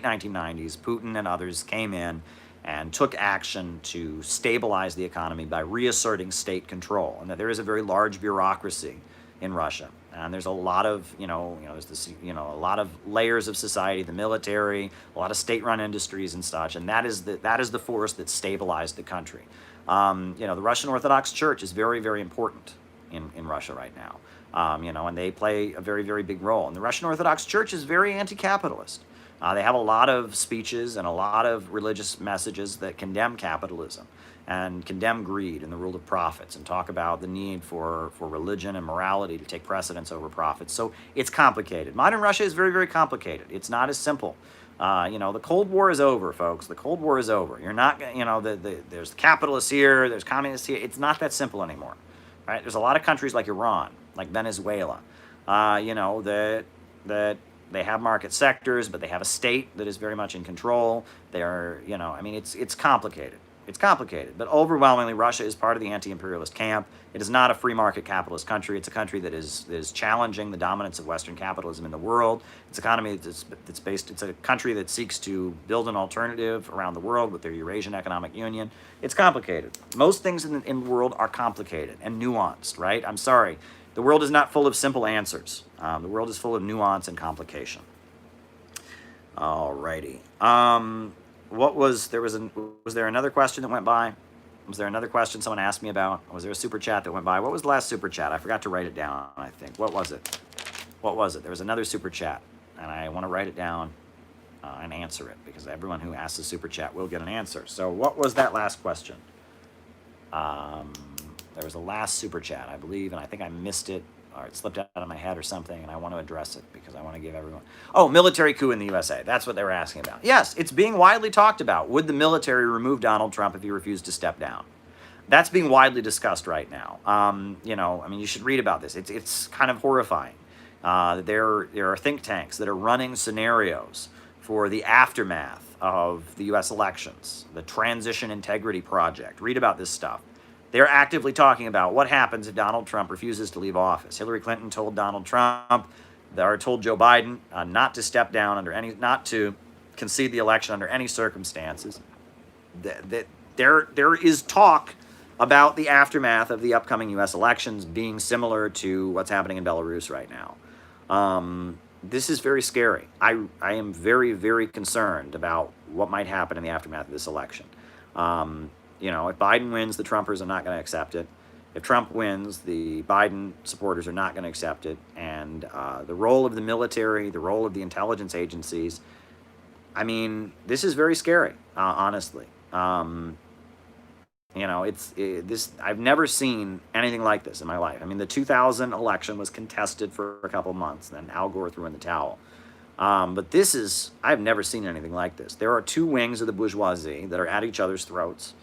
1990s, Putin and others came in and took action to stabilize the economy by reasserting state control. And that there is a very large bureaucracy in Russia. And there's a lot of, there's this, a lot of layers of society, the military, a lot of state-run industries and such. And that is the force that stabilized the country. The Russian Orthodox Church is very, very important in Russia right now. And they play a very, very big role. And the Russian Orthodox Church is very anti-capitalist. They have a lot of speeches and a lot of religious messages that condemn capitalism and condemn greed and the rule of profits, and talk about the need for religion and morality to take precedence over profits. So it's complicated. Modern Russia is very, very complicated. It's not as simple. The Cold War is over, folks. The Cold War is over. You're not, there's capitalists here, there's communists here. It's not that simple anymore, right? There's a lot of countries like Iran, like Venezuela, that they have market sectors, but they have a state that is very much in control. They are, it's complicated. It's complicated, but overwhelmingly, Russia is part of the anti-imperialist camp. It is not a free market capitalist country. It's a country that is challenging the dominance of Western capitalism in the world. It's a economy that's based. It's a country that seeks to build an alternative around the world with their Eurasian Economic Union. It's complicated. Most things in the world are complicated and nuanced, right? I'm sorry. The world is not full of simple answers. The world is full of nuance and complication. Alrighty. Was there another question that went by? Was there another question someone asked me about? Was there a super chat that went by? What was the last super chat? I forgot to write it down, I think. What was it? There was another super chat, and I want to write it down and answer it, because everyone who asks a super chat will get an answer. So what was that last question? There was a last super chat, I believe, and I think I missed it, or it slipped out of my head or something, and I want to address it because I want to give everyone... Oh, military coup in the USA. That's what they were asking about. Yes, it's being widely talked about. Would the military remove Donald Trump if he refused to step down? That's being widely discussed right now. You should read about this. It's kind of horrifying. There are think tanks that are running scenarios for the aftermath of the U.S. elections, the Transition Integrity Project. Read about this stuff. They're actively talking about what happens if Donald Trump refuses to leave office. Hillary Clinton told Donald Trump, or told Joe Biden, not to step down not to concede the election under any circumstances. There is talk about the aftermath of the upcoming U.S. elections being similar to what's happening in Belarus right now. This is very scary. I am very, very concerned about what might happen in the aftermath of this election. If Biden wins, the Trumpers are not going to accept it. If Trump wins, the Biden supporters are not going to accept it. And the role of the military, the role of the intelligence agencies, this is very scary, honestly. I've never seen anything like this in my life. The 2000 election was contested for a couple months, then Al Gore threw in the towel. But I've never seen anything like this. There are two wings of the bourgeoisie that are at each other's throats.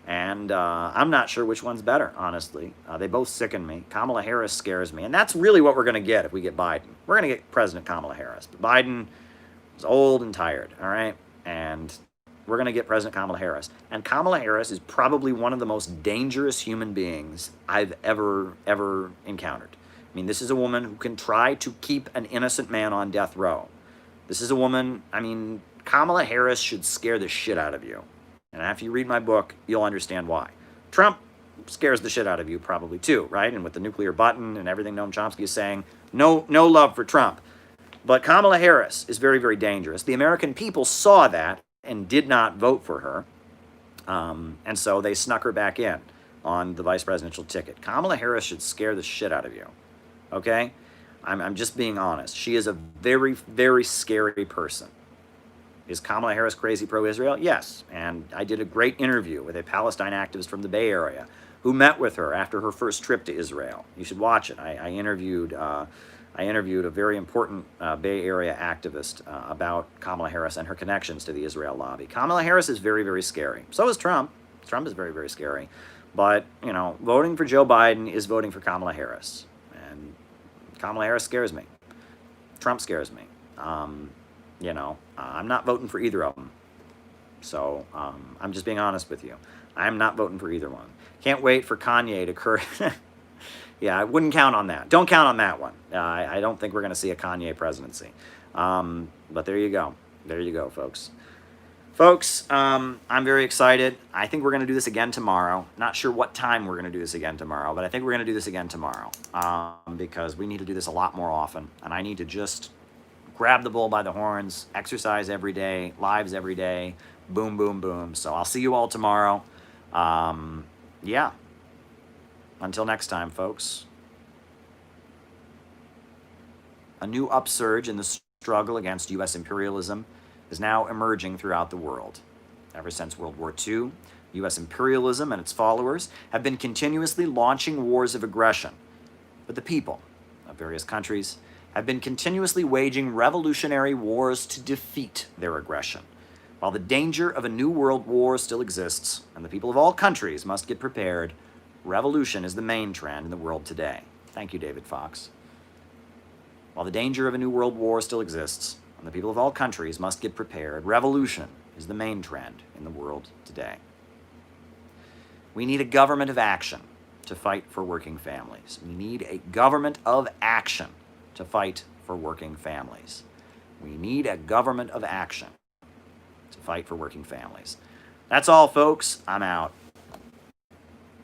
And I'm not sure which one's better, honestly. They both sicken me. Kamala Harris scares me. And that's really what we're going to get if we get Biden. We're going to get President Kamala Harris. But Biden is old and tired, all right? And we're going to get President Kamala Harris. And Kamala Harris is probably one of the most dangerous human beings I've ever encountered. This is a woman who can try to keep an innocent man on death row. This is a woman, Kamala Harris should scare the shit out of you. And after you read my book, you'll understand why. Trump scares the shit out of you probably too, right? And with the nuclear button and everything Noam Chomsky is saying, no love for Trump. But Kamala Harris is very, very dangerous. The American people saw that and did not vote for her. And so they snuck her back in on the vice presidential ticket. Kamala Harris should scare the shit out of you, okay? I'm just being honest. She is a very, very scary person. Is Kamala Harris crazy pro-Israel? Yes. And I did a great interview with a Palestine activist from the Bay Area who met with her after her first trip to Israel. You should watch it. I interviewed a very important Bay Area activist about Kamala Harris and her connections to the Israel lobby. Kamala Harris is very, very scary. So is Trump. Trump is very, very scary. But, you know, voting for Joe Biden is voting for Kamala Harris. And Kamala Harris scares me. Trump scares me. You know, I'm not voting for either of them. So I'm just being honest with you. I'm not voting for either one. Can't wait for Kanye to Yeah, I wouldn't count on that. Don't count on that one. I don't think we're going to see a Kanye presidency. But there you go. There you go, folks. Folks, I'm very excited. I think we're going to do this again tomorrow. Not sure what time we're going to do this again tomorrow, but I think we're going to do this again tomorrow because we need to do this a lot more often. And I need to just grab the bull by the horns, exercise every day, lives every day, boom, boom, boom. So I'll see you all tomorrow. Yeah. Until next time, folks. A new upsurge in the struggle against U.S. imperialism is now emerging throughout the world. Ever since World War II, U.S. imperialism and its followers have been continuously launching wars of aggression. But the people of various countries have been continuously waging revolutionary wars to defeat their aggression. While the danger of a new world war still exists, and the people of all countries must get prepared, revolution is the main trend in the world today. Thank you, David Fox. While the danger of a new world war still exists, and the people of all countries must get prepared, revolution is the main trend in the world today. We need a government of action to fight for working families. We need a government of action to fight for working families. We need a government of action to fight for working families. That's all, folks. I'm out.